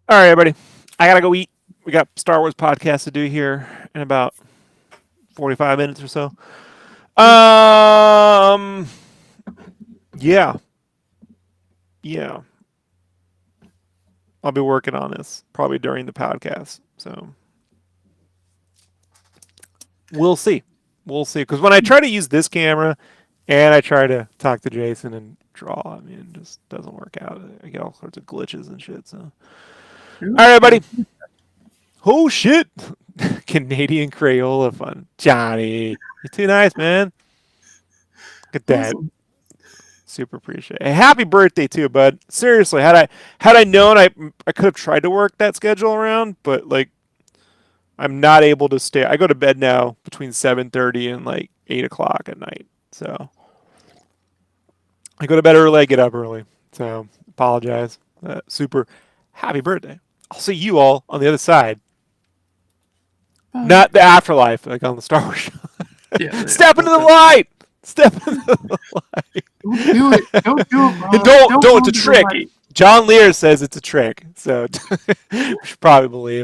All right, everybody. I gotta go eat. We got Star Wars podcast to do here in about 45 minutes or so. Um, yeah, yeah. I'll be working on this probably during the podcast. So we'll see. We'll see. Because when I try to use this camera and I try to talk to Jason and draw, I mean, it just doesn't work out. I get all sorts of glitches and shit. So, all right, everybody. Oh shit! Canadian Crayola fun, Johnny. You're too nice, man. Look at that. Awesome. Super appreciate it. Hey, happy birthday too, bud. Seriously, had I known, I could have tried to work that schedule around, but like I'm not able to stay. I go to bed now between 7:30 and like 8 o'clock at night. So I go to bed early, I get up early. So apologize. Super happy birthday. I'll see you all on the other side. Bye. Not the afterlife, like on the Star Wars show. Yeah. Step into the light. Step into the light. Don't do it. Don't do it, Rob. And don't. It's a do trick. right. John Lear says it's a trick, so we should probably believe.